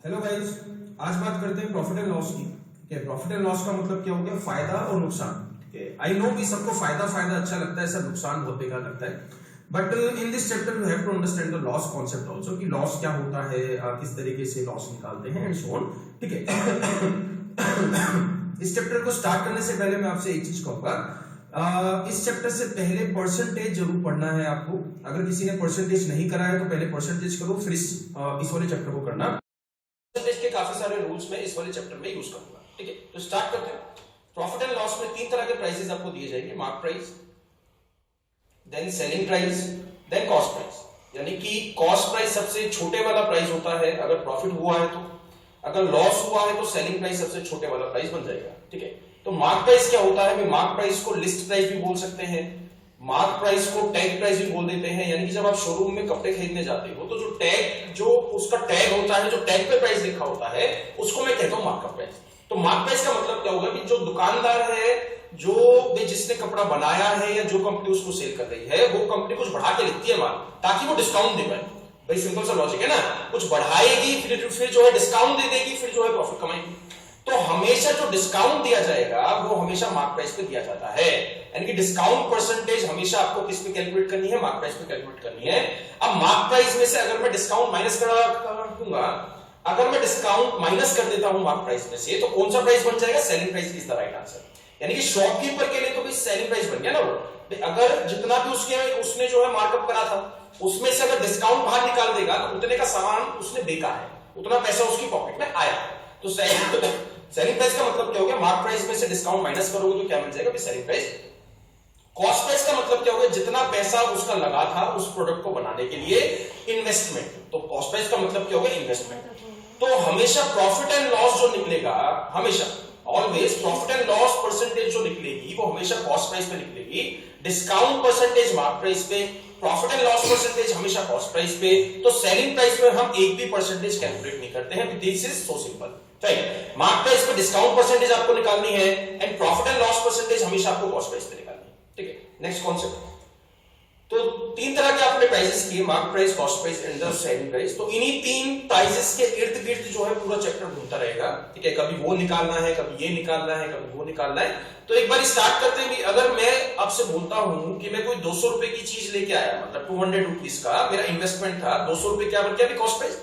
Hello guys, आज बात करते हैं प्रॉफिट एंड लॉस की। ठीक है, प्रॉफिट एंड लॉस का मतलब क्या हो गया? फायदा और नुकसान। ठीक है, आई नो कि सबको फायदा फायदा अच्छा लगता है, सब नुकसान बहुत बेकार लगता है। But in this chapter you have to understand the loss concept also, कि लॉस क्या होता है, किस तरीके से लॉस निकालते हैं एंड सो ऑन। ठीक है, इस चैप्टर को स्टार्ट करने से पहले मैं आपसे एक चीज कहूंगा, इस चैप्टर से पहले परसेंटेज जरूर पढ़ना है आपको। अगर किसी ने परसेंटेज नहीं करा है तो पहले परसेंटेज करो, फिर इस वाले चैप्टर को करना। परसेंटेज के काफी सारे रूल्स में इस वाले चैप्टर में यूज करूंगा। ठीक है, तो स्टार्ट करते हैं। प्रॉफिट एंड लॉस में तीन तरह के प्राइसेस आपको दिए जाएंगे: mark price, then selling price, then cost price. यानी कि कॉस्ट प्राइस सबसे छोटे वाला प्राइस होता है अगर प्रॉफिट हुआ है तो, अगर लॉस हुआ है तो सेलिंग प्राइस सबसे छोटे वाला प्राइस बन जाएगा। ठीक है, तो मार्क प्राइस क्या होता है? मार्क प्राइस को लिस्ट प्राइस भी बोल सकते हैं, मार्क प्राइस को टैग प्राइस भी बोल देते हैं। यानी कि जब आप शोरूम में कपड़े खरीदने जाते हो तो जो उसका टैग होता है, जो टैग पे प्राइस लिखा होता है, उसको मैं कहता हूं मार्कअप प्राइस। तो मार्क प्राइस का मतलब क्या होगा कि जो दुकानदार है, जिसने कपड़ा बनाया है या जो कंपनी उसको सेल कर रही है, वो कंपनी कुछ बढ़ा के लिखती है माल, ताकि वो डिस्काउंट दे पाए। भाई सिंपल सा लॉजिक है ना, कुछ बढ़ाएगी फिर जो है डिस्काउंट दे देगी, फिर जो है प्रॉफिट कमाएगी। तो हमेशा जो डिस्काउंट दिया जाएगा वो हमेशा मार्क प्राइस पे दिया जाता है। यानी कि डिस्काउंट परसेंटेज हमेशा आपको किस पे कैलकुलेट करनी है? मार्क प्राइस पे कैलकुलेट करनी है। अब मार्क प्राइस में से अगर मैं डिस्काउंट माइनस कर दूंगा, अगर मैं डिस्काउंट माइनस कर देता हूं मार्क प्राइस में से, तो कौन सा प्राइस बन जाएगा? Selling price is the right answer. यानी कि शॉपकीपर के लिए तो भाई सेलिंग प्राइस बन गया ना वो। अगर जितना भी उसने जो है मार्कअप करा था, उसमें से अगर डिस्काउंट बाहर निकाल देगा तो उतने का सामान उसने बेचा है, उतना पैसा उसकी पॉकेट में आया। तो सेलिंग प्राइस का मतलब क्या हो गया? मार्क प्राइस में से डिस्काउंट माइनस करोगे तो क्या मिल जाएगा? Selling price. कॉस्ट प्राइस का मतलब क्या हो गया? जितना पैसा उसका लगा था उस प्रोडक्ट को बनाने के लिए, इन्वेस्टमेंट। तो कॉस्ट प्राइस का मतलब क्या हो गया? इन्वेस्टमेंट। तो हमेशा प्रॉफिट एंड लॉस जो निकलेगा, हमेशा always profit and loss percentage जो निकलेगी वो हमेशा कॉस्ट प्राइस पे निकलेगी, डिस्काउंट परसेंटेज मार्क प्राइस पे, प्रॉफिट एंड लॉस परसेंटेज हमेशा कॉस्ट प्राइस पे। तो सेलिंग प्राइस पे हम एक भी परसेंटेज कैलकुलेट नहीं करते हैं। This is so simple. Right, mark price पे डिस्काउंट परसेंटेज आपको निकालनी है and profit and loss percentage हमेशा आपको कॉस्ट प्राइस पे निकालनी है। ठीक है, नेक्स्ट कॉन्सेप्ट। तो तीन तरह के आपने प्राइसेस किए: mark price, cost price and the selling price. तो इन्हीं तीन प्राइसेस के इर्द गिर्द जो है पूरा चैप्टर घूमता रहेगा। ठीक है, कभी वो निकालना है, कभी ये निकालना है, कभी वो निकालना है। तो एक बार स्टार्ट करते हैं। अगर मैं आपसे बोलता हूं कि मैं कोई 200 रुपए की चीज लेके आया, मतलब 200 रुपीज का मेरा इन्वेस्टमेंट था, 200 रुपए क्या बन गया? अभी कॉस्ट प्राइस।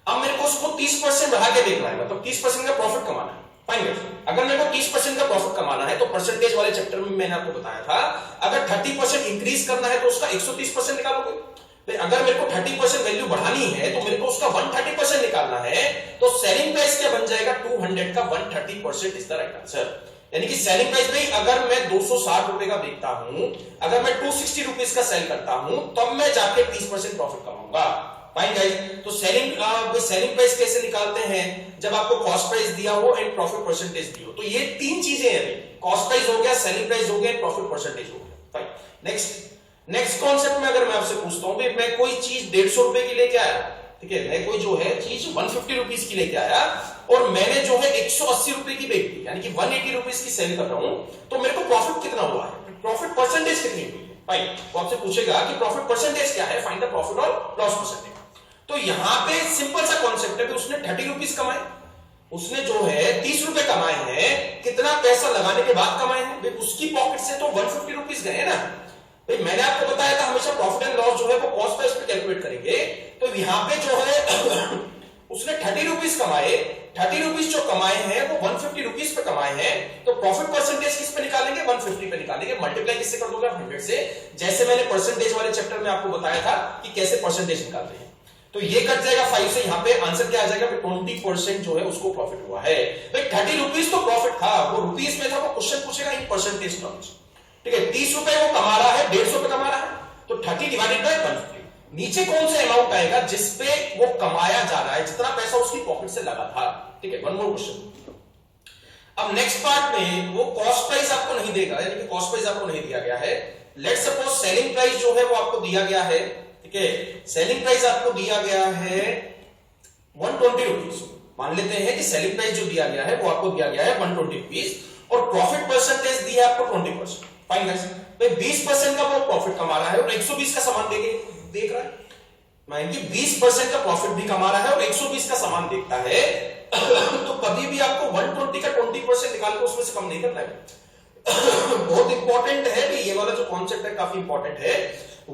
अब मेरे को उसको 30% बढ़ा के देखना है, मतलब 30% का प्रॉफिट कमाना है। फाइन। अगर मेरे को 30% का प्रॉफिट कमाना है तो परसेंटेज वाले चैप्टर में मैंने आपको बताया था, अगर 30% इंक्रीज करना है तो उसका 130% निकालोगे। अगर मेरे को 30% वैल्यू बढ़ानी है तो मेरे को उसका 130% निकालना है। तो सेलिंग प्राइस क्या बन जाएगा? 200 का 130% इज द राइट आंसर। यानी कि सेलिंग प्राइस में अगर मैं 260 रुपए का बेचता हूं, अगर मैं 260 रुपीज का सेल करता हूं, तब मैं जाके 30% प्रॉफिट कमाऊंगा। फाइन गाइस, तो सेलिंग प्राइस कैसे निकालते हैं? जब आपको कॉस्ट प्राइस दिया हो एंड प्रॉफिट परसेंटेज दी हो। तो ये तीन चीजें हैं, कॉस्ट प्राइस हो गया, सेलिंग प्राइस हो गया, प्रॉफिट परसेंटेज हो गया। फाइन, नेक्स्ट कॉन्सेप्ट में अगर मैं आपसे पूछता हूं, मैं कोई चीज 150 रुपए की लेके आया, ठीक है, मैं कोई जो है चीज 150 रुपीज की लेके आया और मैंने जो है 180 रुपए की बेच दी, यानी कि 180 रुपीज की सेल कर रहा हूं, तो मेरे को प्रॉफिट कितना हुआ है? प्रॉफिट परसेंटेज कितनी हुई है? फाइन, वो आपसे पूछेगा कि प्रॉफिट परसेंटेज क्या है, फाइंड द प्रॉफिट और लॉस परसेंटेज। तो यहां पे सिंपल सा कॉन्सेप्ट है कि उसने 30 रुपीज कमाए, उसने जो है 30 रुपए कमाए हैं, कितना पैसा लगाने के बाद कमाए हैं? भाई उसकी पॉकेट से तो 150 रुपीज गए ना। भाई मैंने आपको बताया था हमेशा प्रॉफिट एंड लॉस जो है वो कॉस्ट प्राइस पे कैलकुलेट करेंगे। तो यहां पे जो है उसने 30 रुपीज कमाए, 30 रुपीज जो कमाए हैं वो 150 रुपीज पे कमाए हैं, तो प्रॉफिट परसेंटेज किस पे निकालेंगे? 150 पे निकालेंगे। मल्टीप्लाई किससे कर दोगे? 100 से। जैसे मैंने परसेंटेज वाले चैप्टर में आपको बताया था कि कैसे परसेंटेज निकालते हैं। तो ये कट जाएगा 5 से, यहां पे आंसर क्या आ जाएगा? 20% जो है उसको प्रॉफिट हुआ है। भाई 30 रुपीज तो प्रॉफिट था, वो रुपीज में था, वो क्वेश्चन पूछेगा इन परसेंटेज टर्म्स। ठीक है, 30 रुपए वो कमा रहा है, 150 पे कमा रहा है, तो 30 डिवाइडेड बाय 150। नीचे कौन सा अमाउंट आएगा जिसपे वो कमाया जा रहा है, जितना पैसा उसकी पॉकेट से लगा था? ठीक है, वन मोर क्वेश्चन। अब नेक्स्ट पार्ट में वो कॉस्ट प्राइस आपको नहीं देगा, यानी कि कॉस्ट प्राइस आपको नहीं दिया गया है। लेट्स सपोज सेलिंग प्राइस जो है वो आपको दिया गया है। ठीक है, सेलिंग प्राइस आपको दिया गया है 120 रुपीज। मान लेते हैं कि सेलिंग प्राइस जो दिया गया है वो आपको दिया गया है 120 रुपीज और प्रॉफिट परसेंटेज दिया है आपको 20%। फाइन गाइस, भाई 20% का वो प्रॉफिट कमा रहा है और 120 का सामान देख रहा है। मान कि 20% का प्रॉफिट भी कमा रहा है और 120 का सामान देखता है तो कभी भी आपको 120 का 20% निकाल के उसमें से कम नहीं करना है। बहुत इंपॉर्टेंट है भी, ये वाला जो कॉन्सेप्ट है काफी इंपॉर्टेंट है।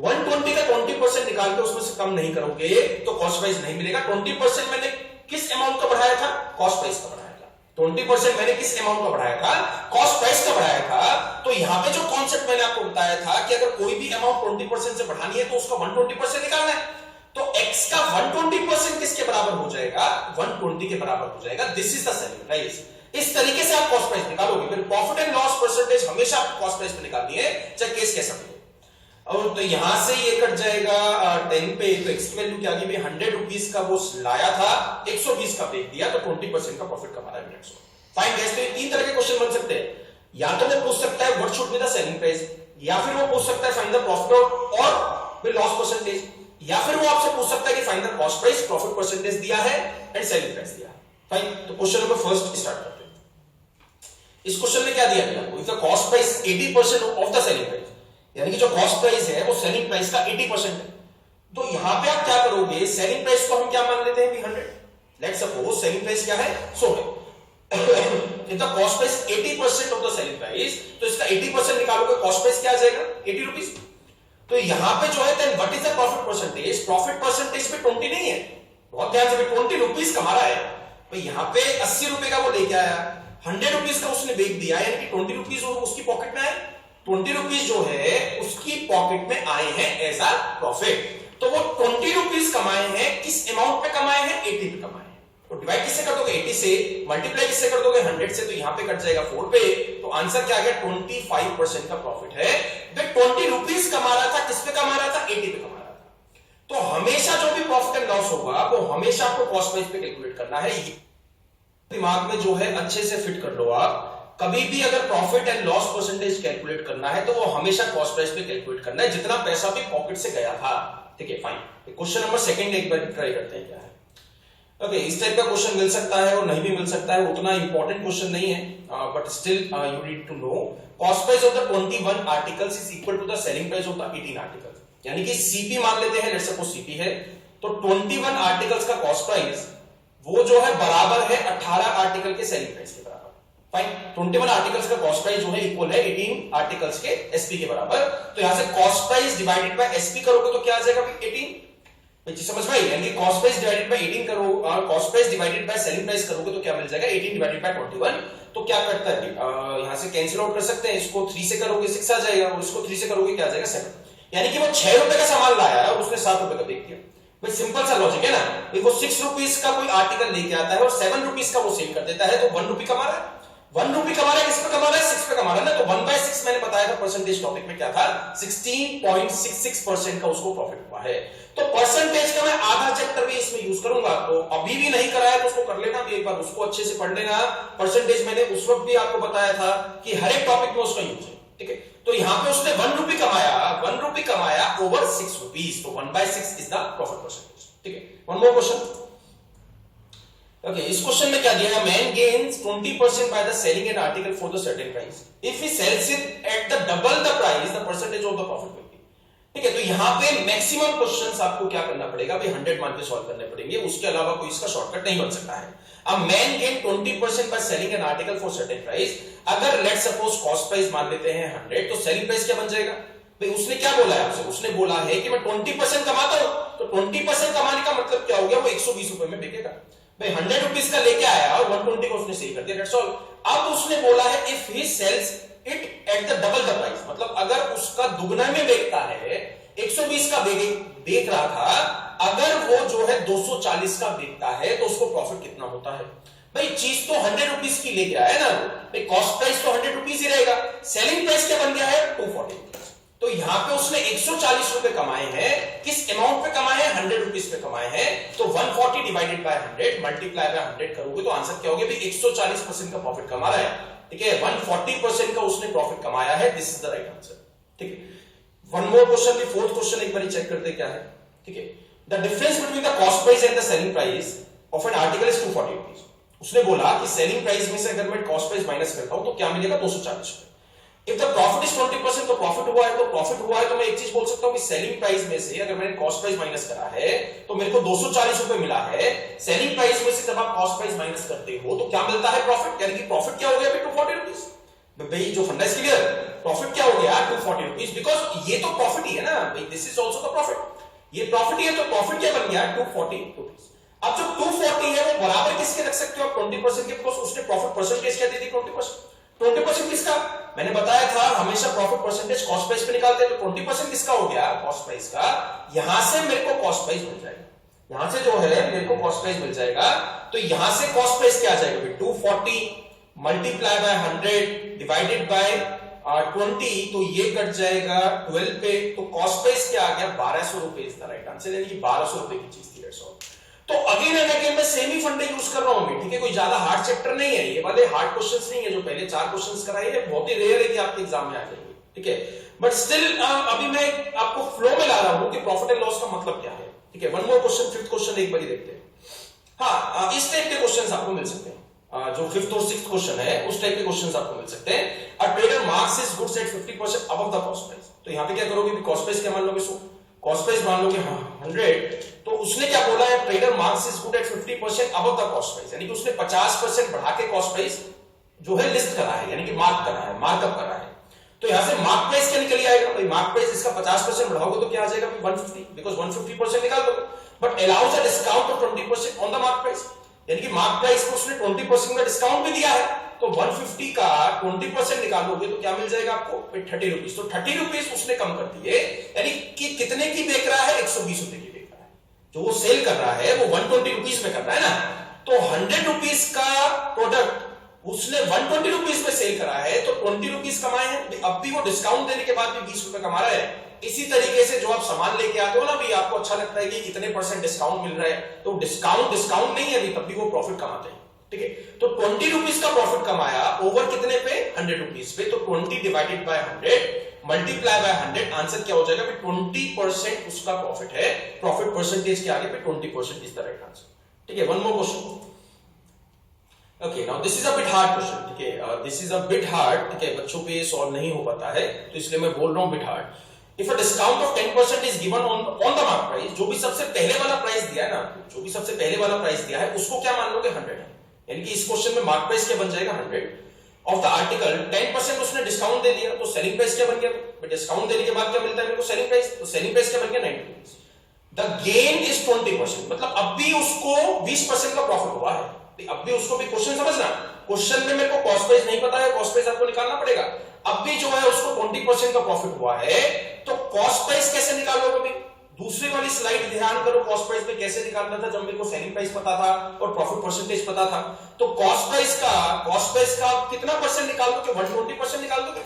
120 का 20% निकाल के उसमें से कम नहीं करोगे तो कॉस्ट प्राइस नहीं मिलेगा। 20% मैंने किस अमाउंट का बढ़ाया था? कॉस्ट प्राइस का बढ़ाया था। 20% मैंने किस अमाउंट का बढ़ाया था? कॉस्ट प्राइस का बढ़ाया था। तो यहां पे जो कॉन्सेप्ट मैंने आपको बताया था कि अगर कोई भी अमाउंट 20% से बढ़ानी है तो उसका 120% निकालना है। तो x का 120% किसके बराबर हो जाएगा? 120 के बराबर हो जाएगा। This is the selling price. इस तरीके से आप कॉस्ट प्राइस निकालोगे। फिर प्रॉफिट एंड लॉस परसेंटेज हमेशा आपको कॉस्ट प्राइस पे निकालनी है, चाहे केस कैसा भी हो। और तो यहां से ये कट जाएगा 10 पे, तो x की वैल्यू क्या आ गई? 100 रुपीस का वो लाया था, 120 का बेच दिया, तो 20% का प्रॉफिट कमा रहा है। फाइन गाइस, तो ये तीन तरह के क्वेश्चन बन सकते हैं। या तो वो पूछ सकता है what should be the selling price, या फिर वो पूछ सकता है फाइंड द प्रॉफिट और लॉस परसेंटेज, या फिर वो आपसे पूछ सकता है कि find the cost price, profit percentage दिया है एंड सेलिंग प्राइस दिया है। फाइन, तो क्वेश्चन नंबर फर्स्ट स्टार्ट करते हैं। इस क्वेश्चन में क्या दिया गया आपको? If the cost price 80% of the selling price, यानी कि जो कॉस्ट प्राइस है वो सेलिंग प्राइस का 80% है। तो यहां पे आप क्या करोगे? सेलिंग प्राइस को हम क्या मान लेते हैं? 100। लेट्स सपोज सेलिंग प्राइस क्या है? 100 है। If the cost price 80% of the selling price, तो इसका 80% निकालोगे, कॉस्ट प्राइस क्या आ जाएगा? 80 रुपीस। तो यहां पे जो है then what is the profit percentage? Profit percentage पे 20 नहीं है, बहुत ध्यान से, 20 रुपीस कमा रहा है। तो यहां पे 80 रुपए का वो लेके आया, 100 रुपीस का उसने बेच दिया, यानी कि 20 रुपीस उसकी पॉकेट में आए। 20 रुपीस जो है उसकी पॉकेट में आए हैं एज अ प्रॉफिट। तो वो 20 रुपीस कमाए हैं, किस अमाउंट पे कमाए हैं? 80 पे कमाए हैं। तो डिवाइड किससे कर दोगे? 80 से। मल्टीप्लाई किससे कर दोगे? 100 से। तो यहां पे कट जाएगा 4 पे। तो आंसर क्या आ गया? 25% का प्रॉफिट है। 20 रुपीस कमा रहा था, किस पे कमा रहा था? 80 पे कमा रहा था। तो हमेशा जो भी प्रॉफिट एंड लॉस होगा वो हमेशा आपको कॉस्ट प्राइस पे कैलकुलेट करना है। दिमाग में जो है अच्छे से फिट कर लो आप। कभी भी अगर profit and loss percentage calculate करना है तो वो हमेशा कॉस्ट प्राइस पे कैलकुलेट करना है, जितना पैसा भी पॉकेट से गया था। ठीक है, फाइन। क्वेश्चन नंबर सेकंड एक बार ट्राई करते हैं क्या है। ओके, इस टाइप का क्वेश्चन मिल सकता है और नहीं भी मिल सकता है, उतना इंपॉर्टेंट क्वेश्चन नहीं है, but still you need to know cost price of the 21 articles is equal to the selling price of the 18 articles. यानी कि सीपी मान लेते हैं, लेट्स सपोज सीपी है, तो 21 आर्टिकल्स का कॉस्ट प्राइस वो जो है बराबर है 18 आर्टिकल के सेलिंग प्राइस के बराबर। फाइन, 21 आर्टिकल्स का कॉस्ट प्राइस जो है इक्वल है 18 आर्टिकल्स के एसपी के बराबर। तो यहां से cost price divided by SP करोगे तो क्या आ जाएगा? 18। समझ में? यानी कॉस्ट प्राइस डिवाइडेड बाय 18 करो और cost price divided by selling price करोगे तो क्या मिल जाएगा? 18 डिवाइडेड बाय 21। तो क्या करता है? यहां से कैंसिल आउट कर सकते हैं, इसको 3 से करोगे 6 आ जाएगा, और इसको 3 से करोगे क्या आ जाएगा? 7। यानी कि वो 6 रुपए का सामान लाया है और उसने 7 रुपए का बेच दिया। भाई सिंपल सा लॉजिक है ना। वो 6 रुपीस का कोई आर्टिकल लेके आता है और 7 रुपीस का वो सेल कर देता है, तो 1 रुपी कमा रहा है। 1 रुपी कमा रहा है, किस पे कमा रहा है? 6 पे कमा रहा है ना। तो 1/6 मैंने बताया था परसेंटेज टॉपिक में क्या था? 16.66% का उसको प्रॉफिट हुआ है। तो परसेंटेज का मैं आधा चैप्टर भी इसमें यूज करूंगा, तो अभी भी नहीं कराया तो उसको कर लेना भी एक बार, उसको अच्छे से पढ़ लेना। परसेंटेज मैंने उस वक्त भी आपको बताया था कि हर एक टॉपिक में उसका यूज है। ठीक है, तो यहां पे उसने 1 रुपी कमाया, 1 रुपी कमाया ओवर 6 रुपीस, तो 1/6 इज द प्रॉफिट परसेंटेज। ठीक है, वन मोर क्वेश्चन। ओके, इस क्वेश्चन में क्या दिया है? Man gains 20% by the selling an article for the certain price, if he sells it at the double the price, the percentage of the profit will be. ठीक है, तो यहां पे मैक्सिमम क्वेश्चंस आपको क्या करना पड़ेगा? भाई 100 मान के सॉल्व करने पड़ेंगे, उसके अलावा कोई इसका शॉर्टकट नहीं बन सकता है। अब man gain 20% by selling an article for certain price, अगर लेट्स सपोज कॉस्ट प्राइस मान लेते हैं 100, तो सेलिंग प्राइस क्या बन जाएगा? भाई उसने क्या बोला है आपसे? उसने बोला है कि मैं 20% कमाता हूं, तो 20% कमाने का मतलब क्या हो गया? वो 120 रुपए में बिकेगा। भाई 100 रुपीस का लेके आया और 120 का उसने सेल कर दिया, दैट्स ऑल। अब उसने बोला है if he sells it at the double the price, मतलब अगर उसका दुगना में बेचता है, 120 का बेच रहा था, अगर वो जो है 240 का बेचता है तो उसको प्रॉफिट कितना होता है? भाई चीज तो 100 रुपीस की लेके आया ना, भाई कॉस्ट प्राइस तो 100 रुपीस ही रहेगा, सेलिंग प्राइस क्या बन गया है? 240। तो यहां पे उसने 140 रुपए कमाए हैं, किस अमाउंट पे कमाए हैं? 100 रुपीस पे कमाए हैं। तो 140 डिवाइडेड बाय 100 मल्टीप्लाई बाय 100 करोगे तो आंसर क्या होगा? भाई 140% का प्रॉफिट कमा रहा है। ठीक है, 140% का उसने प्रॉफिट कमाया है, this is the right answer. ठीक है, वन मोर क्वेश्चन, भी फोर्थ क्वेश्चन एक बार चेक करते क्या है। ठीक है, the difference between the cost price and the selling price of an article is 240 rupees. उसने बोला कि सेलिंग प्राइस में से अगर मैं कॉस्ट प्राइस माइनस करता हूं तो क्या मिलेगा? 240 रुपए। इफ द प्रॉफिट इज 20% तो प्रॉफिट हुआ है, तो मैं एक चीज बोल सकता हूं कि सेलिंग प्राइस में से अगर मैंने कॉस्ट प्राइस माइनस करा है तो मेरे को 240 रुपए मिला है। सेलिंग प्राइस में से जब आप कॉस्ट प्राइस माइनस करते हो तो क्या मिलता है? प्रॉफिट। यानी कि प्रॉफिट क्या हो गया? 240 रुपीज। भाई जो फंडा इज क्लियर, प्रॉफिट क्या हो गया? 240 रुपीज, बिकॉज ये तो प्रॉफिट ही है ना भाई, this is also the profit, ये प्रॉफिट ही है, तो प्रॉफिट क्या बन गया? 240 रुपीज। अब जो 240 है वो बराबर किसके रख सकते हो आप? 20% के, बिकॉज उसने प्रॉफिट परसेंटेज क्या दी थी? 20%। 20% किसका? मैंने बताया था हमेशा प्रॉफिट परसेंटेज कॉस्ट प्राइस पे निकालते हैं, तो 20% किसका हो गया? कॉस्ट प्राइस का। यहां से मेरे को कॉस्ट प्राइस मिल जाएगा, यहां से जो है मेरे को कॉस्ट प्राइस मिल जाएगा, तो यहां से कॉस्ट प्राइस क्या आ जाएगा? 240 मल्टीप्लाई बाय 100 डिवाइडेड बाय 20, तो ये कट जाएगा 12 पे, तो कॉस्ट प्राइस क्या आ गया? 1200 रुपए इज द राइट आंसर, यानी कि 1200 रुपए की चीज थी। That's all. तो अगेन एंड अगेन मैं सेम ही फंडे यूज कर रहा हूं, ठीक है, कोई ज्यादा हार्ड चैप्टर नहीं है, ये वाले हार्ड क्वेश्चंस नहीं है जो पहले 4 क्वेश्चंस कराए हैं, बहुत ही रेयर है कि आपके एग्जाम में आ जाएंगे, ठीक है, बट स्टिल अभी मैं आपको फ्लो में ला रहा हूं कि प्रॉफिट एंड लॉस का मतलब क्या है, ठीक है। One more question, fifth question एक बार देखते हैं। हाँ, इस टाइप के क्वेश्चंस आपको मिल सकते हैं, जो फिफ्थ और सिक्स्थ क्वेश्चन है उस टाइप के क्वेश्चंस आपको मिल सकते हैं। A trader marks his goods at 50% above the cost price, तो यहां पे क्या करोगे? कॉस्ट प्राइस क्या मान लोगे? सो कॉस्ट प्राइस मान लोगे 100, तो उसने क्या बोला है? Trader marks his good at 50% above the cost price, यानी कि उसने 50% बढ़ा के कॉस्ट प्राइस जो है लिस्ट करा है, यानी कि मार्क करा है, मार्कअप करा है। तो यहां से मार्क प्राइस क्या निकल आएगा भाई? मार्क प्राइस इसका 50% बढ़ाओगे तो क्या आ जाएगा? 150, बिकॉज 150% निकाल दोगे, but allows a discount of 20% on the mark price, यानी कि मार्क प्राइस को उसने 20% का डिस्काउंट भी दिया है, तो 150 का 20% निकालोगे तो क्या मिल जाएगा आपको? 30 रुपीज। तो 30 रुपीज उसने कम कर दिए, यानी कि कितने की बेच रहा है? 120 रुपए की बेच रहा है। जो वो सेल कर रहा है वो 120 रुपीज में कर रहा है ना, तो 100 रुपीज का प्रोडक्ट उसने 120 रुपीज में सेल करा है, तो 20 रुपीज कमाए हैं। अब भी वो डिस्काउंट देने के बाद भी 20 रुपए कमा रहा है। इसी तरीके से जो आप सामान लेके आते हो ना भी, आपको अच्छा लगता है कि इतने % डिस्काउंट मिल रहा है, तो डिस्काउंट नहीं है अभी, तब भी वो प्रॉफिट कमाते हैं, ठीक है। तो 20 रुपीज का प्रॉफिट कमाया ओवर कितने पे? 100 रुपीज पे, तो 20 divided by 100 multiply by 100, answer क्या हो जाएगा? 20% उसका प्रॉफिट है, प्रॉफिट परसेंटेज के आगे पे 20% इज द राइट आंसर, ठीक है। One more question, okay, now this is a bit hard question, ठीक है, this is a bit hard, ठीक है, बच्चों पे सॉल्व नहीं हो पाता है, तो इसलिए मैं बोल रहा हूं bit hard. If a discount of 10% is given on the mark price, जो भी सबसे पहले वाला प्राइस दिया है ना, जो भी सबसे पहले वाला प्राइस दिया है उसको क्या मान लोगे? 100 है, यानी कि इस क्वेश्चन में मार्क प्राइस क्या बन जाएगा? 100 ऑफ द आर्टिकल। 10% उसने डिस्काउंट दे दिया, तो सेलिंग प्राइस क्या बन गया? डिस्काउंट देने के बाद क्या मिलता है मेरे को? सेलिंग प्राइस, तो सेलिंग प्राइस क्या बन गया? 90 रुपीज। द गेन इज 20%, मतलब अब भी उसको 20% का प्रॉफिट हुआ है। अब भी उसको भी क्वेश्चन समझना, क्वेश्चन में मेरे को कॉस्ट प्राइस नहीं पता है, कॉस्ट प्राइस आपको निकालना पड़ेगा। अब भी जो है उसको 20% का प्रॉफिट हुआ है, तो कॉस्ट प्राइस कैसे निकालोगे भाई? दूसरी वाली स्लाइड ध्यान करो, कॉस्ट प्राइस में कैसे निकालना था जब मेरे को सेलिंग प्राइस पता था और प्रॉफिट परसेंटेज पता था। तो कॉस्ट प्राइस का कितना % निकाल दोगे? 120% निकाल दोगे,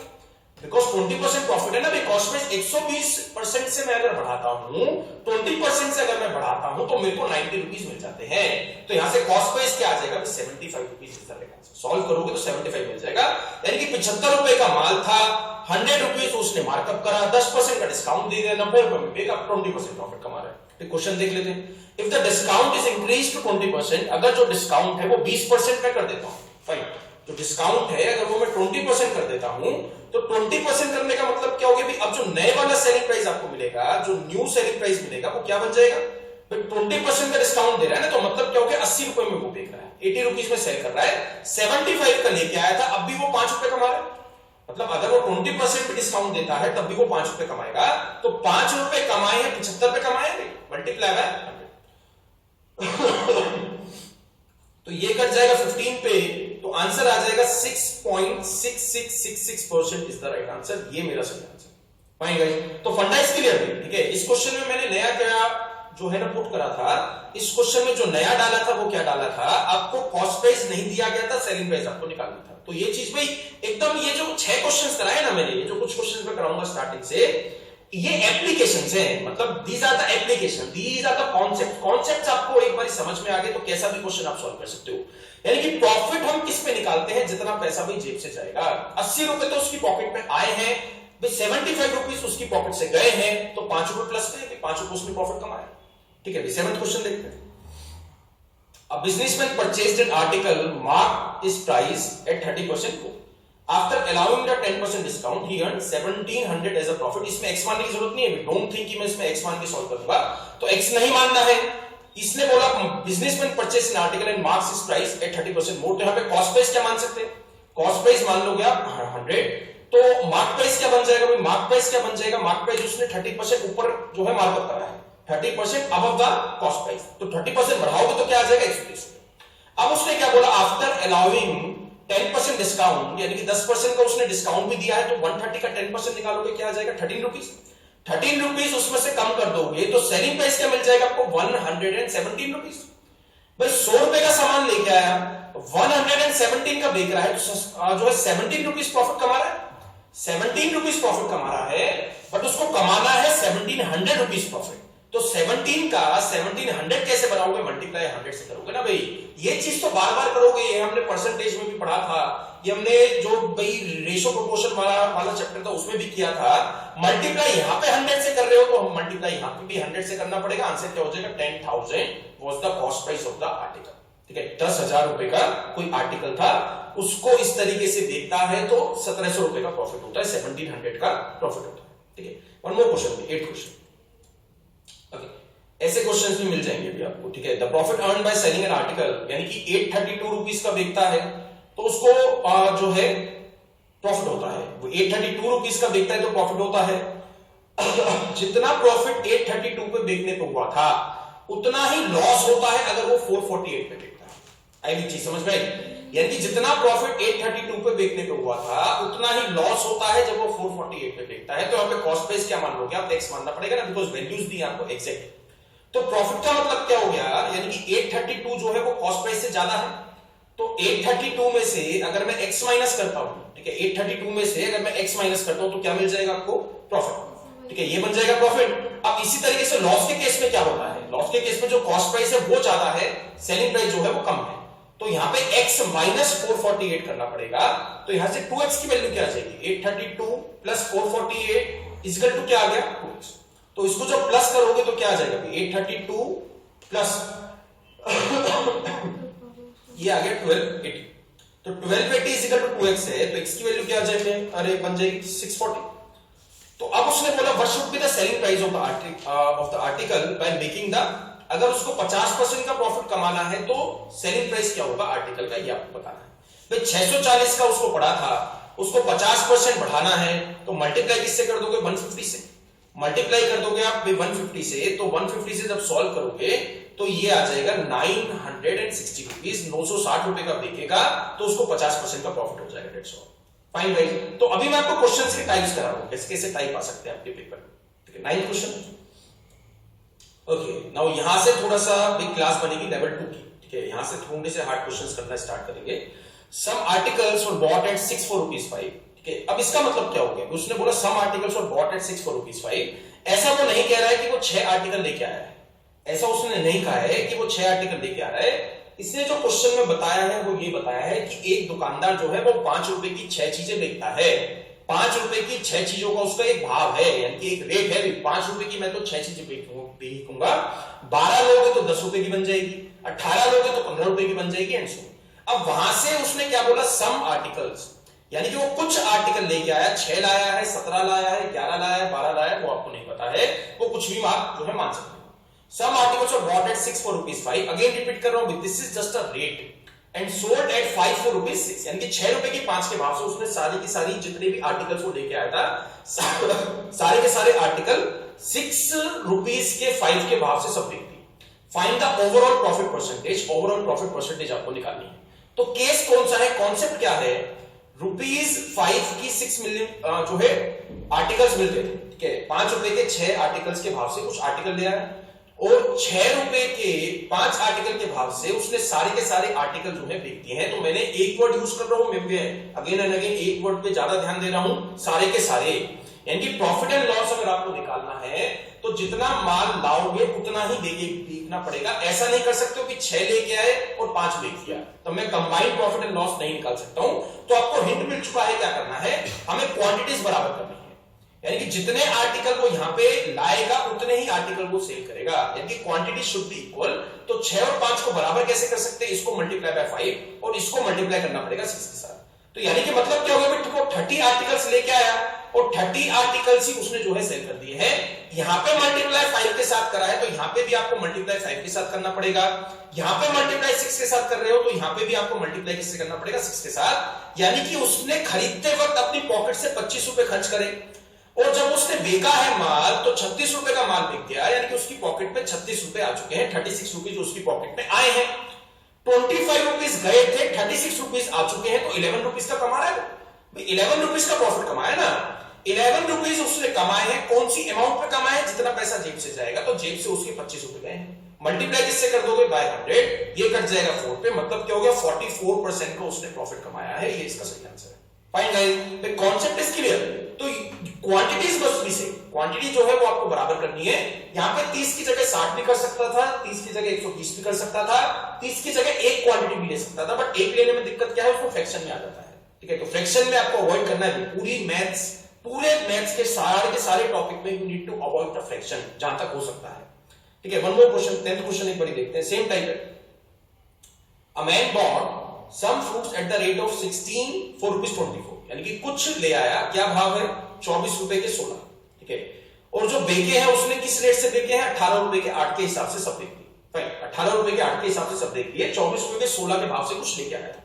बिकॉज 20% प्रॉफिट है ना भाई। कॉस्ट प्राइस 120% से मैं अगर बढ़ाता हूं, 20% से अगर मैं बढ़ाता हूं, तो मेरे को 90 रुपीज मिल जाते हैं। तो यहां से कॉस्ट प्राइस क्या आ जाएगा? 75 रुपीज। सॉल्व करोगे तो 75 मिल जाएगा, यानी कि 75 रुपए का माल था, 100 रुपीज उसने मार्कअप करा, 10% का डिस्काउंट दे दिया, 90 रुपए में बेगा 20% प्रॉफिट कमा रहा है। क्वेश्चन देख लेते हैं। If the discount is increase to 20%, अगर जो डिस्काउंट है वो 20% में कर देता हूं, फाइन, जो डिस्काउंट है अगर वो मैं 20% कर देता हूं, तो 20% करने का मतलब क्या हो गया? अब जो नए वाला सेलिंग प्राइस आपको मिलेगा, जो न्यू सेलिंग प्राइस मिलेगा, वो क्या बन जाएगा? 20% का डिस्काउंट दे रहा है ना, तो मतलब क्या हो गया? 80 रुपए में वो बेच रहा है, 80 रुपीज में सेल कर रहा है, 75 का लेके आया था, अब भी वो 5 रुपए कमा रहा है। मतलब अगर वो 20% पे डिस्काउंट देता है तब भी वो 5 रुपए कमाएगा, तो 5 रुपए कमाए हैं, 75 पे कमाए हैं, मल्टीप्लाई बाय 100 तो ये कट जाएगा 15 पे, तो आंसर आ जाएगा 6.6666% इज द राइट आंसर। ये मेरा सही आंसर, फाइन गाइस। तो फंडा इज क्लियर, ठीक है। इस क्वेश्चन में मैंने नया क्या जो है ना पुट करा था, इस क्वेश्चन में जो नया डाला था वो क्या डाला था? आपको कॉस्ट प्राइस नहीं दिया गया था, सेलिंग प्राइस आपको निकालना था। तो ये चीज भाई एकदम, ये जो 6 क्वेश्चंस कराए ना मैंने, ये जो कुछ क्वेश्चंस मैं कराऊंगा स्टार्टिंग से, ये एप्लीकेशंस हैं, मतलब these are the application, these are the concepts आपको एक बार समझ में आ गए तो कैसा भी क्वेश्चन आप सॉल्व कर सकते हो। यानी कि प्रॉफिट हम किस पे निकालते हैं? जितना पैसा भाई जेब से जाएगा। 80 रुपए तो उसकी पॉकेट में आए हैं भाई, 75 रुपीज उसकी पॉकेट से गए हैं, तो 5 रुपए प्लस में 5 रुपए उसने प्रॉफिट कमाया, ठीक है। 7th क्वेश्चन देखते हैं। A businessman purchased an article marked its price at 30% को, after allowing the 10% discount he earn 1700 as a profit. इसमें एक्स मानने की जरूरत नहीं है, डोंट थिंक कि मैं इसमें एक्स मान के सॉल्व करूंगा, तो एक्स नहीं मानना है। इसने बोला businessman purchase an article and marks its price at 30% more, तो यहां पे कॉस्ट प्राइस क्या मान सकते हैं, कॉस्ट प्राइस मान लोगे आप 100, तो मार्क प्राइस क्या बन जाएगा भाई, मार्क प्राइस क्या बन जाएगा, मार्क प्राइस उसने 30% ऊपर जो है मार्कअप करा है, 30% अबव द कॉस्ट प्राइस, तो 30% बढ़ाओगे तो क्या आ जाएगा 120। अब उसने क्या बोला, आफ्टर अलाउइंग 10% डिस्काउंट, यानी कि 10% का उसने डिस्काउंट भी दिया है, तो 130 का 10% निकालोगे क्या आ जाएगा 13 रुपीज। 13 रुपीज उसमें से कम कर दोगे तो सेलिंग प्राइस क्या मिल जाएगा आपको 117 रुपीज। भाई 100 रुपए का सामान लेके आया, 117 का बेच रहा है, तो जो है 17 रुपीज प्रॉफिट कमा रहा है, 17 रुपीज प्रॉफिट कमा रहा है, बट उसको कमाना है 1700 रुपीज प्रॉफिट। तो 17 का 1700 कैसे बनाओगे, मल्टीप्लाई 100 से करोगे ना भाई, ये चीज तो बार बार करोगे, ये हमने परसेंटेज में भी पढ़ा था, ये हमने जो भाई रेशो प्रोपोर्शन वाला चैप्टर था उसमें भी किया था। मल्टीप्लाई यहां पे 100 से कर रहे हो तो हम मल्टीप्लाई यहां पे भी 100 से करना पड़ेगा। आंसर क्या हो जाएगा 10,000 was the cost price of the article. ठीक है, 10,000 रुपए का कोई आर्टिकल था, उसको इस तरीके से देखता है तो 1700 रुपए का प्रॉफिट होता है, 1700 का प्रॉफिट होता है। ठीक है, one more question, 8th question. ऐसे क्वेश्चंस भी मिल जाएंगे भी आपको। ठीक है, the profit earn by selling an article, यानी कि 832 रुपीज का बेचता है तो उसको जो है प्रॉफिट होता है, वो 832 रुपीज का बेचता है तो प्रॉफिट होता है। जितना प्रॉफिट 832 पे बेचने पे हुआ था उतना ही लॉस होता है अगर वो 448 पे बेचता है। आई चीज समझ में आई, यानी कि जितना प्रॉफिट 832 पे बेचने पे हुआ था उतना ही लॉस होता है जब वो 448 पे बेचता है। तो यहाँ पे कॉस्ट प्राइस क्या मान लोगे आप, एक्स मानना पड़ेगा ना, बिकॉज वैल्यूज दी आपको एग्जैक्ट। तो प्रॉफिट का मतलब क्या हो गया, यानी कि 832 जो है वो कॉस्ट प्राइस से ज्यादा है, तो 832 में से अगर मैं x माइनस करता हूं, ठीक है, 832 में से अगर मैं x माइनस करता हूं तो क्या मिल जाएगा आपको, प्रॉफिट। ठीक है, ये बन जाएगा प्रॉफिट। अब इसी तरीके से लॉस के केस में क्या होता है, लॉस के केस में जो कॉस्ट प्राइस है वो ज्यादा है, सेलिंग प्राइस जो है वो कम है, तो यहां पे x माइनस 448 करना पड़ेगा। तो यहां से 2x की वैल्यू क्या आ जाएगी, 832 प्लस 448 इक्वल टू क्या आ गया 2x। तो इसको जब प्लस करोगे तो क्या आ जाएगा 832 प्लस ये आ गया 1280, तो 1280 इक्वल टू 2x है, तो x की वैल्यू क्या आ जाएगी, अरे बन जाएगी 640। तो अब उसने बोला what should be the selling price of the article by making the, अगर उसको 50% का प्रॉफिट कमाना है तो सेलिंग प्राइस क्या होगा आर्टिकल का, ये आपको बताना है। भाई 640 का उसको पड़ा था, उसको 50% बढ़ाना है तो मल्टीप्लाई किससे कर दोगे, 150 से मल्टीप्लाई कर दोगे आप 150 से, तो 150 से जब सॉल्व करोगे तो ये आ जाएगा 960 रुपीज, 960 रुपए का बेचेगा तो उसको 50% का प्रॉफिट हो जाएगा। डेट्स ऑल, फाइन भाई। तो अभी मैं आपको क्वेश्चंस के टाइप्स करा रहा हूं, कैसे कैसे टाइप आ सकते हैं आपके पेपर में। ठीक है, 9th क्वेश्चन। ओके, नाउ यहां से थोड़ा सा बिग क्लास बनेगी लेवल 2 की। ठीक है, यहां से थोड़े से हार्ड क्वेश्चंस करना स्टार्ट करेंगे। Some articles were bought at 6 for rupees 5। ठीक है, अब इसका मतलब क्या हो गया, उसने बोला some articles were bought at 6 for rupees 5। ऐसा वो नहीं कह रहा है कि वो 6 आर्टिकल लेके आया है, ऐसा उसने नहीं कहा है कि वो 6 आर्टिकल लेके आ रहा है। इसने जो क्वेश्चन में बताया है वो ये बताया है कि एक दुकानदार जो है वो 5 रुपए की 6 चीजें बेचता है, 5 रुपए की 6 चीजों का उसका एक भाव है, यानी कि एक रेट है, 5 रुपए की मैं तो 6 चीजें बेचूंगा, 12 लोगे तो 10 रुपए की बन जाएगी, 18 लोगे तो 15 रुपए की बन जाएगी एंड सो। अब वहां से उसने क्या बोला, सम आर्टिकल्स, यानी कि वो कुछ आर्टिकल लेके आया, 6 लाया है, 17 लाया है, 11 लाया है, 12 लाया है, वो आपको नहीं पता है, वो कुछ भी आप जो है मान सकते हो। Some articles were bought at 6 for rupees 5, again repeat कर रहा हूं, this is just a rate, and sold at 5 for rupees 6, यानी कि 6 रुपए की 5 के भाव से उसने सारी की सारी जितने भी आर्टिकल्स वो लेके आया था, सारे के सारे आर्टिकल 6 रुपीस के 5 के भाव से सब बेच दिए। Find the overall profit percentage, overall profit percentage आपको निकालनी है। तो केस कौन सा है, कॉन्सेप्ट क्या है, ₹5 की 6 मिलियन जो है आर्टिकल्स मिलते थे। ठीक है, 5 रुपए के 6 आर्टिकल्स के भाव से कुछ आर्टिकल ले आया, और 6 रुपए के 5 आर्टिकल के भाव से उसने सारे के सारे आर्टिकल जो है बेच दिए हैं। तो मैंने एक वर्ड यूज कर रहा हूं, मैं अगेन एंड अगेन एक वर्ड पे ज्यादा ध्यान दे रहा हूं, सारे के सारे, यानी कि प्रॉफिट एंड लॉस अगर आपको निकालना है तो जितना माल लाओगे उतना ही बेचना पड़ेगा। ऐसा नहीं कर सकते हो कि 6 लेके आए और 5 बेच दिया, तो मैं कंबाइंड प्रॉफिट एंड लॉस नहीं निकाल सकता हूं। तो आपको हिंट मिल चुका है क्या करना है, हमें क्वांटिटीज बराबर करनी है, यानी कि जितने आर्टिकल वो यहां पे लाएगा उतने ही आर्टिकल वो सेल करेगा, यानी कि क्वांटिटी शुड बी इक्वल। तो 6 और 5 को बराबर कैसे कर सकते हैं, इसको मल्टीप्लाई बाय 5 और इसको मल्टीप्लाई करना पड़ेगा 6 के साथ। तो यानी कि मतलब क्या हो गया, देखो 30 आर्टिकल्स लेके आया और 30 आर्टिकल्स ही उसने जो है सेल कर दिए हैं। यहां पे मल्टीप्लाई 5 के साथ करा है तो यहां पे भी आपको मल्टीप्लाई 5 के साथ करना पड़ेगा। यहां पे मल्टीप्लाई 6 के साथ कर रहे हो तो यहां पे भी आपको मल्टीप्लाई किससे करना पड़ेगा, 6 के साथ। यानी कि उसने खरीदते वक्त अपनी पॉकेट से 25 रुपए खर्च करे और जब उसने बेचा है माल तो 36 रुपए का माल बिक गया, यानी कि उसकी पॉकेट में 36 रुपए आ चुके हैं। 36 रुपीज उसकी पॉकेट में आए हैं। 25 रुपीज गए थे, 36 रुपीज आ चुके हैं, तो 11 रुपीज का कमा रहा है। 11 रुपीज का प्रॉफिट कमाया ना। 11 रुपीज उसने कमाए हैं। कौन सी अमाउंट पे कमाए हैं, जितना पैसा जेब से जाएगा, तो जेब से उसके 25 रुपए गए हैं। मल्टीप्लाई किससे कर दोगे, बाय 100, ये कट जाएगा 4 पे, मतलब क्या हो गया 44% का उसने प्रॉफिट कमाया है। ये इसका सही आंसर है। Fine guys, concept is clear. तो क्वांटिटीज बस भी से क्वांटिटी जो है वो आपको बराबर करनी है। यहां पे 30 की जगह 60 भी कर सकता था, 30 की जगह 120 भी कर सकता था, 30 की जगह एक क्वांटिटी भी ले सकता था, बट एक लेने में दिक्कत क्या है, उसको फ्रैक्शन में आ जाता है। ठीक है, तो फ्रैक्शन में आपको अवॉइड करना है। पूरे मैथ्स के सारे टॉपिक में you need to avoid the fraction जहां तक हो सकता है। ठीक है, one more question, 10th question एक बार देखते हैं, सेम टाइप है। A man bought some fruits at the rate of 16 for ₹24, यानी कि कुछ ले आया, क्या भाव है, 24 रुपए के 16। ठीक है, और जो बेचे हैं उसने किस रेट से बेचे हैं, 18 रुपए के 8 के हिसाब से सब देख दिए। 18 रुपए के 8 के हिसाब से सब देख दिए, 24 रुपए के 16 के भाव से कुछ लेके आया था।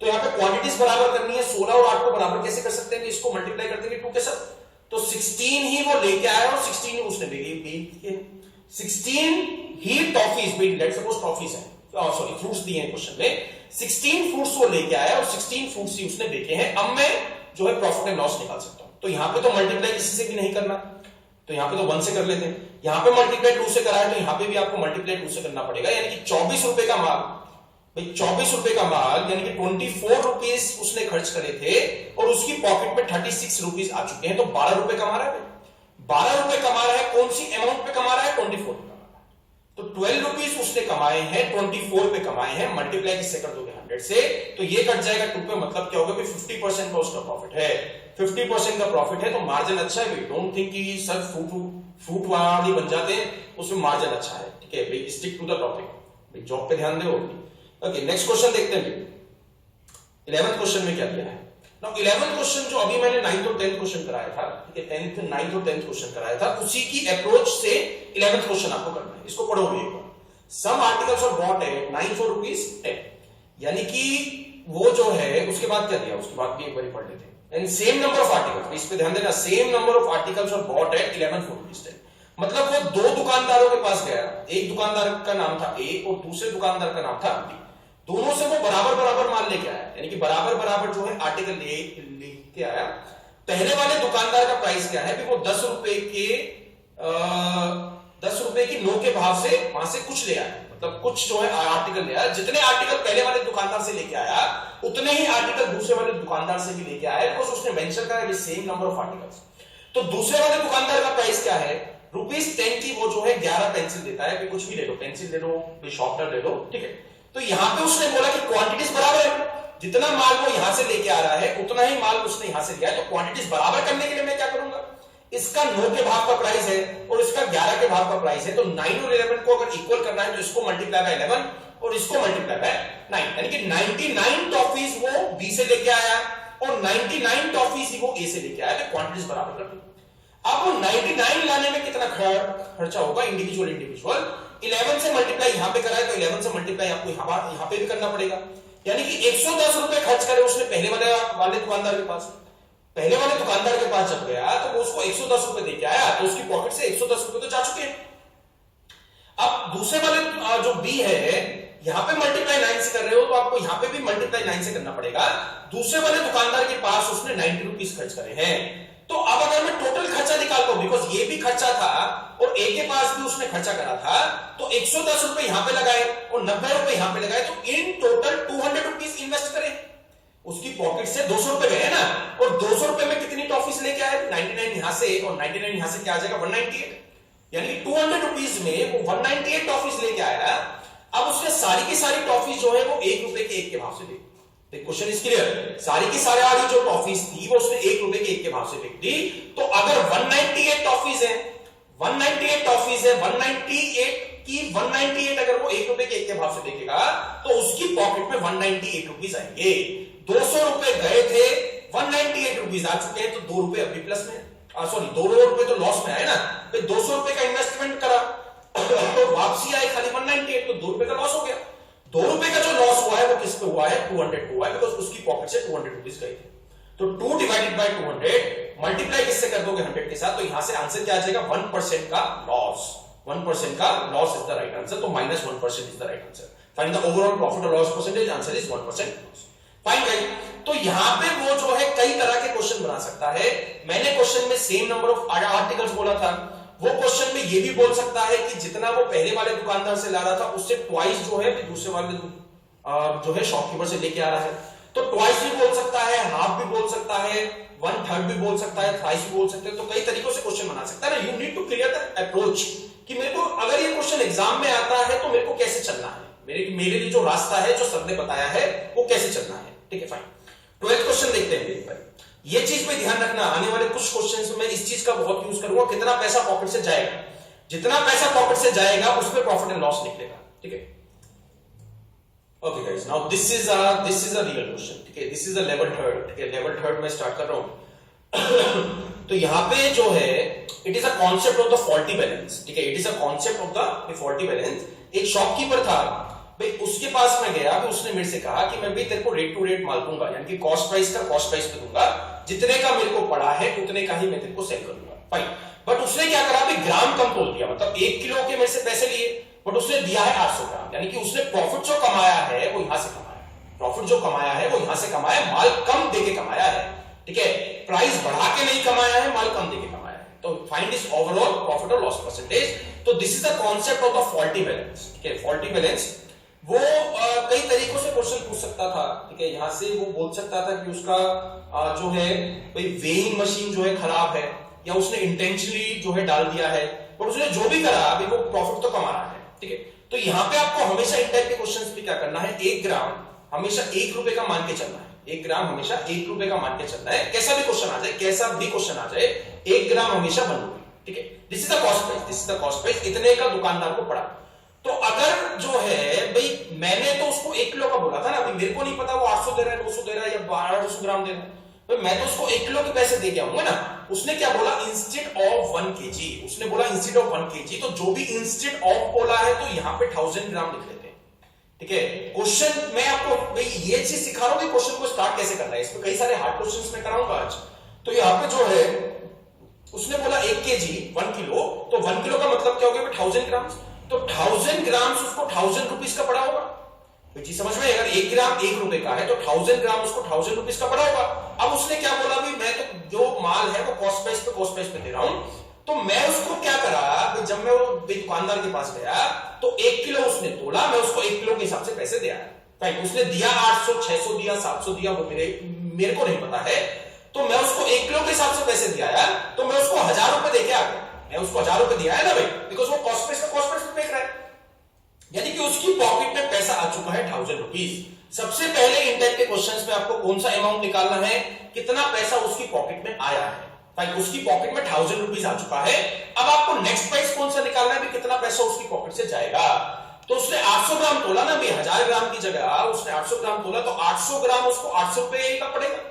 तो यहाँ पे क्वांटिटीज बराबर करनी है। 16 और 8 को बराबर कैसे कर सकते हैं, इसको मल्टीप्लाई कर देंगे 2 के साथ, तो 16 ही वो लेके आया और 16 ही उसने बेचे। 16 ही टॉफीज, लेट्स सपोज टॉफीज है, सॉरी फ्रूट्स दिए हैं क्वेश्चन में, 16 फ्रूट्स वो लेके आया और 16 फ्रूट्स ही उसने बेचे हैं। अब मैं जो है प्रॉफिट एंड लॉस निकाल सकता हूं। तो यहां पे तो मल्टीप्लाई किसी से भी नहीं करना, तो यहां पे तो 1 से कर लेते हैं। यहां पे मल्टीप्लाई 2 से करा है तो यहां पे भी आपको मल्टीप्लाई 2 से करना पड़ेगा। यानी कि 24 रुपए का माल, भाई 24 रुपए का माल, यानी कि 24 रुपीज उसने खर्च करे थे और उसकी पॉकेट में 36 रुपीज आ चुके हैं, तो 12 रुपए कमा रहा है। 12 रुपए कमा रहा है, कौन सी अमाउंट पे कमा रहा है, 24 पे कमा रहा है। तो 12 रुपीज उसने कमाए हैं, 24 पे कमाए हैं। मल्टीप्लाई किससे कर दोगे, 100 से, तो ये कट जाएगा 2 पे, मतलब क्या होगा कि 50% का उसका प्रॉफिट है। 50% का प्रॉफिट है तो मार्जिन अच्छा है। डोंट थिंक कि सर फ्रूट वाली बन जाते हैं, उसमें मार्जिन अच्छा है। ठीक है भाई, stick to the topic, job पे ध्यान दो। ओके, नेक्स्ट क्वेश्चन देखते हैं। 11th क्वेश्चन में क्या दिया है। नाउ 11th क्वेश्चन जो अभी मैंने 9th और 10th क्वेश्चन कराया था, ठीक है, 9th और 10th क्वेश्चन कराया था, उसी की अप्रोच से 11th क्वेश्चन आपको करना है। इसको पढ़ोगे एक बार। Some articles are bought at 9 for ₹10, यानी कि वो जो है उसके बाद क्या दिया, उसके बाद भी एक बार पढ़ लेते हैं। And same number of articles, इस पे ध्यान देना, same number of articles are bought at 11 for ₹10। मतलब वो दो दुकानदारों के पास गया, एक दुकानदार का नाम था ए और दूसरे दुकानदार का नाम था बी। दोनों से वो बराबर माल लेके आया, यानी कि बराबर जो है आर्टिकल लेके आया। पहले वाले दुकानदार का प्राइस क्या है, वो 10 रुपए की नो के भाव से वहां से कुछ ले आया, मतलब कुछ जो है आर्टिकल ले आया। जितने आर्टिकल पहले वाले दुकानदार से लेके आया उतने ही आर्टिकल दूसरे वाले दुकानदार से भी लेके आया, बिकॉज़ उसने मेंशन करा है सेम नंबर ऑफ आर्टिकल्स। तो दूसरे वाले दुकानदार का प्राइस क्या है, ₹10 की वो जो है 11 पेंसिल देता है, कुछ भी ले लो, पेंसिल ले लो, शॉर्पनर ले लो। ठीक है, तो यहां पे उसने बोला कि क्वांटिटीज बराबर है, जितना माल वो यहां से लेके आ रहा है उतना ही माल उसने यहां से लिया है। तो क्वांटिटीज बराबर करने के लिए मैं क्या करूंगा, इसका 9 के भाव का प्राइस है और इसका 11 के भाव का प्राइस है, तो 9 और 11 को अगर इक्वल करना है तो इसको मल्टीप्लाई बाय 11 और इसको मल्टीप्लाई बाय 9, यानी कि 99 टॉफीज वो बी से लेके आया और 99 टॉफीज ही वो ए से लेके आया, तो क्वांटिटीज बराबर कर दी। अब वो 99 लाने में कितना खर्चा होगा, इंडिविजुअल 11 से मल्टीप्लाई यहां पे करा है तो 11 से मल्टीप्लाई आपको यहां पे भी करना पड़ेगा, यानी कि 110 रुपए खर्च करे उसने पहले वाले दुकानदार के पास। पहले वाले दुकानदार के पास जब गया तो वो उसको 110 रुपए देके आया, तो उसकी पॉकेट से 110 रुपए तो जा चुके हैं। अब दूसरे वाले जो बी है, यहां पे मल्टीप्लाई 9 से कर रहे हो तो आपको यहां पे भी मल्टीप्लाई 9 से करना पड़ेगा। दूसरे वाले दुकानदार के पास उसने 90 रुपीज खर्च करे हैं, तो अब अगर मैं टोटल खर्चा निकाल पाऊं, बिकॉज ये भी खर्चा था और ए के पास भी उसने खर्चा करा था, तो 110 रुपए यहां पे लगाए और 90 रुपए यहां पे लगाए, तो इन टोटल 200 रुपीज इन्वेस्ट करें। उसकी पॉकेट से 200 रुपए गए ना, और 200 रुपए में कितनी टॉफीज लेके आए, 99 यहां से और 99 यहां से क्या आ जाएगा 198, यानी कि 200 रुपीज में वो 198 टॉफीज लेके आया। अब उसने सारी की सारी टॉफीज जो है वो 1 रुपए के 1 के भाव से दी। क्वेश्चन इज क्लियर, सारी की सारी जो टॉफीज थी वो उसने 1 रुपए के 1 के भाव से बेच दी। तो अगर 198 टॉफीज है, 198 टॉफीज है, 198 की 198 अगर वो 1 रुपए के 1 के भाव से देखेगा तो उसकी पॉकेट में 198 रुपीज आएंगे। 200 रुपए गए थे, 198 रुपीज आ चुके हैं, तो 2 रुपए अभी प्लस में, सॉरी 2 रुपए तो लॉस में आए ना, भाई 200 रुपए का इन्वेस्टमेंट करा तो वापसी आई खाली 198, तो 2 रुपए का लॉस हो गया। 2 रुपए का जो लॉस हुआ है वो किस पे हुआ है, 200 हुआ है, बिकॉज उसकी पॉकेट से 200 रुपीज गए थे। तो 2 डिवाइडेड बाय 200 मल्टीप्लाई किससे कर दोगे 100 के साथ, तो यहां से आंसर क्या आ जाएगा 1% का लॉस। 1% का loss is the right answer, तो -1% is the right answer. Find the overall profit और loss percentage, answer is 1% loss. Fine guys, तो यहां पे वो जो है कई तरह के क्वेश्चन बना सकता है। मैंने क्वेश्चन में सेम नंबर ऑफ आर्टिकल्स बोला था, वो क्वेश्चन में ये भी बोल सकता है कि जितना वो पहले वाले दुकानदार से ला रहा था उससे ट्वाइस जो है दूसरे वाले जो है शॉपकीपर से लेके आ रहा है, तो ट्वाइस भी बोल सकता है, हाफ भी बोल सकता है, 1/3 भी बोल सकता है, थ्राइस भी बोल सकते हैं। तो कई तरीकों से क्वेश्चन बना सकता है ना। You need to clear the approach कि मेरे को अगर ये क्वेश्चन एग्जाम में आता है तो मेरे को कैसे चलना है, मेरे लिए जो रास्ता है जो सर ने बताया है वो कैसे चलना है। ठीक है, फाइन। 12th क्वेश्चन देखते हैं। ये चीज पे ध्यान रखना, आने वाले कुछ क्वेश्चंस में इस चीज का बहुत यूज करूंगा। कितना पैसा पॉकेट से जाएगा, जितना पैसा पॉकेट से जाएगा उसमें प्रॉफिट एंड लॉस निकलेगा। ठीक है, okay guys, now this is a real question. ठीक है, this is a level third. ठीक है, लेवल थर्ड में स्टार्ट कर रहा हूं तो यहां पे जो है it is a concept of the faulty balance. ठीक है, it is a concept of the faulty balance. एक शॉपकीपर था भाई, उसके पास मैं गया, उसने मेरे से कहा कि मैं भी तेरे को रेट टू रेट माल दूंगा, यानी कि कॉस्ट प्राइस का कॉस्ट प्राइस पे दूंगा, जितने का मेरे को पड़ा है उतने का ही मैं तेरे को सेल करूंगा। फाइन, बट उसने क्या करा भी ग्राम कम तोल दिया, मतलब 1 किलो के मेरे से पैसे लिए, बट उसने दिया है 800 ग्राम, यानी कि उसने प्रॉफिट जो कमाया है वो यहां से कमाया, प्रॉफिट जो कमाया है वो यहां से कमाया, माल कम देके कमाया है। ठीक है, प्राइस बढ़ा के नहीं कमाया है, माल कम देके कमाया है। तो फाइंड दिस ओवरऑल प्रॉफिट और लॉस परसेंटेज। तो this is the concept of the faulty balance. ठीक है, फॉल्टी बैलेंस वो कई तरीकों से क्वेश्चन पूछ सकता था। ठीक है, यहां से वो बोल सकता था कि उसका जो है भाई वेइंग मशीन जो है खराब है, या उसने इंटेंशनली जो है डाल दिया है, पर उसने जो भी करा अभी वो प्रॉफिट तो कमा रहा है। ठीक है, तो यहां पे आपको हमेशा इन टाइप के क्वेश्चंस पे क्या करना है, 1 ग्राम हमेशा 1 रुपए का मान के चलना है। 1 ग्राम हमेशा 1 रुपए का मान के चलना है। कैसा भी क्वेश्चन आ जाए, कैसा भी क्वेश्चन आ जाए, 1 ग्राम हमेशा 1 रुपए। ठीक है, this is the cost price, this is the cost price, इतने का दुकानदार को पड़ा। तो अगर जो है भाई मैंने तो उसको 1 किलो का बोला था ना, अभी मेरे को नहीं पता वो 800 दे रहा है, 900 दे रहा है या 1200 ग्राम दे रहा है, तो मैं तो उसको 1 किलो के पैसे दे के आऊंगा ना। उसने क्या बोला, इंस्टेड ऑफ 1 kg, उसने बोला इंस्टेड ऑफ 1 kg, तो जो भी इंस्टेड ऑफ बोला है तो यहां पे 1000 ग्राम लिख लेते हैं। ठीक है, क्वेश्चन मैं आपको भाई ये चीज सिखा रहा हूं कि क्वेश्चन को स्टार्ट कैसे करना है। इसमें कई सारे हार्ड क्वेश्चंस मैं कराऊंगा आज। तो यहां पे जो है उसने बोला 1 kg 1 किलो, तो 1 किलो का मतलब क्या हो गया 1000 ग्राम, तो 1000 ग्राम उसको 1000 रुपीज का पड़ा होगा। जी समझ में, अगर 1 ग्राम 1 रुपए का है तो 1000 ग्राम उसको 1000 रुपीज का पड़ा होगा। अब उसने क्या बोला भी मैं तो जो माल है वो कॉस्ट प्राइस पे दे रहा हूं, तो मैं उसको क्या करा, जब मैं वो दुकानदार के पास गया तो 1 किलो उसने तोला, मैं उसको 1 किलो के हिसाब से पैसे दिया। उसने दिया 800 600 दिया 700 दिया, वो मेरे को नहीं पता है, तो मैं उसको 1 किलो के हिसाब से पैसे दिया यार, तो मैं उसको 1000 रुपए देके आ गया। मैं उसको 1000 रुपए दिया है ना भाई, बिकॉज वो कॉस्ट प्राइस पे बेच रहा है, यानी कि उसकी पॉकेट में पैसा आ चुका है 1000 रुपीज। सबसे पहले इन टाइप के क्वेश्चंस में आपको कौन सा अमाउंट निकालना है, कितना पैसा उसकी पॉकेट में आया है। भाई उसकी पॉकेट में 1000 रुपीज आ चुका है। अब आपको नेक्स्ट प्राइस कौन सा निकालना है, कितना पैसा उसकी पॉकेट से जाएगा। तो उसने 800 ग्राम तोला ना भाई, 1000 ग्राम की जगह उसने 800 ग्राम तोला, तो 800 ग्राम उसको 800 रुपए का पड़ेगा।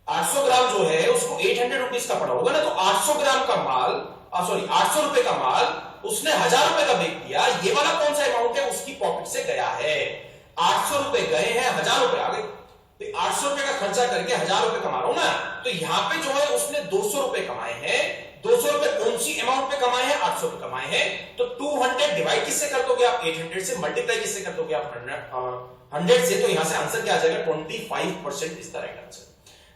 800 ग्राम जो है उसको 800 रुपीज का पड़ा होगा ना, तो 800 ग्राम का माल 800 रुपए का माल उसने 1000 रुपए का बेच दिया। ये वाला कौन सा अमाउंट है, उसकी पॉकेट से गया है। 800 रुपए गए हैं, 1000 रुपए आ गए, तो 800 रुपए का खर्चा करके 1000 रुपए कमा रहा हूं ना, तो यहां पे जो है उसने 200 रुपए कमाए हैं। 200 रुपए कौन सी अमाउंट पे कमाए हैं, 800 पे कमाए हैं। तो 200 डिवाइड किससे कर दोगे आप, 800 से, मल्टीप्लाई किससे कर दोगे आप 100 से, तो यहां से आंसर क्या आ जाएगा 25% इज द राइट आंसर।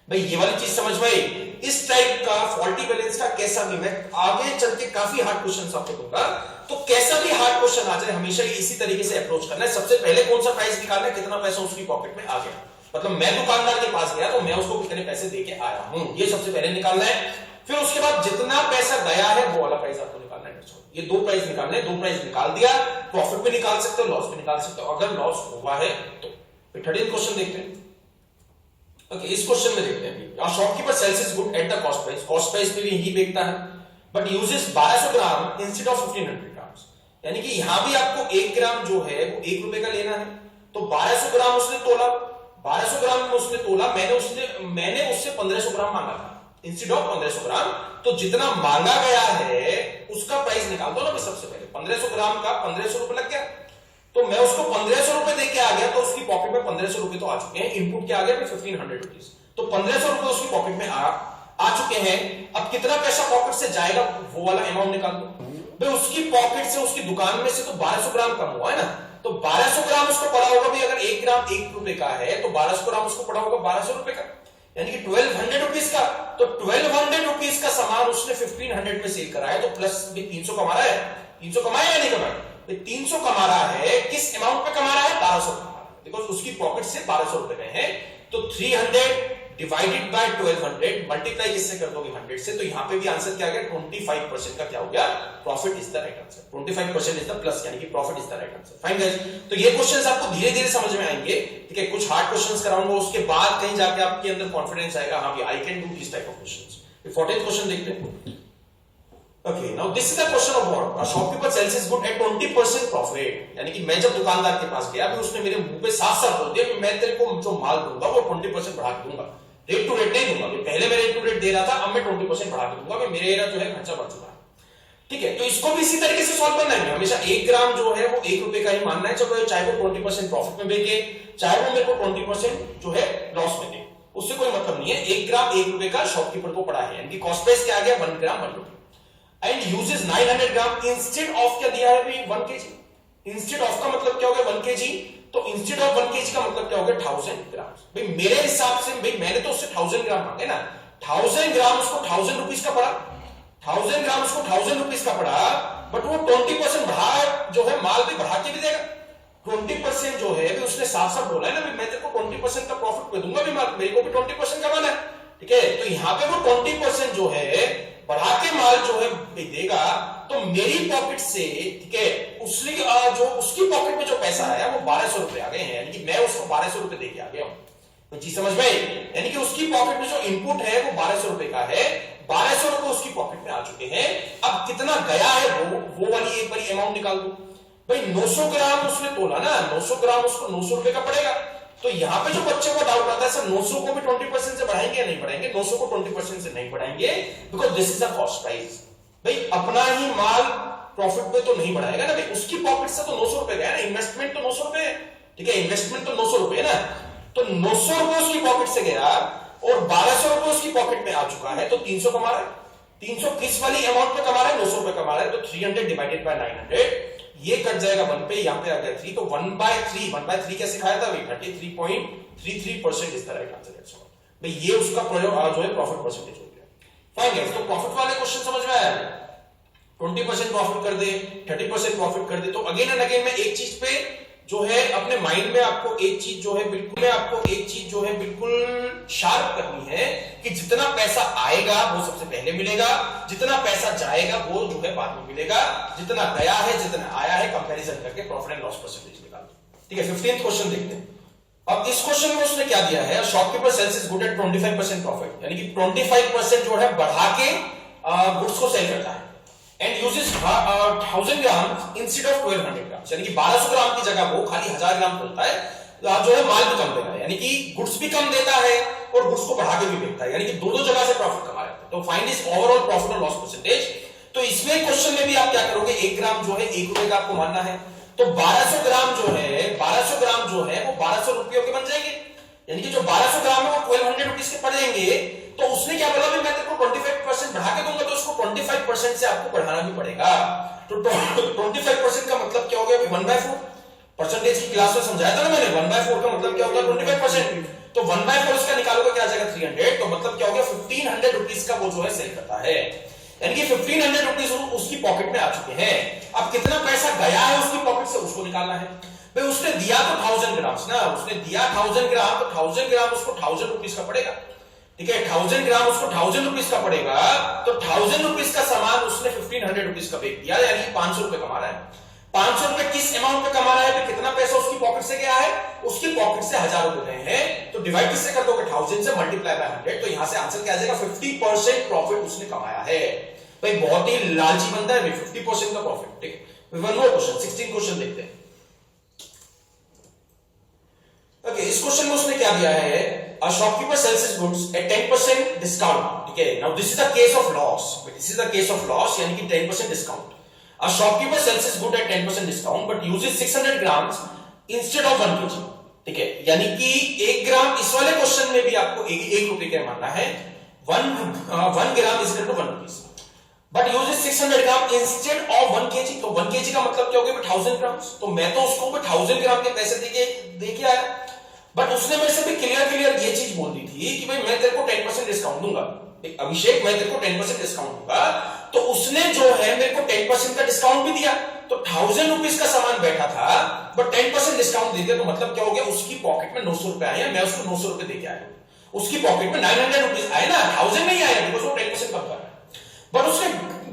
भाई ये वाली चीज समझ में आई। इस टाइप का फॉल्टी बैलेंस का कैसा भी, मैं आगे चल के काफी हार्ड क्वेश्चन आपको दूंगा, तो कैसा भी हार्ड क्वेश्चन आ जाए हमेशा इसी तरीके से अप्रोच करना है। सबसे पहले कौन सा प्राइस निकालना है, कितना पैसा उसकी पॉकेट में आ गया, मतलब मैं दुकानदार के पास गया तो मैं उसको कितने पैसे देके आया हूं, ये सबसे पहले निकालना है। फिर उसके बाद जितना पैसा गया है वो वाला प्राइस आपको निकालना है। ये 2 प्राइस निकालने हैं, 2 प्राइस निकाल दिया, प्रॉफिट भी निकाल सकते हो, लॉस भी निकाल सकते हो। अगर लॉस हुआ है तो 13th क्वेश्चन देखते हैं। ओके, इस क्वेश्चन में देखते हैं, shopkeeper sales his good at the cost price, cost price पे भी यही बेचता है, but uses 1200 gram instead of 1500 ग्राम, यानी कि यहां भी आपको 1 ग्राम जो है वो 1 रुपए का लेना है, तो 1200 ग्राम उसने तोला, 1200 ग्राम में उसने तोला, मैंने उससे 1500 ग्राम मांगा था इंस्टेड ऑफ 1500 ग्राम। तो जितना मांगा गया है उसका प्राइस निकाल दो ना सबसे पहले। 1500 ग्राम का 1500 रुपए लग गया, तो मैं उसको 1500 रुपए देके आ गया, तो उसकी पॉकेट में 1500 रुपए तो आ चुके हैं। इनपुट क्या आ गया 1500 रुपीज, तो 1500 रुपए उसकी पॉकेट में आ चुके हैं। अब कितना पैसा पॉकेट से जाएगा वो वाला अमाउंट निकाल दो भाई। उसकी पॉकेट से, उसकी दुकान में से तो 1200 ग्राम कम हुआ है ना, तो 1200 ग्राम उसको पड़ा होगा भाई। अगर 1 ग्राम 1 रुपए का है तो 1200 ग्राम उसको पड़ा होगा 1200 रुपए का, यानी कि 1200 रुपीज का। तो 1200 रुपीज का सामान उसने 1500 में सेल करा है, तो प्लस भी 300 कमा रहा है। 300 कमाया या नहीं कमाया? 300 कमा रहा है। किस अमाउंट पे कमा रहा है? 1200 कमा रहा है, बिकॉज उसकी पॉकेट से 1200 रुपए गए हैं। तो 300 डिवाइडेड बाय 1200 मल्टीप्लाई किससे कर दोगे 100 से, तो यहां पे भी आंसर क्या आ गया 25% का क्या हो गया profit is the right answer. 25% is the plus, यानी कि profit is the right answer. Fine guys, तो ये क्वेश्चंस आपको धीरे धीरे समझ में आएंगे, ठीक है। कुछ हार्ड क्वेश्चंस कराऊंगा, उसके बाद कहीं जाके आपके अंदर कॉन्फिडेंस आएगा, हाँ भी I can do this type of questions. 14th question देखते हैं। Okay, now this is the question of what? A shopkeeper sells his good at 20% profit, यानी कि मैं जब दुकानदार के पास गया, अभी उसने मेरे मुंह पे साफ-साफ बोल दिया कि मैं तेरे को जो माल दूंगा वो 20% बढ़ा के दूंगा, रेट टू रेट नहीं दूंगा। पहले मैं रेट टू रेट दे रहा था, अब मैं 20% बढ़ा के दूंगा, मैं मेरा जो है खर्चा बढ़ चुका है, ठीक है। तो इसको भी इसी तरीके से सॉल्व करना है। हमेशा 1 ग्राम जो है वो 1 रुपए का ही मानना है, चाहे वो 20% प्रॉफिट में बेचे, चाहे वो मेरे को 20% जो है लॉस में दे, उससे कोई मतलब नहीं है। 1 ग्राम 1 रुपए का शॉपकीपर को पड़ा है, यानी कि कॉस्ट प्राइस क्या आ गया 1 ग्राम 1 रुपए, and uses 900 gram instead of क्या दिया है भाई 1 केजी। इंस्टेड ऑफ का मतलब क्या हो गया 1 केजी, तो इंस्टेड ऑफ 1 केजी का मतलब क्या हो गया 1000 ग्राम। भाई मेरे हिसाब से भाई मैंने तो उससे 1000 ग्राम मांगे ना, 1000 ग्राम उसको 1000 रुपीज का पड़ा, 1000 ग्राम उसको 1000 रुपीज का पड़ा, बट वो 20% बढ़ा जो है माल भी बढ़ा के भी देगा। 20% जो है उसने साफ साफ बोला है ना, मैं तेरे को 20% का प्रॉफिट पे दूंगा भी माल, मेरे को भी 20% कमाना है, ठीक है। तो यहाँ पे वो 20% जो है बढ़ा के माल जो है देगा, तो मेरी पॉकेट से, ठीक है, उसने जो उसकी पॉकेट में जो पैसा आया वो 1200 रुपए आ गए हैं, यानी कि मैं उसको 1200 रुपए देके आ गया हूं। तो चीज समझ में आई, यानी कि उसकी पॉकेट में जो इनपुट है वो 1200 रुपए का है, 1200 रुपए उसकी पॉकेट में आ चुके हैं। अब कितना गया है वो वाली एक बारी अमाउंट निकाल दो भाई। 900 ग्राम उसने तोला ना, 900 ग्राम उसको 900 रुपए का पड़ेगा। तो यहां पे जो बच्चे को डाउट आता है सर 900 को भी 20% से बढ़ाएंगे या नहीं बढ़ाएंगे, 900 को 20% से नहीं बढ़ाएंगे, because this is a cost price. भाई अपना ही माल प्रॉफिट पे तो नहीं बढ़ाएगा ना भाई, उसकी पॉकेट से तो 900 रुपए गया ना, इन्वेस्टमेंट तो 900 रुपए है, ठीक है, इन्वेस्टमेंट तो 900 रुपए है ना। तो 900 रुपए उसकी पॉकेट से गया और 1200 रुपए उसकी पॉकेट में आ चुका है, तो 300 कमा रहा है। 300 किस वाली अमाउंट पे कमा रहा है? 900 रुपए कमा रहा है, तो 300 डिवाइडेड बाय 900, ये कट जाएगा 1 पे, यहां पे आ गया 3, तो 1/3 कैसे खाया था भाई 33.33% इज द राइट आंसर। भाई ये उसका जो है प्रॉफिट परसेंटेज हो गया। फाइन गाइस, तो प्रॉफिट वाले क्वेश्चन समझ में आया, 20% प्रॉफिट कर दे, 30% प्रॉफिट कर दे। तो अगेन एंड अगेन मैं एक चीज पे जो है अपने माइंड में आपको एक चीज जो है बिल्कुल शार्प करनी है कि जितना पैसा आएगा वो सबसे पहले मिलेगा, जितना पैसा जाएगा वो जो है बाद में मिलेगा, जितना गया है जितना आया है कंपैरिजन करके प्रॉफिट एंड लॉस परसेंटेज निकाल दो, ठीक है। 15th क्वेश्चन देखते हैं। अब इस क्वेश्चन में उसने क्या दिया है, shopkeeper sales his good at 25% profit, यानी कि 25% जो है बढ़ा के गुड्स को सेल करता है, and uses 1000 gram instead of 1200 ग्राम, यानी कि 1200 ग्राम की जगह वो खाली 1000 ग्राम खोलता है, जो है माल भी कम देता है, यानी कि गुड्स भी कम देता है और गुड्स को बढ़ा के भी बेचता है, यानी कि दो जगह से प्रॉफिट कमा रहा है। तो फाइंड इज ओवरऑल प्रॉफिट और लॉस परसेंटेज। तो इसमें क्वेश्चन में भी आप क्या करोगे, 1 ग्राम जो है 1 रुपए का आपको मानना है, तो 1200 ग्राम जो है वो 1200 रुपयों के बन जाएंगे, यानी कि जो 1200 ग्राम है वो 1200 रुपीज के पड़ जाएंगे। तो उसने क्या बोला मैं तेरे को 25% बढ़ा के दूंगा, तो उसको 25% से आपको बढ़ाना भी पड़ेगा। तो 25% का मतलब क्या हो गया 1/4 परसेंटेज की क्लास में समझाया था ना मैंने, 1/4 का मतलब क्या होता है 25%, तो 1/4 इसका निकालोगे क्या आ जाएगा 300, तो मतलब क्या हो गया 1500 रुपीज का वो जो है सेल करता है, यानी कि 1500 रुपीज उसकी पॉकेट में आ चुके हैं। अब कितना पैसा गया है उसकी पॉकेट से उसको निकालना है भाई। उसने दिया तो 1000 ग्राम ना, उसने दिया 1000 ग्राम, तो 1000 ग्राम उसको 1000 रुपीज का पड़ेगा, ठीक है। 1000 ग्राम उसको 1000 रुपीज का पड़ेगा, तो 1000 रुपीज का सामान उसने 1500 रुपीज का बेच दिया, यानी 500 रुपए कमा रहा है। 500 रुपए किस अमाउंट पे कमा रहा है, तो कितना पैसा उसकी पॉकेट से गया है, उसकी पॉकेट से 1000 रुपए गए हैं, तो डिवाइड किससे कर दोगे 1000 से, मल्टीप्लाई बाय 100, तो यहां से आंसर क्या आ जाएगा 50% प्रॉफिट उसने कमाया है। भाई बहुत ही लालची बंदा है भाई, 50% का प्रॉफिट, ठीक है। वन मोर क्वेश्चन, 16 क्वेश्चन देखते हैं। इस क्वेश्चन में उसने क्या दिया है, a shopkeeper sales his goods at 10% discount, ठीक है। Now this is the case of loss, this is the case of loss, यानी कि 10% discount. A shopkeeper sales his good at 10% discount but uses 600 grams instead of 1 kg, ठीक है। यानी कि 1 ग्राम, इस वाले क्वेश्चन में भी आपको 1 रुपए का मानना है, 1 gram is equal to 1 rupees, but uses 600 gram instead of 1 kg। तो 1 kg का मतलब क्या हो गया, 1000 ग्राम्स। तो मैं तो उसको 1000 ग्राम के पैसे देके आया, बट उसने मेरे से भी क्लियर ये चीज बोल दी थी कि भाई मैं तेरे को 10% डिस्काउंट दूंगा, अभिषेक मैं तेरे को 10% डिस्काउंट दूंगा। तो उसने जो है मेरे को 10% का डिस्काउंट भी दिया, तो 1000 रुपीज का सामान बैठा था, बट 10% डिस्काउंट दे दिया। तो मतलब क्या हो गया, उसकी पॉकेट में 900 रुपए आए, मैं उसको 900 रुपए देके आया, उसकी पॉकेट में 900 रुपीज आए ना, 1000 नहीं आया, बिकॉज वो 10% कम कर रहा है। बट उसने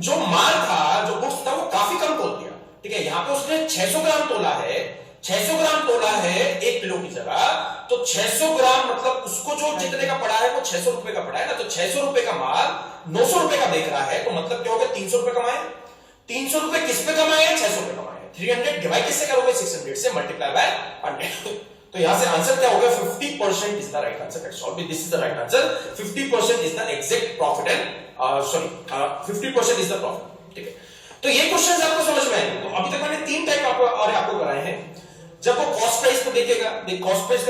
जो माल था, जो गुड्स था, वो काफी कम तोल दिया, ठीक है। यहां पे उसने 600 ग्राम तोला है, 600 ग्राम तोला है 1 किलो की जगह, तो 600 ग्राम मतलब उसको जो जितने का पड़ा है वो 600 रुपए का पड़ा है ना, तो 600 रुपए का माल 900 रुपए का बेच रहा है, तो मतलब क्या हो गया, 300 रुपए कमाए। 300 रुपए किस पे कमाए, 600 रुपए कमाए। 300 डिवाइड किससे करोगे, 600 से, मल्टीप्लाई बाय 100। तो यहां से आंसर क्या हो गया, 50% is the right answer, that's all, this is the right answer. 50% is the exact profit and 50% is the profit, ठीक है। तो ये क्वेश्चंस आपको समझ में आएंगे। तो अभी तक मैंने 3 टाइप आपको कराए हैं। जब वो कॉस्ट प्राइस पे बेचेगा, कॉस्ट प्राइस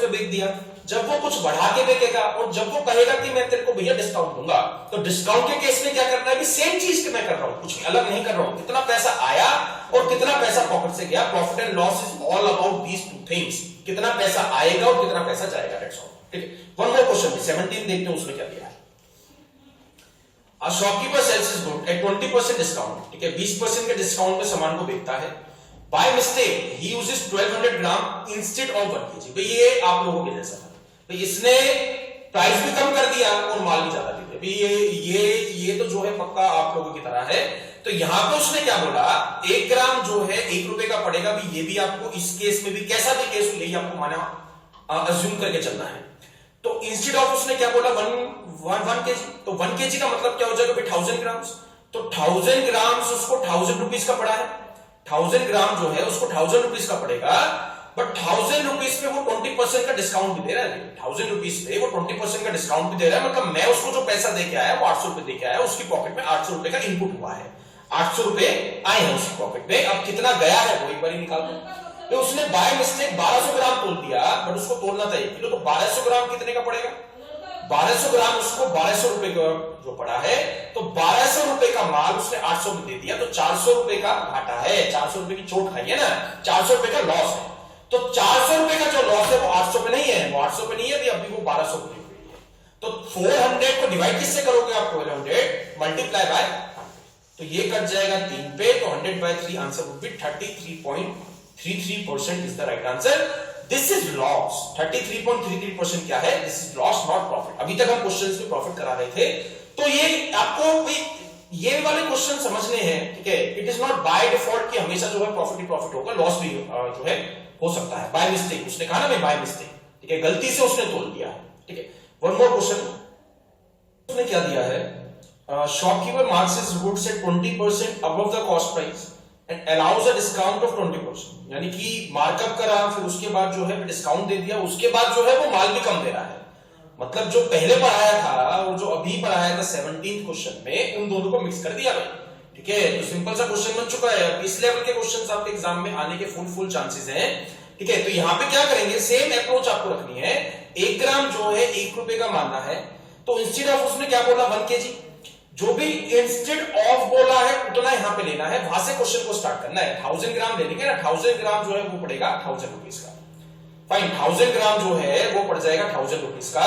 पे बेच दिया, जब वो कुछ बढ़ा के बेचेगा, और जब वो कहेगा कि मैं तेरे को भैया डिस्काउंट दूंगा, तो डिस्काउंट के केस में क्या करना है, सेम चीज मैं कर रहा हूं, कुछ अलग नहीं कर रहा हूं। कितना पैसा आया और कितना पैसा पॉकेट से गया, profit and loss is all about these 2 things. कितना पैसा आएगा और कितना पैसा जाएगा, दैट्स ऑल, ठीक है। वन मोर क्वेश्चन 17 देखते हैं उसमें क्या दिया है। A shopkeeper sells his good at 20% discount, ठीक है, 20% के डिस्काउंट में सामान को बेचता है। By mistake he uses 1200 gram instead of 1 kg। भाई ये आप लोगों के जैसा था, तो इसने प्राइस भी कम कर दिया और माल भी ज्यादा दे दिया। ये तो जो है पक्का आप लोगों की तरह है। तो यहां पे उसने क्या बोला, 1 ग्राम जो है 1 रुपए का पड़ेगा, भी ये भी आपको इस केस में भी कैसा भी केस यही आपको माना अज्यूम करके चलना है। तो इंस्टेड ऑफ उसने क्या बोला, 1 kg। तो 1 kg का मतलब क्या हो जाएगा, 1000 ग्राम। तो 1000 ग्राम उसको 1000 रुपीज का पड़ा है, 1000 ग्राम जो है उसको 1000 रुपीज का पड़ेगा, बट 1000 रुपीज पे वो 20% का डिस्काउंट भी दे रहा है। 1000 रुपीज पे वो 20% का डिस्काउंट भी दे रहा है, मतलब मैं उसको जो पैसा देके आया वो 800 रुपए देके आया, उसकी पॉकेट में 800 रुपए का इनपुट हुआ है, 800 रुपए आए हैं उसकी पॉकेट में। अब कितना गया है वो एक बार निकाल दो। तो उसने बाय मिस्टेक 1200 ग्राम तोल दिया, बट उसको तोलना था 1 किलो, तो 1200 ग्राम कितने का पड़ेगा, 1200 ग्राम उसको 1200 रुपए का जो पड़ा है, तो 1200 रुपए का माल उसने 800 में दे दिया, तो 400 रुपए का घाटा है, 400 रुपए की चोट खाई है ना, 400 रुपए का लॉस है। तो 400 रुपए का जो लॉस है वो 800 पे नहीं है, वो 800 पे नहीं है, अभी वो 1200 पे है। तो 400 को डिवाइड किससे करोगे आप, 1200 मल्टीप्लाई बाय, तो ये कट जाएगा 3 पे, तो 100/3 answer would B 33.33% is the right answer. This is loss. 33.33% क्या है, this is loss not profit. अभी तक हम क्वेश्चंस में प्रॉफिट करा रहे थे, तो ये आपको ये वाले क्वेश्चन समझने हैं, ठीक है। It is not by default कि हमेशा जो है प्रॉफिट ही प्रॉफिट होगा, लॉस भी जो है हो सकता है बाय मिस्टेक। उसने कहा ना मैं बाय मिस्टेक, ठीक है, गलती से उसने तोल दिया है, ठीक है। वन मोर क्वेश्चन उसने क्या दिया है, shopkeeper marks his goods at 20% above the cost price and allows a discount of 20%। यानी कि मार्कअप करा, फिर उसके बाद जो है डिस्काउंट दे दिया, उसके बाद जो है वो माल भी कम दे रहा है। मतलब जो पहले पढ़ाया था और जो अभी पढ़ाया था 17th क्वेश्चन में, उन दोनों को मिक्स कर दिया भाई, ठीक है। तो सिंपल सा क्वेश्चन बन चुका है। इस लेवल के क्वेश्चंस आपके एग्जाम में आने के फुल चांसेस हैं, ठीक है। तो यहाँ पे क्या करेंगे, सेम अप्रोच आपको रखनी है। 1 ग्राम जो है 1 रुपए का मानना है, तो इंस्टेड ऑफ उसने क्या बोला 1 kg, जो भी इंस्टेड ऑफ बोला है उतना यहां पे लेना है, वहां से क्वेश्चन को स्टार्ट करना है। 1000 ग्राम ले लेंगे ना, 1000 ग्राम जो है वो पड़ेगा 1000 रुपीज का। फाइन, 1000 ग्राम जो है वो पड़ जाएगा 1000 रुपीज का।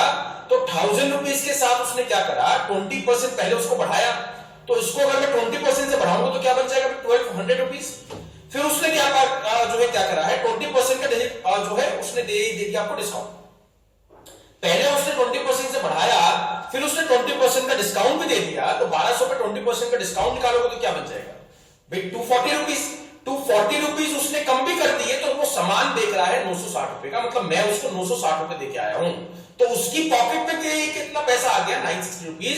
तो 1000 रुपीज के साथ उसने क्या करा, 20% पहले उसको बढ़ाया, तो इसको अगर मैं 20% से बढ़ाऊंगा तो क्या बन जाएगा 1200 रुपीज। फिर उसने क्या जो है क्या करा है, 20% का जो है उसने दे दिया आपको डिस्काउंट। पहले उसने 20% से बढ़ाया, फिर उसने 20% का डिस्काउंट भी दे दिया, तो 1200 पे 20% का डिस्काउंट निकालोगे तो क्या बन जाएगा भाई 240 रुपीज। 240 रुपीज उसने कम भी कर दिए, तो वो सामान बेच रहा है 960 रुपए का, मतलब मैं उसको 960 रुपए देके आया हूं, तो उसकी पॉकेट में कितना पैसा आ गया 960 रुपीज।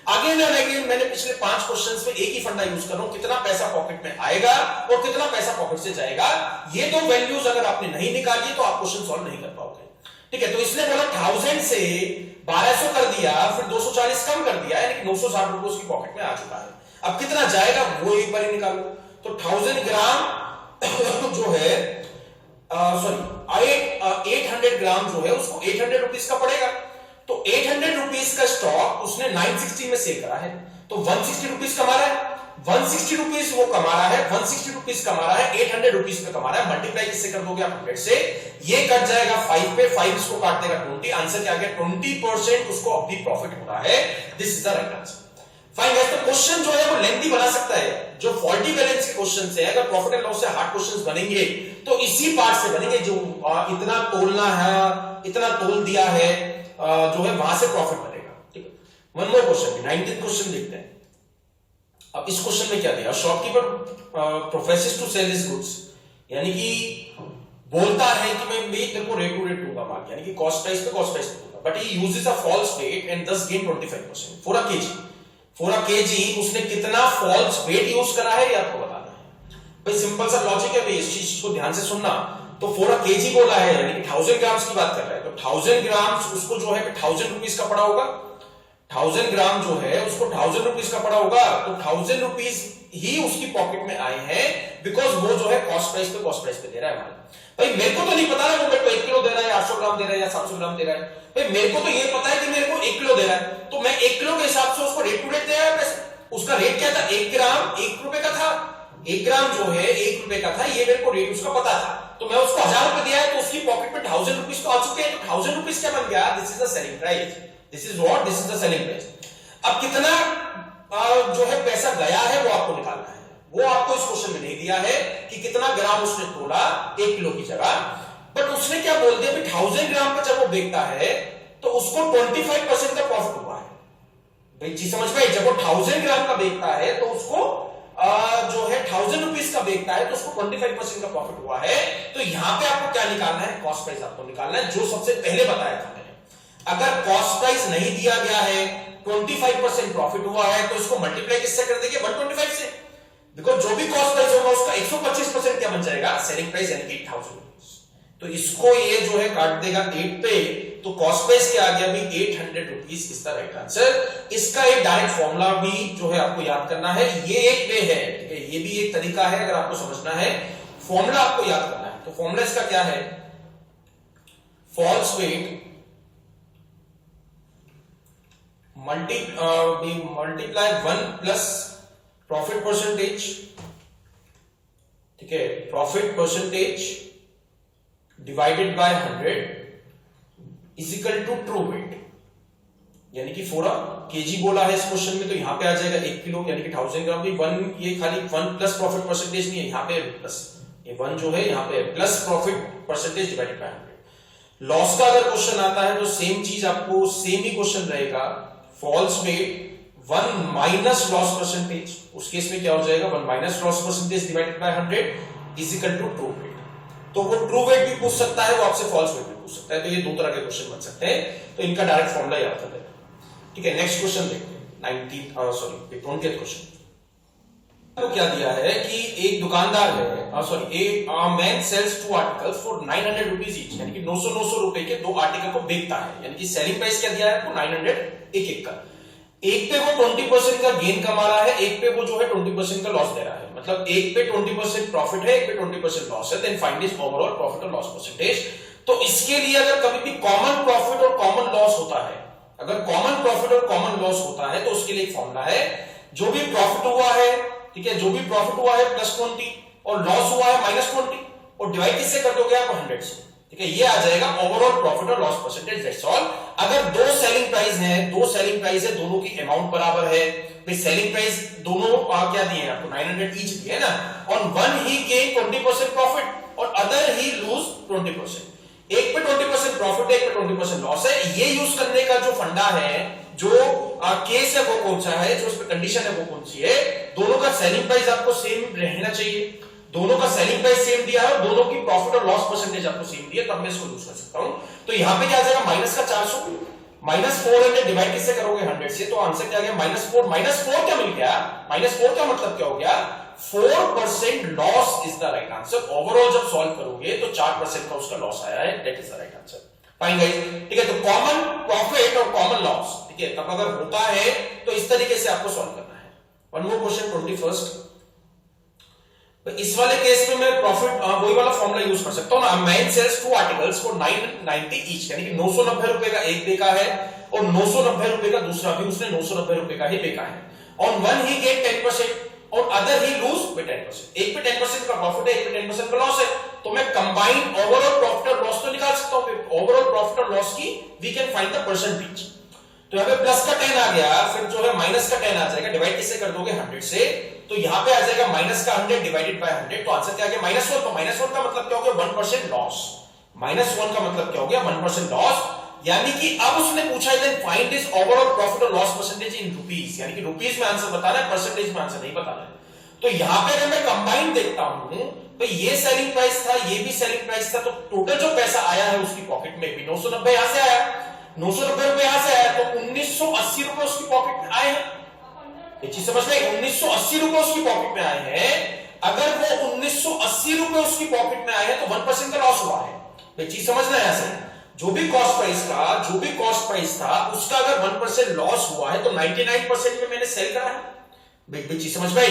अगेन एंड अगेन मैंने पिछले 5 क्वेश्चंस में एक ही फंडा यूज कर रहा हूं, कितना पैसा पॉकेट में आएगा और कितना पैसा पॉकेट से जाएगा। ये दो वैल्यूज अगर आपने नहीं निकाली तो आप क्वेश्चन सॉल्व नहीं कर पाओगे। ठीक है, तो इसने बोला 1000 से 1200 कर दिया, फिर 240 कम कर दिया, यानी कि 960 रुपए उसकी पॉकेट में आ चुका है। अब कितना जाएगा वो एक बार ही निकालो। तो 1000 ग्राम जो है सॉरी 800 ग्राम जो है उसको 800 रुपीज का पड़ेगा। तो 800 रुपीज का स्टॉक उसने 960 में सेल करा है, तो 160 रुपीज कमा रहा है। 160 रुपीज वो कमा रहा है, 160 रुपीज कमा रहा है, 800 रुपीज पे कमा रहा है। मल्टीप्लाई किससे कर दोगे आप 100 से, ये कट जाएगा 5 पे, 5 इसको काट देगा 20। आंसर क्या आ गया 20% उसको अभी प्रॉफिट हो रहा है। This is the right answer. Fine guys, तो क्वेश्चन जो है वो लेंथी बना सकता है। जो फॉल्टी बैलेंस के क्वेश्चन से अगर प्रॉफिट एंड लॉस से हार्ड क्वेश्चंस बनेंगे तो इसी पार्ट से बनेंगे, जो इतना तोलना है, इतना तोल दिया है, जो है वहां से प्रॉफिट बनेगा। ठीक है, one more question, 19th question देखते हैं। अब इस क्वेश्चन में क्या दिया, shopkeeper professes to sell his goods, यानी कि बोलता है कि मैं मेरे को रेट टू रेट दूंगा माल, यानी कि कॉस्ट प्राइस पे दूंगा, but he uses a false weight and thus gain 25% for a kg. For a kg उसने कितना फॉल्स वेट यूज करा है ये आपको बताना है। भाई सिंपल सा लॉजिक है भाई, इस चीज को ध्यान से सुनना। तो फॉर अ केजी बोला है, यानी कि 1000 ग्राम्स की बात कर रहा है, तो 1000 ग्राम्स उसको जो है 1000 रुपीज का पड़ा होगा। 1000 ग्राम जो है उसको 1000 रुपीज का पड़ा होगा, तो 1000 रुपीज ही उसकी पॉकेट में आए हैं, बिकॉज वो जो है कॉस्ट प्राइस पे दे रहा है माल। भाई मेरे को तो नहीं पता ना वो मेरे को 1 किलो दे रहा है, 800 ग्राम दे रहा है या 700 ग्राम दे रहा है। भाई मेरे को तो ये पता है कि मेरे को 1 किलो दे रहा है, तो मैं 1 किलो के हिसाब से उसको रेट टू रेट दे रहा है पैसे। उसका रेट क्या था, 1 ग्राम 1 रुपए का था। 1 ग्राम जो है 1 रुपए का था, ये मेरे को रेट उसका पता था, तो मैं उसको 1000 रुपए दिया है, तो उसकी पॉकेट में 1000 रुपीज तो आ चुके हैं। तो 1000 रुपीज क्या बन गया, this is the selling price. This is what, this is the selling price. अब कितना जो है पैसा गया है वो आपको निकालना है। वो आपको इस क्वेश्चन में नहीं दिया है कि कितना ग्राम उसने तोड़ा 1 किलो की जगह, बट उसने क्या बोल दिया, 1000 ग्राम पर जब वो बेचता है तो उसको 25% का प्रॉफिट हुआ है। भाई जी समझ में, जब वो 1000 ग्राम का बेचता है तो उसको जो है 1000 रुपीज का बेचता है तो उसको 25% का प्रॉफिट हुआ है। तो यहां पे आपको क्या निकालना है, कॉस्ट प्राइस आपको निकालना है, जो सबसे पहले बताया था मैंने। अगर कॉस्ट प्राइस नहीं दिया गया है, 25% प्रॉफिट हुआ है, तो इसको मल्टीप्लाई किससे कर देंगे, 125 से, बिकॉज जो भी कॉस्ट प्राइस होगा उसका 125% क्या बन जाएगा, सेलिंग प्राइस, यानी कि 8000 रुपीज। तो इसको ये जो है काट देगा 8 पे, तो कॉस्ट प्राइस क्या आ गया भी 800 rupees is the right answer. इसका एक डायरेक्ट फॉर्मूला भी जो है आपको याद करना है, ये एक वे है, ठीक है, ये भी एक तरीका है अगर आपको समझना है, फॉर्मूला आपको याद करना है। तो फॉर्मूला इसका क्या है, false weight multiply 1 plus profit percentage, ठीक है, profit percentage divided by 100 is equal to true weight, यानी कि 4 केजी बोला है इस क्वेश्चन में, तो यहां पे आ जाएगा 1 किलो, यानी कि 1000 ग्राम भी 1, ये खाली 1 प्लस प्रॉफिट परसेंटेज नहीं है, यहां पे प्लस, ये 1 जो है यहां पे plus profit percentage divided by 100। Loss का अगर क्वेश्चन आता है तो सेम चीज आपको, सेम ही क्वेश्चन रहेगा, false weight 1 minus loss percentage, उस केस में क्या हो जाएगा 1 minus loss percentage divided by 100 is equal to true weight. तो वो ट्रू वेट भी पूछ सकता है, वो आपसे फॉल्स वेट भी पूछ सकता है, तो ये दो तरह के क्वेश्चन बन सकते हैं, तो इनका डायरेक्ट फॉर्मूला याद कर लेना। ठीक है, नेक्स्ट क्वेश्चन देखते हैं, 20th क्वेश्चन। तो क्या दिया है कि एक दुकानदार है, man sells 2 articles for 900 rupees each, यानी कि 900 रुपए के 2 आर्टिकल को बेचता है, यानी कि सेलिंग प्राइस क्या दिया है आपको 900 एक का। एक पे वो 20% का गेन कमा रहा है, एक पे वो जो है 20% का लॉस दे रहा है, मतलब एक पे 20% प्रॉफिट है, एक पे 20% लॉस है, then find his overall profit और लॉस परसेंटेज। तो इसके लिए अगर कभी भी कॉमन प्रॉफिट और कॉमन लॉस होता है, अगर कॉमन प्रॉफिट और कॉमन लॉस होता है तो उसके लिए एक फॉर्मूला है, जो भी प्रॉफिट हुआ है, ठीक है, जो भी प्रॉफिट हुआ है +20 और लॉस हुआ है -20, और डिवाइड किससे कर दोगे आप 100 से, ठीक है, ये आ जाएगा ओवरऑल प्रॉफिट और लॉस परसेंटेज, दैट्स ऑल। अगर दो सेलिंग प्राइस है, दोनों की अमाउंट बराबर है, भाई सेलिंग प्राइस दोनों क्या दिए हैं आपको 900 ईच दिए है ना, on one he gain 20% profit और अदर ही लूज 20%। एक पे 20% प्रॉफिट है, एक पे 20% लॉस है। ये यूज करने का जो फंडा है, जो केस है वो कौन सा है, जो उस पर कंडीशन है वो कौन सी है, दोनों का सेलिंग प्राइस आपको सेम रहना चाहिए, दोनों का सेलिंग प्राइस सेम दिया है और दोनों की प्रॉफिट और लॉस परसेंटेज आपको सेम दिया, तब मैं इसको यूज कर सकता हूं। तो यहां पे क्या आ जाएगा, माइनस का 400, -400 डिवाइड किससे करोगे 100 से, तो आंसर क्या आ गया -4 क्या मिल गया, -4 का मतलब क्या हो गया 4% loss is the right answer. Overall जब सॉल्व करोगे तो 4% का उसका लॉस आया है, that is the right answer. Fine guys, ठीक है। तो कॉमन प्रॉफिट और कॉमन लॉस, ठीक है, तब अगर होता है तो इस तरीके से आपको सॉल्व करना है। One more question 21st। इस वाले केस में मैं प्रॉफिट वही वाला फॉर्मूला यूज कर सकता हूं ना। Man sells 2 articles for 990 each, यानी कि 990 रुपए का एक बेका है और 990 रुपए का दूसरा भी उसने 990 रुपए का ही बेका है। ऑन वन ही गेट 10%, और अदर ही लूज बाय 10%। एक पे 10% का प्रॉफिट है, एक पे 10% का लॉस है, तो मैं कंबाइंड ओवरऑल प्रॉफिट और लॉस तो निकाल सकता हूं। ओवरऑल प्रॉफिट और लॉस की we can find the percentage. तो यहां पे प्लस का 10 आ गया, फिर जो है माइनस का 10 आ जाएगा, डिवाइड किससे कर दोगे 100 से, तो यहां पे आ जाएगा माइनस का 100 डिवाइडेड बाय 100, तो आंसर क्या आ गया -1। तो -1 का मतलब क्या हो गया 1% लॉस। -1 का मतलब क्या हो गया 1% लॉस, यानी कि अब उसने पूछा then find this overall profit और लॉस परसेंटेज इन रुपीस, यानी कि रुपीस में आंसर बताना है, परसेंटेज में आंसर नहीं बताना है। तो यहां पे अगर मैं कंबाइन देखता हूं तो ये सेलिंग प्राइस था, ये भी सेलिंग प्राइस था, तो टोटल जो पैसा आया है उसकी पॉकेट में भी 990 यहां से आया, 990 रुपए यहां से आया, तो 1980 रुपए उसकी पॉकेट में आए हैं। ये चीज समझ में, 1980 रुपए उसकी पॉकेट में आए हैं। अगर वो 1980 रुपए उसकी पॉकेट में आए हैं तो 1% का लॉस हुआ है। ये चीज समझना है ऐसे, जो भी कॉस्ट प्राइस था उसका अगर 1% लॉस हुआ है तो 99% में मैंने सेल करा है। चीज समझ में,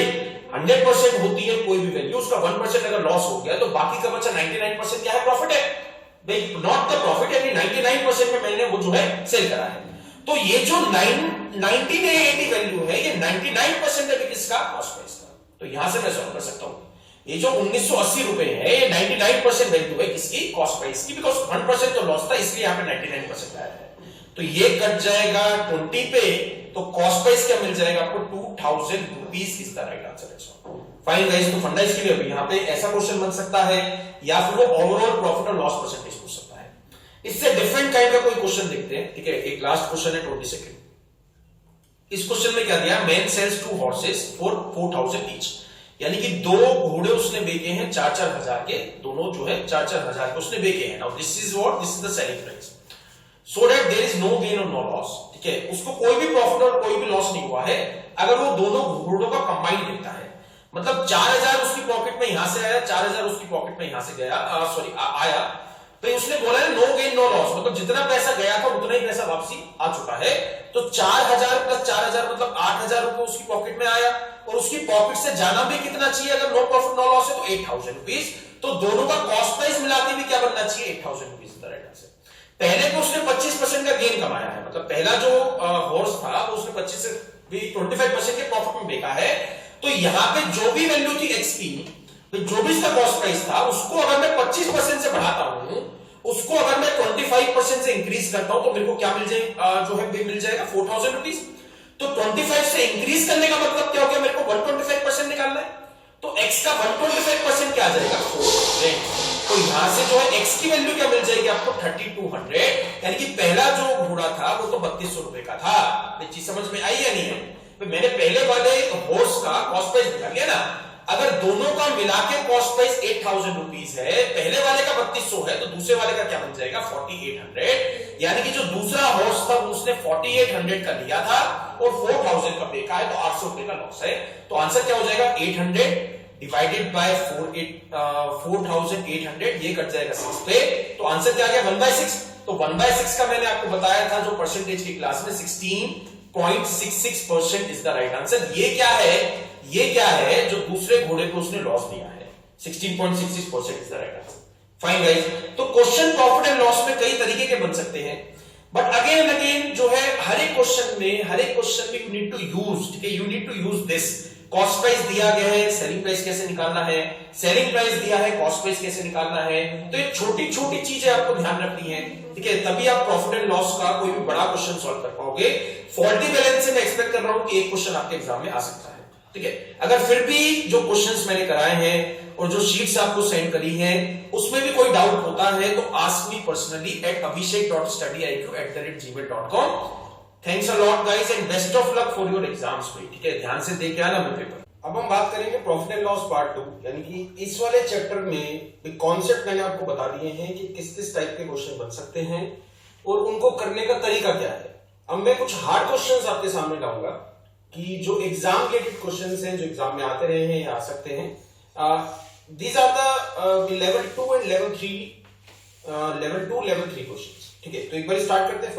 100% होती है कोई भी वैल्यू, उसका 1% अगर लॉस हो गया तो बाकी का बचा 99% क्या है, प्रॉफिट है। नॉट द प्रॉफिट, यानी 99% में मैंने वो जो है सेल करा है। तो ये जो 1980 वैल्यू है ये 99% है किसका, कॉस्ट प्राइस का। तो यहां से मैं सॉल्व कर सकता हूं, ये जो 1980 रुपए है ये 99% वैल्यू है किसकी, कॉस्ट प्राइस की, बिकॉज 1% तो लॉस था इसलिए यहां पे 99% आया है। तो ये कट जाएगा 20 पे, तो कॉस्ट प्राइस क्या मिल जाएगा आपको 2000 rupees is the right answer. Fine guys, तो फंडा इसके लिए यहां पे ऐसा क्वेश्चन बन सकता है या फिर वो ओवरऑल प्रॉफिट और लॉस परसेंटेज पूछ सकता है। इससे डिफरेंट काइंड का कोई क्वेश्चन देखते हैं, ठीक है। एक लास्ट क्वेश्चन है 22nd। इस क्वेश्चन में क्या दिया, man sells 2 horses for 4000 each, यानी कि 2 घोड़े उसने बेचे हैं 4-4 हजार के, दोनों जो है 4-4 हजार के उसने बेचे हैं। Now this is what, this is the selling price, so that there is no gain और नो लॉस, ठीक है। उसको कोई भी प्रॉफिट और कोई भी लॉस नहीं हुआ है अगर वो दोनों घोड़ों का कंबाइन देखता है। मतलब 4000 उसकी पॉकेट में यहां से आया, 4000 उसकी पॉकेट में यहां से गया, आया, तो उसने बोला है नो गेन नो लॉस, मतलब जितना पैसा गया था उतना ही पैसा वापसी आ चुका है। तो 4000 प्लस 4000 मतलब 8000 रुपए उसकी पॉकेट में आया, और उसकी पॉकेट से जाना भी कितना चाहिए अगर नो प्रॉफिट नो लॉस है तो 8000 रुपीज। तो दोनों का कॉस्ट प्राइस मिलाते भी क्या बनना चाहिए, 8000 रुपीज। पहले तो उसने 25% का गेन कमाया है, मतलब पहला जो हॉर्स था वो उसने 25 से भी 25% के प्रॉफिट में बेचा है। तो यहां पे जो भी वैल्यू थी एक्सपी, जो भी इसका कॉस्ट प्राइस था, उसको अगर मैं 25% से बढ़ाता हूं, उसको अगर मैं 25% से इंक्रीज करता हूं तो मेरे को क्या मिल जाएगा, जो है मिल जाएगा 4000 रुपीज। तो 25 से इंक्रीज करने का मतलब क्या हो गया, मेरे को 125% निकालना है। तो x का 125% क्या आ जाएगा, 400। तो यहां से जो है x की वैल्यू क्या मिल जाएगी आपको 3200, यानी कि पहला जो घोड़ा था वो तो 3200 रुपए का था। ये चीज समझ में आई या नहीं है। तो मैंने पहले वाले हॉर्स का कॉस्ट प्राइस निकाल लिया ना, अगर दोनों का मिला के कॉस्ट प्राइस 8000 रुपीज है, पहले वाले का 3200 है, तो दूसरे वाले का क्या बन जाएगा 4800, यानी कि जो दूसरा हॉर्स था उसने 4800 का लिया था और 4000 का बेचा है, तो 800 रुपए का लॉस है। तो आंसर क्या हो जाएगा 800 डिवाइडेड बाय 4800, ये कट जाएगा 6 पे, तो आंसर क्या आ गया 1/6। तो 1/6 का मैंने आपको बताया था जो परसेंटेज की क्लास में 16.66% इज द राइट आंसर। ये क्या है जो दूसरे घोड़े को उसने लॉस दिया है, 16.66% is the right answer. Fine guys, तो क्वेश्चन प्रॉफिट एंड लॉस में कई तरीके के बन सकते हैं, बट अगेन जो है हर एक क्वेश्चन में यू नीड टू यूज, ठीक है, you need to use this. Cost price दिया गया है, सेलिंग प्राइस कैसे निकालना है, सेलिंग प्राइस दिया है, कॉस्ट प्राइस कैसे निकालना है, तो ये छोटी छोटी चीजें आपको ध्यान रखनी है, ठीक है, तभी आप प्रॉफिट एंड लॉस का कोई भी बड़ा क्वेश्चन सॉल्व कर पाओगे। फॉल्टी बैलेंस से मैं एक्सपेक्ट कर रहा हूं कि एक क्वेश्चन आपके एग्जाम में आ सकता है, ठीक है। अगर फिर भी जो क्वेश्चंस मैंने कराए हैं और जो शीट्स आपको सेंड करी हैं उसमें भी कोई डाउट होता है तो ask me personally at abhishek.studyiq@gmail.com। Thanks a lot guys and best of luck for your exams में, ठीक है, ध्यान से देख के आना मेरे पेपर। अब हम बात करेंगे प्रॉफिट एंड लॉस पार्ट 2, यानी कि इस वाले चैप्टर में कॉन्सेप्ट मैंने आपको बता दिए हैं कि किस किस टाइप के क्वेश्चन बन सकते हैं, और उनको करने का तरीका क्या है। अब मैं कुछ हार्ड क्वेश्चंस आपके सामने लाऊंगा कि जो एग्जाम रिलेटेड क्वेश्चंस हैं, जो एग्जाम में आते रहे हैं या आ सकते हैं। These are the level 2 and level 3 level 3 questions. ठीक है, तो एक बार स्टार्ट करते हैं।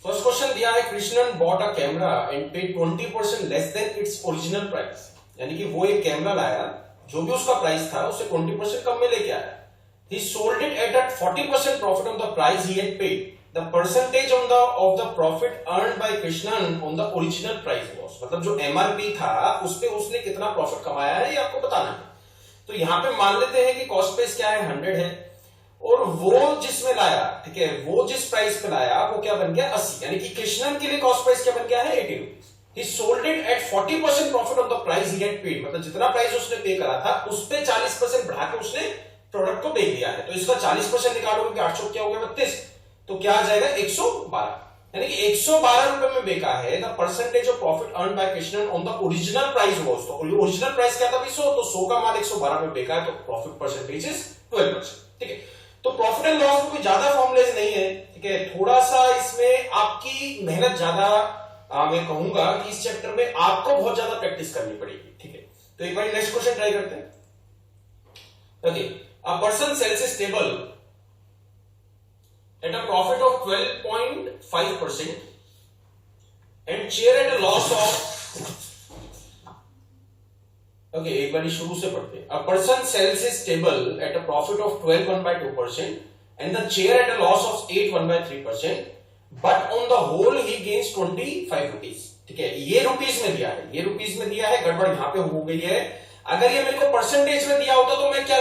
फर्स्ट क्वेश्चन दिया है, Krishnan bought a camera and paid 20% less than its original price. यानी कि वो एक कैमरा लाया, जो भी उसका प्राइस था उससे 20% कम में लेके आया। He sold it at a 40% profit on the price he had paid. The percentage of the profit earned by Krishnan on the original price was, मतलब जो MRP था उस पे उसने कितना प्रॉफिट कमाया है ये आपको बताना है। तो यहाँ पे मान लेते हैं कि कॉस्ट प्राइस क्या है, 100 है, और वो जिसमें लाया, ठीक है, वो जिस प्राइस पे लाया वो क्या बन गया, 80। यानी कि कृष्णन के लिए कॉस्ट प्राइस क्या बन गया है, 80 rupees. He sold it at 40% profit on the price he had paid, मतलब जितना प्राइस उसने पे करा था उस पे 40% बढ़ा के उसने प्रोडक्ट को बेच दिया है। तो इसका 40% निकालोगे कि 800 क्या हो गया, 32, तो क्या आ जाएगा, 112। यानी कि 112 रुपए में बेचा है। The percentage of profit earn by Krishnan on the original price was, तो ओरिजिनल प्राइस क्या था 100, तो 100 का माल 112 में बेचा है, तो प्रॉफिट परसेंटेज इज 12%। ठीक है, तो प्रॉफिट एंड लॉस में कोई ज्यादा फॉर्मुलेज नहीं है। ठीक है, थोड़ा सा इसमें आपकी मेहनत ज्यादा, मैं कहूंगा कि इस चैप्टर में आपको बहुत ज्यादा प्रैक्टिस करनी पड़ेगी। ठीक है, तो एक बार नेक्स्ट क्वेश्चन ट्राई करते हैं। Okay, a person sells his table at a profit of 12.5% and chair at a loss of, okay, एक बार शुरू से पढ़ते हैं। A person sells his table at a profit of 12.2% and the chair at a loss of 8.13%, but on the whole he gains 25 rupees। ठीक है, ये rupees में दिया है, ये रुपीस में दिया है, गड़बड़ यहां पे हो गई है। अगर ये मेरे को परसेंटेज में दिया होता तो मैं क्या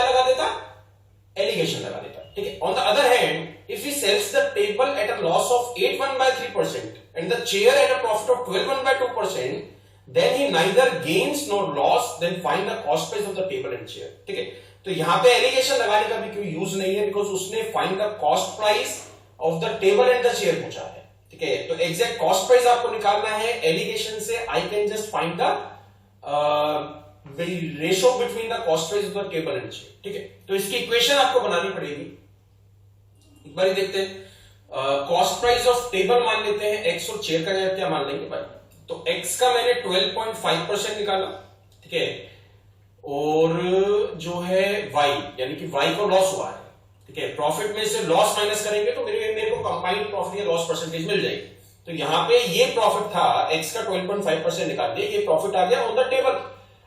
लगा देता, एलिगेशन लगा देता। ठीक है, on the other hand if he sells the table at a loss of 8.13% and the chair at a profit of 12.2%, then he neither gains nor loss, then find the cost price of the table and chair. ठीक है, तो यहां पे allegation लगाने का भी कोई use नहीं है, बिकॉज उसने find the cost price of the table and the chair पूछा है। ठीक है, तो एग्जैक्ट कॉस्ट प्राइस आपको निकालना है एलिगेशन से। I can just find the ratio between the cost price of the table and chair. ठीक है, तो इसकी इक्वेशन आपको बनानी पड़ेगी। एक बार देखते हैं, कॉस्ट प्राइस ऑफ टेबल मान लेते हैं एक्स, और चेयर का क्या मान लेंगे भाई। तो एक्स का मैंने 12.5% निकाला, ठीक है, और जो है वाई, यानी कि वाई को लॉस हुआ है। ठीक है, प्रॉफिट में से लॉस माइनस करेंगे तो मेरे को कंबाइंड प्रॉफिट या लॉस परसेंटेज मिल जाएगी। तो यहां पे ये प्रॉफिट था, एक्स का 12.5% निकाल दिया, ये प्रॉफिट आ गया ऑन द टेबल।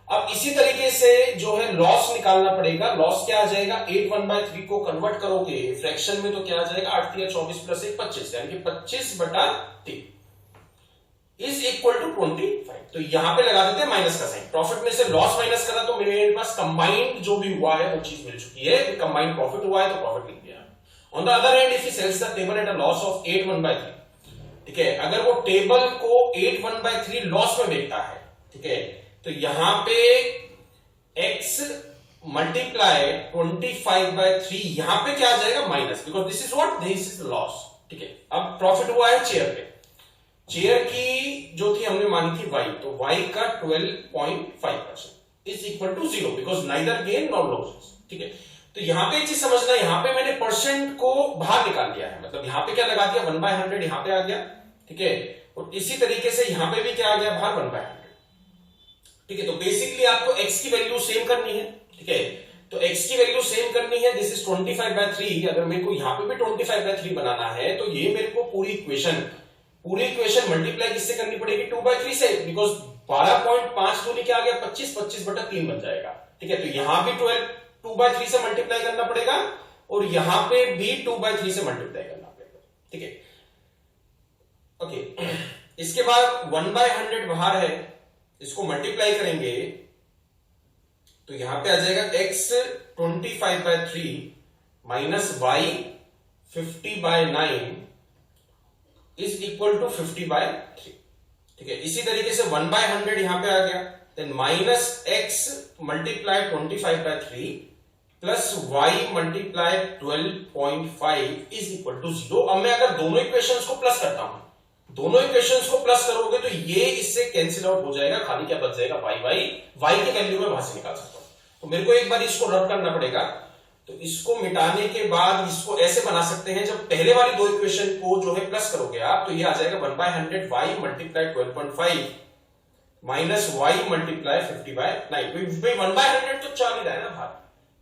अब इसी तरीके से जो है लॉस निकालना पड़ेगा। लॉस क्या आ जाएगा, 8/1/3 को कन्वर्ट करोगे फ्रैक्शन में तो क्या आ जाएगा, 8 या 24 प्लस 1 25, यानी कि 25/3 इज इक्वल टू 25। तो यहां पे लगा देते हैं माइनस का साइन। प्रॉफिट में से लॉस माइनस करा तो मेरे पास कंबाइंड जो भी हुआ है वो चीज मिल चुकी है, कंबाइंड प्रॉफिट हुआ है तो प्रॉफिट लिख दिया। On the other hand if he sells the table at a loss of 8/1/3, ठीक है, अगर वो टेबल को 8/1/3 लॉस में बेचता है, ठीक है, तो यहां पे x मल्टीप्लाई 25/3, यहां पे क्या आ जाएगा minus, because this is what, this is loss. ठीक है, अब प्रॉफिट हुआ है चेयर पे, चेयर की जो थी हमने मानी थी y, तो y का 12.5% is equal to 0 because neither gain nor loss. ठीक है, तो यहां पे एक चीज समझना, यहां पे मैंने परसेंट को बाहर निकाल दिया है, मतलब यहां पे क्या लगा दिया, 1/100 यहां पे आ गया। ठीक है, और इसी तरीके से यहां पे भी क्या आ गया बाहर, 1/100। ठीक है, तो बेसिकली आपको x की वैल्यू सेम करनी है। ठीक है, तो x की वैल्यू सेम करनी है, दिस इज 25/3। अगर मेरे को यहां पे भी 25/3 बनाना है तो ये मेरे को पूरी इक्वेशन मल्टीप्लाई किससे करनी पड़ेगी, 2/3 से, बिकॉज 12.5 दूनी क्या आ गया, 25/3 बन जाएगा। ठीक है, तो यहां भी 2/3 से मल्टीप्लाई करना पड़ेगा और यहां पे भी 2/3 से मल्टीप्लाई करना पड़ेगा। ठीक है, ओके, इसके बाद 1/100 बाहर है, इसको मल्टीप्लाई करेंगे तो यहां पे आ जाएगा x 25/3 minus y 50/9 is equal to 50/3। ठीक है, इसी तरीके से 1/100 यहां पे आ गया, then minus x multiply 25/3 plus y multiply 12.5 is equal to 0। अब मैं अगर दोनों इक्वेशंस को प्लस करता हूं, दोनों इक्वेशंस को प्लस करोगे तो ये इससे कैंसिल आउट हो जाएगा, खाली क्या बच जाएगा, y की वैल्यू में वहां से निकाल सकता हूं। तो मेरे को एक बार इसको रब करना पड़ेगा, तो इसको मिटाने के बाद इसको ऐसे बना सकते हैं, जब पहले वाली दो इक्वेशन को जो है प्लस करोगे आप, तो ये आ जाएगा 1/100 y multiply 12.5 minus y multiply 50/9। भाई 1/100 तो चल ही रहा है ना,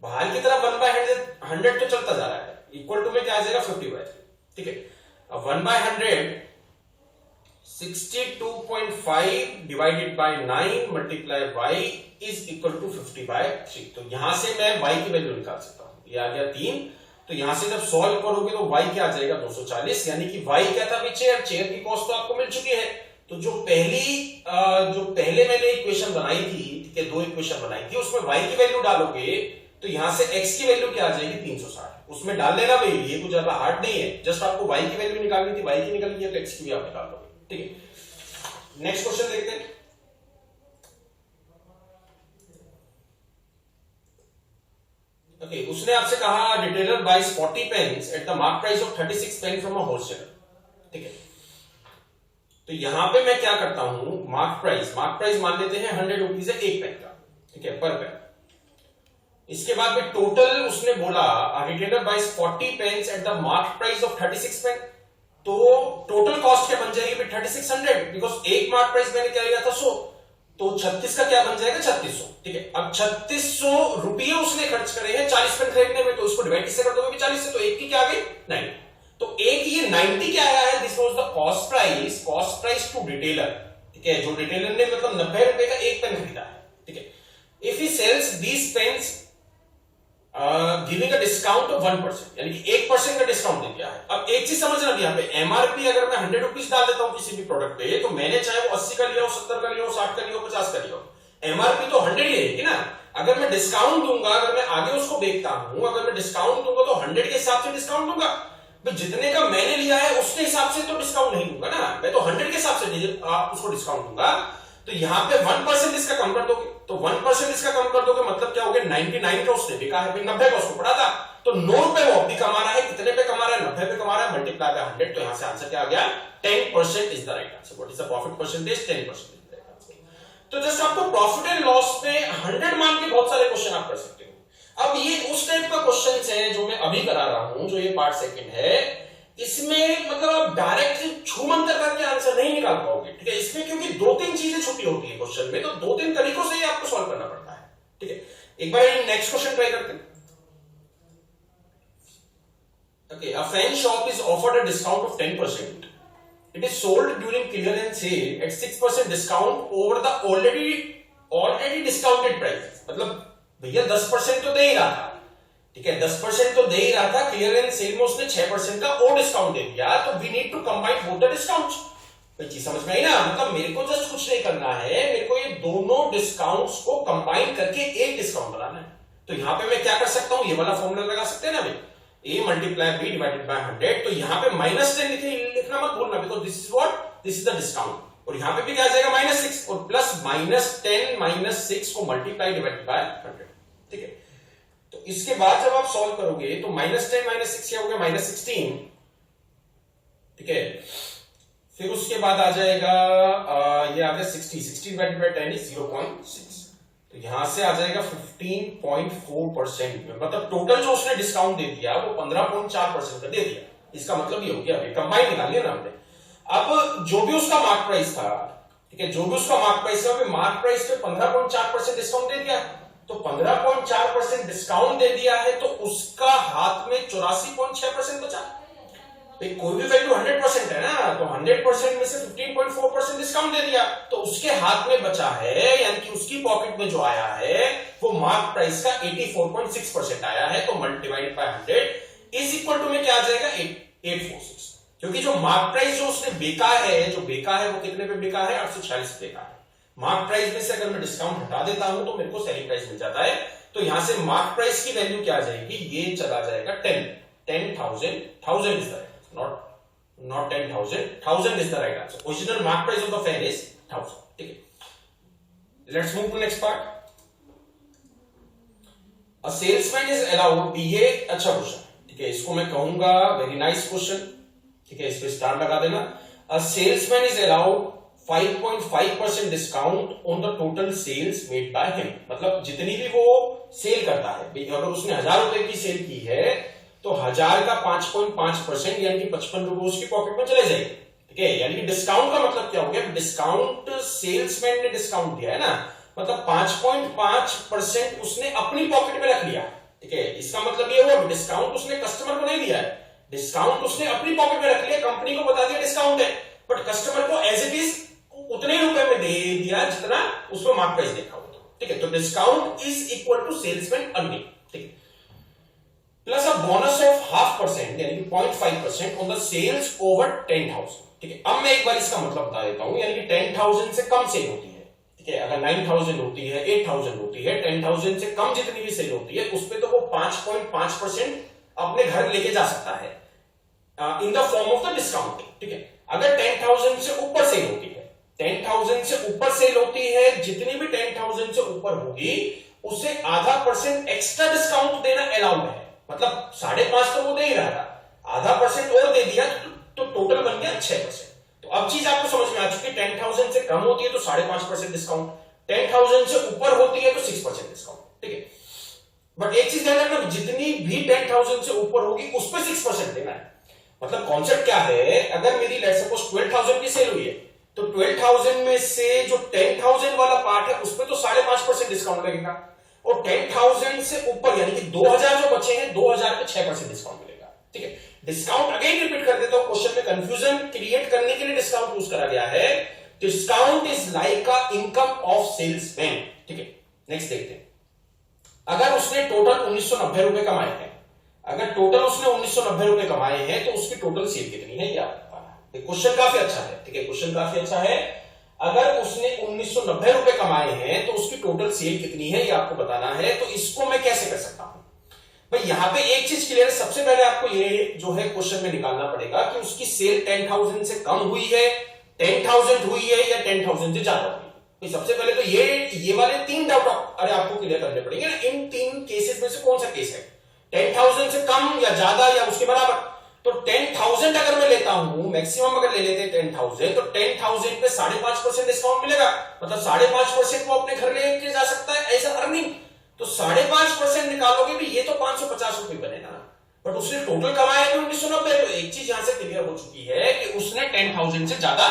बाहर की तरफ 1/100 तो चलता जा रहा है, इक्वल टू में क्या आ जाएगा 50/3। ठीक है, अब 1/100 62.5 divided by 9 multiply y is equal to 50/3। तो यहां से मैं y की वैल्यू निकाल सकता हूं, ये आ गया 3। तो यहां से जब सॉल्व करोगे तो y क्या आ जाएगा 240, यानी कि y क्या था, चेयर की कॉस्ट तो आपको मिल चुकी है। तो जो पहले मैंने इक्वेशन बनाई थी, ठीक है, दो इक्वेशन बनाई थी, उसमें y की वैल्यू डालोगे तो यहां से x की वैल्यू क्या आ जाएगी 360, उसमें डाल लेना भाई, ये कुछ ज्यादा हार्ड नहीं है, जस्ट आपको y की वैल्यू निकालनी थी, y की निकल गई है तो x की भी आप निकाल लोगे। ठीक है, नेक्स्ट क्वेश्चन देखते हैं। उसने आपसे कहा retailer buys 40 pens at the mark price of 36 pen from a wholesaler. ठीक है, तो यहां पे मैं क्या करता हूं, मार्क प्राइस मान लेते हैं 100 रुपीज है एक पेन का, ठीक है, पर पेन। इसके बाद में टोटल उसने बोला retailer buys 40 pens at the mark price of 36 pen, तो टोटल कॉस्ट क्या बन जाएगी 3600, बिकॉज एक मार्क प्राइस मैंने क्या लिया था 100, तो 36 का क्या बन जाएगा 3600। ठीक है, अब 3600 रुपये उसने खर्च करे हैं 40 पेन खरीदने में, तो उसको डिवाइड किससे कर दोगे 40 से, तो एक की क्या आ गई 90, तो एक ये 90 क्या आया है, this was the cost price to retailer. ठीक है, जो रिटेलर ने मतलब 90 रुपए का एक पेन खरीदा है। ठीक है, if he sells these pens giving a discount of 1%, यानी कि 1% का डिस्काउंट दे दिया है। अब एक चीज समझना, यहाँ पे एमआरपी अगर मैं 100 रुपीज डाल देता हूं किसी भी प्रोडक्ट पे, तो मैंने चाहे वो 80 का लिया हो, 70 का लिया हो, 60 का लिया हो, 50 का लिया हो, एमआरपी तो 100 ही रहेगी ना। अगर मैं डिस्काउंट दूंगा, अगर मैं आगे उसको बेचता हूं, अगर मैं डिस्काउंट दूंगा तो 100 के हिसाब से डिस्काउंट दूंगा, तो जितने का मैंने लिया है उसके हिसाब से तो डिस्काउंट नहीं दूंगा ना, मैं तो 100 के हिसाब से उसको डिस्काउंट दूंगा। तो यहां पे 1% इसका कम कर दोगे, तो 1% इसका कम कर दोगे मतलब क्या हो गया, 99 का उसने बिका है, 90 का उसको पड़ा था, तो 9 रुपए वो भी कमा रहा है, कितने पे कमा रहा है 90 पे कमा रहा है, मल्टीप्लाई बाय 100, तो यहां से आंसर क्या आ गया 10% is the right answer. What is the profit percentage, 10%। तो जस्ट आपको प्रॉफिट एंड लॉस में 100 मान के बहुत सारे क्वेश्चन आप कर सकते हो। अब ये उस टाइप का क्वेश्चन है जो मैं अभी करा रहा हूं, जो ये पार्ट सेकंड है, इसमें मतलब आप डायरेक्ट छू मंतर करके आंसर नहीं निकाल पाओगे। ठीक है, इसमें क्योंकि 2-3 चीजें छुपी होती है क्वेश्चन में, तो 2-3 तरीकों से ही आपको सॉल्व करना पड़ता है। ठीक है, एक बार नेक्स्ट क्वेश्चन ट्राई करते हैं। Okay, a fan shop is offered a discount of 10%. It is sold during clearance sale at 6% discount over the already discounted price. मतलब भैया 10% तो दे ही रहा था, ठीक है, 10% तो दे ही रहा था, क्लियरेंस सेल में उसने 6% का और डिस्काउंट दे दिया, तो we need to combine both the discounts. चीज समझ में आई ना, मतलब मेरे को जस्ट कुछ नहीं करना है, मेरे को ये दोनों डिस्काउंट्स को कंबाइन करके एक डिस्काउंट बनाना है। तो यहां पे मैं क्या कर सकता हूं, ये वाला फॉर्मूला लगा सकते हैं ना भाई, a multiply b divided by 100, तो यहां पे -10 लिखना मत भूलना, because this is the discount, और यहां पे भी क्या आ जाएगा -6, और प्लस -10 -6 को मल्टीप्लाई डिवाइडेड बाय 100। ठीक है, तो इसके बाद जब आप सॉल्व करोगे तो -10 -6 क्या हो गया -16। ठीक है, फिर उसके बाद आ जाएगा ये आ गया 60 डिवाइडेड बाय 10 इज 0.6, तो यहां से आ जाएगा 15.4% में, मतलब टोटल जो उसने डिस्काउंट दे दिया वो 15.4% का दे दिया। इसका मतलब ये हो गया, कंबाइन निकाल लिया ना हमने। अब जो भी उसका मार्क प्राइस था, ठीक है, जो भी उसका मार्क प्राइस था, मार्क प्राइस पे 15.4% डिस्काउंट दे दिया, तो 15.4% डिस्काउंट दे दिया है, तो उसका हाथ में 84.6% बचा। कोई भी वैल्यू 100% है ना, तो 100% में से 15.4% डिस्काउंट दे दिया, तो उसके हाथ में बचा है, यानी कि उसकी पॉकेट में जो आया है वो मार्क प्राइस का 84.6% आया है, तो multiplied by 100 is equal to में क्या आ जाएगा 846, क्योंकि जो मार्क प्राइस जो उसने बेचा है वो कितने पे बेचा है 846 बेचा है। मार्क प्राइस में से अगर मैं डिस्काउंट हटा देता हूं तो मेरे को सेलिंग प्राइस मिल जाता है, तो यहां से मार्क प्राइस की वैल्यू क्या आ जाएगी, ये चला जाएगा 10,000 is the right, not 10,000, 1000 is the right answer. Original mark price of the fan is 1000. ठीक है, let's move to next part. A salesman is allowed, ये अच्छा क्वेश्चन, ठीक है, इसको मैं कहूंगा वेरी नाइस क्वेश्चन, ठीक है, इस पे स्टार लगा देना। A salesman is allowed 5.5% discount on the total sales made by him, मतलब जितनी भी वो सेल करता है। अगर उसने 1000 रुपए की सेल की है तो 1000 का 5.5% यानी कि 55 रुपए उसकी पॉकेट में चले जाएंगे। ठीक है, यानी कि डिस्काउंट का मतलब क्या हो गया, डिस्काउंट सेल्समैन ने डिस्काउंट दिया है ना, मतलब 5.5% उसने अपनी पॉकेट में रख लिया। ठीक है, इसका मतलब ये हुआ डिस्काउंट उसने कस्टमर को नहीं दिया है, डिस्काउंट उसने अपनी पॉकेट में रख लिया, कंपनी को बता दिया डिस्काउंट है, बट कस्टमर को एज इट इज उतने ही रुपए में दे दिया जितना उस पर मार्क प्राइस देखा होता। ठीक है, तो discount is equal to salesman earning. ठीक है, प्लस अ बोनस ऑफ 0.5% यानी कि 0.5% ऑन द सेल्स ओवर 10,000। ठीक है, अब मैं एक बार इसका मतलब बता देता हूं, यानी कि 10,000 से कम सेल होती है। ठीक है, अगर 9,000 होती है, 8,000 होती है, 10,000 से कम जितनी भी सेल होती है उस पर तो वो 5.5% अपने घर लेके जा सकता है in the form of the discount. ठीक है, अगर 10,000 से ऊपर सेल होती है, 10,000 से ऊपर सेल होती है, जितनी भी 10,000 से ऊपर होगी उसे 0.5% एक्स्ट्रा डिस्काउंट देना अलाउड है। मतलब 5.5 तो वो दे ही रहा था, 0.5% और दे दिया तो टोटल बन गया 6%। तो अब चीज आपको समझ में आ चुकी है, 10,000 से कम होती है तो 5.5% डिस्काउंट, 10,000 से ऊपर होती है तो 6% डिस्काउंट। ठीक है, बट एक चीज ध्यान रखना, जितनी भी 10,000 से ऊपर होगी उस पर 6% देना है। मतलब कॉन्सेप्ट क्या है, अगर मेरी लेट्स सपोज 12,000 की सेल हुई है तो 12,000 में से जो 10,000 वाला पार्ट है उस पर तो 5.5% डिस्काउंट लगेगा, और 10,000 से ऊपर यानी कि 2,000 जो बचे हैं 2,000 पे 6% डिस्काउंट मिलेगा। ठीक है, डिस्काउंट अगेन रिपीट कर देता हूं, क्वेश्चन में कंफ्यूजन क्रिएट करने के लिए डिस्काउंट यूज करा गया है। Discount is like a income of salesman. ठीक है, नेक्स्ट देखते हैं, अगर उसने टोटल 1990 रुपए कमाए हैं, अगर टोटल उसने 1990 रुपए कमाए हैं तो उसकी टोटल सेल कितनी है, ये क्वेश्चन काफी अच्छा है। ठीक है, क्वेश्चन काफी अच्छा है, अगर उसने 1990 रुपए कमाए हैं तो उसकी टोटल सेल कितनी है ये आपको बताना है। तो इसको मैं कैसे कर सकता हूं भाई, यहां पे एक चीज क्लियर है, सबसे पहले आपको ये जो है क्वेश्चन में निकालना पड़ेगा कि उसकी सेल 10,000 से कम हुई है, 10,000 हुई है या 10,000 से ज्यादा हुई। सबसे पहले तो ये वाले 3 डाउट अरे आपको क्लियर करने पड़ेंगे ना, इन 3 केसेस में से कौन सा केस है, 10,000 से कम या ज्यादा या उसके बराबर। तो 10,000 अगर मैं लेता हूं, मैक्सिमम अगर ले लेते हैं 10,000, तो 10,000 पे 5.5% डिस्काउंट मिलेगा, मतलब 5.5% वो अपने घर लेके जा सकता है ऐसा अर्निंग। तो 5.5% निकालोगे भी ये तो 550 रुपए बनेगा, बट उसने टोटल कमाया है 1990। तो एक चीज यहां से क्लियर हो चुकी है कि उसने 10,000 से ज्यादा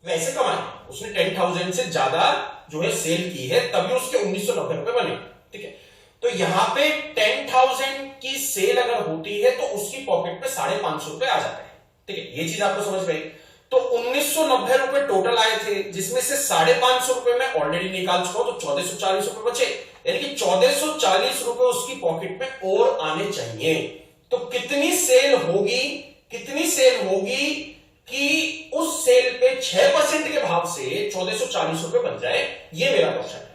वैसे कमाए, उसने 10,000 से ज्यादा जो है सेल की है, तभी उसके 1990 रुपए बने। ठीक है, तो यहां पे 10,000 की सेल अगर होती है तो उसकी पॉकेट पे 550 रुपए आ जाते हैं। ठीक है, ये चीज आपको समझ में। तो 1990 रुपए टोटल आए थे, जिसमें से 550 रुपए मैं ऑलरेडी निकाल चुका हूं, तो 1440 रुपए बचे, यानी कि 1440 रुपए उसकी पॉकेट में और आने चाहिए। तो कितनी सेल होगी, कितनी सेल होगी कि उस सेल पे 6% के भाव से 1440 रुपए बन जाए, ये मेरा क्वेश्चन है।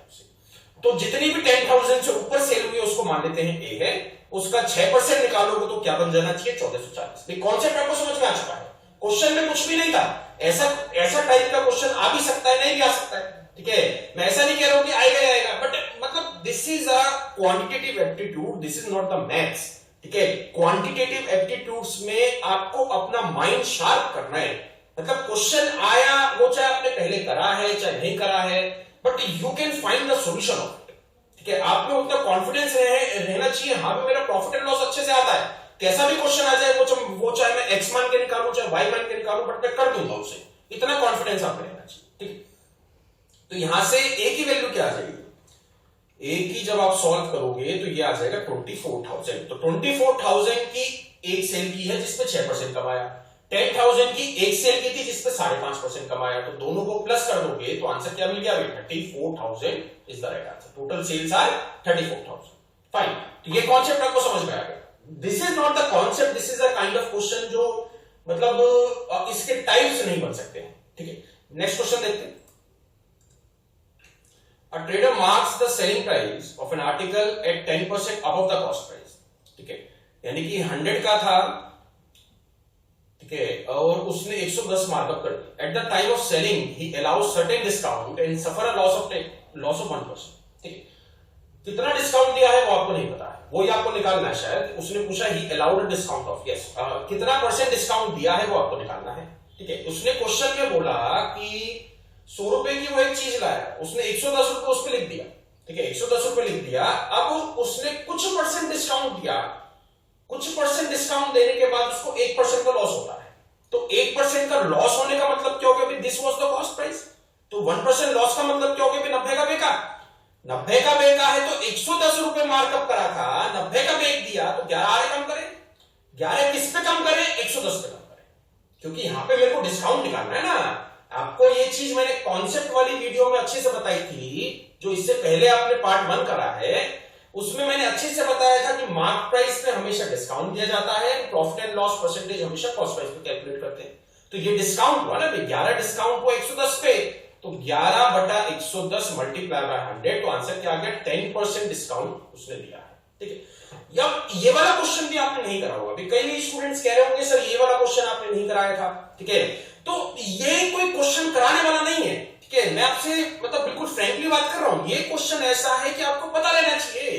तो जितनी भी 10,000 से ऊपर सेल हुई है उसको मान लेते हैं ए है, उसका 6% निकालोगे तो क्या बन जाना चाहिए, 1440। कॉन्सेप्ट आपको समझ में आ चुका है, क्वेश्चन में कुछ भी नहीं था, ऐसा टाइप का क्वेश्चन आ भी सकता है, नहीं भी आ सकता है। ठीक है, मैं ऐसा नहीं कह रहा हूं कि आएगा आएगा, बट मतलब this is a quantitative aptitude, this is not the maths. ठीक है, क्वांटिटेटिव एप्टीट्यूड्स में आपको अपना माइंड शार्प करना है। मतलब क्वेश्चन आया, वो चाहे आपने पहले करा है चाहे नहीं करा है, but you can find the solution of it. ठीक है, आप में उतना कॉन्फिडेंस रहना चाहिए, हाँ भी मेरा प्रॉफिट एंड लॉस अच्छे से आता है, कैसा भी क्वेश्चन आ जाए वो चाहे मैं एक्स मान के निकालूं चाहे वाई मान के निकालूं, बट मैं कर दूंगा उसे, इतना कॉन्फिडेंस आप में रहना चाहिए। ठीक है, तो यहां से ए की वैल्यू क्या आ जाएगी, ए की जब आप सॉल्व करोगे तो ये आ जाएगा 24,000। तो 24,000 की एक सेल की है जिसपे 6% कमाया, 10,000 की एक सेल की थी जिसपे 5.5% कमाया, तो दोनों को प्लस कर दोगे तो आंसर क्या मिल गया, 34,000 is the right answer. Total sales are 34,000। Fine, तो ये कॉन्सेप्ट आपको समझ में आ गया। This is not the concept, this is a kind of question जो मतलब इसके टाइप्स नहीं बन सकते हैं। ठीक है, नेक्स्ट क्वेश्चन देखते हैं। A trader marks the selling price of an article at 10% above the cost price. ठीक है, यानी कि 100 का था, ठीक है, और उसने 110 मार्कअप कर दिया। At the time of selling, he allows certain discount and suffer a loss of 1%. ठीक है, कितना डिस्काउंट दिया है वो आपको नहीं पता है, वो ही आपको निकालना है। शायद उसने पूछा ही अलाउड डिस्काउंट ऑफ, यस, कितना परसेंट डिस्काउंट दिया है वो आपको निकालना है। ठीक है, उसने क्वेश्चन में बोला कि 100 रुपए की वो एक चीज लाया, उसने 110 रुपए उस पर लिख दिया। ठीक है, 110 रुपए लिख दिया। अब उसने कुछ परसेंट डिस्काउंट दिया, कुछ परसेंट डिस्काउंट देने के बाद उसको 1% का लॉस होता है। तो 1% का लॉस होने का मतलब क्या हो गया? This was the cost price. तो 1% लॉस का मतलब क्या हो गया? 90 का बेका, 90 का बेका है तो 110 रुपए मार्कअप करा था, 90 का बेच दिया तो 11 आरे कम करे। 11 किस पे कम करे? 110 पे कम करे, क्योंकि यहां पे मेरे को डिस्काउंट निकालना है ना। आपको ये चीज मैंने कॉन्सेप्ट वाली वीडियो में अच्छे से बताई थी, जो इससे पहले आपने पार्ट 1 करा है, उसमें मैंने अच्छे से बताया था कि मार्क प्राइस पे हमेशा डिस्काउंट दिया जाता है, प्रॉफिट एंड लॉस परसेंटेज हमेशा कॉस्ट प्राइस पे कैलकुलेट करते हैं। तो ये डिस्काउंट हुआ ना, 11 डिस्काउंट हुआ 110 पे, तो 11 बटा 110 मल्टीप्लाई बाय 100, तो आंसर क्या आ गया? 10% डिस्काउंट उसने दिया है। ठीक है, अब ये वाला क्वेश्चन भी आपने नहीं करा होगा। कई स्टूडेंट्स कह रहे होंगे सर ये वाला क्वेश्चन आपने नहीं कराया था। ठीक है, तो ये कोई क्वेश्चन कराने वाला नहीं है। ठीक है, मैं आपसे मतलब बिल्कुल फ्रैंकली बात कर रहा हूं, ये क्वेश्चन ऐसा है कि आपको पता लेना चाहिए।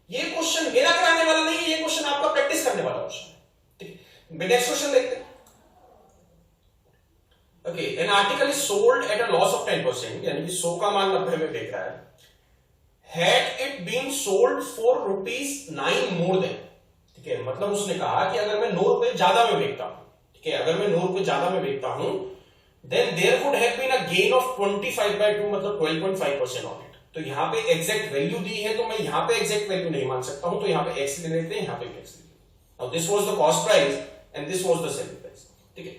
ये क्वेश्चन मेरा कराने वाला नहीं है, ये क्वेश्चन आपका प्रैक्टिस करने वाला क्वेश्चन है। ठीक है, नेक्स्ट क्वेश्चन देखते हैं। Okay, an article is sold at a loss of 10%, यानी कि 100 का माल 90 में बेच रहा है। Had it been sold for ₹9 more than, ठीक है, मतलब उसने कहा कि अगर मैं 9 रुपए ज्यादा में बेचता हूं, ठीक है, अगर मैं 9 रुपए ज्यादा में बेचता हूं, then there would have been a gain of 25/2, मतलब 12.5% on it। तो यहां पे एग्जैक्ट वैल्यू दी है, तो मैं यहां पे एग्जैक्ट वैल्यू नहीं मान सकता हूं, तो यहां पे x ले लेते हैं, यहां पे x ले लेते हैं। Now this was the cost price and this was the selling price। ठीक है,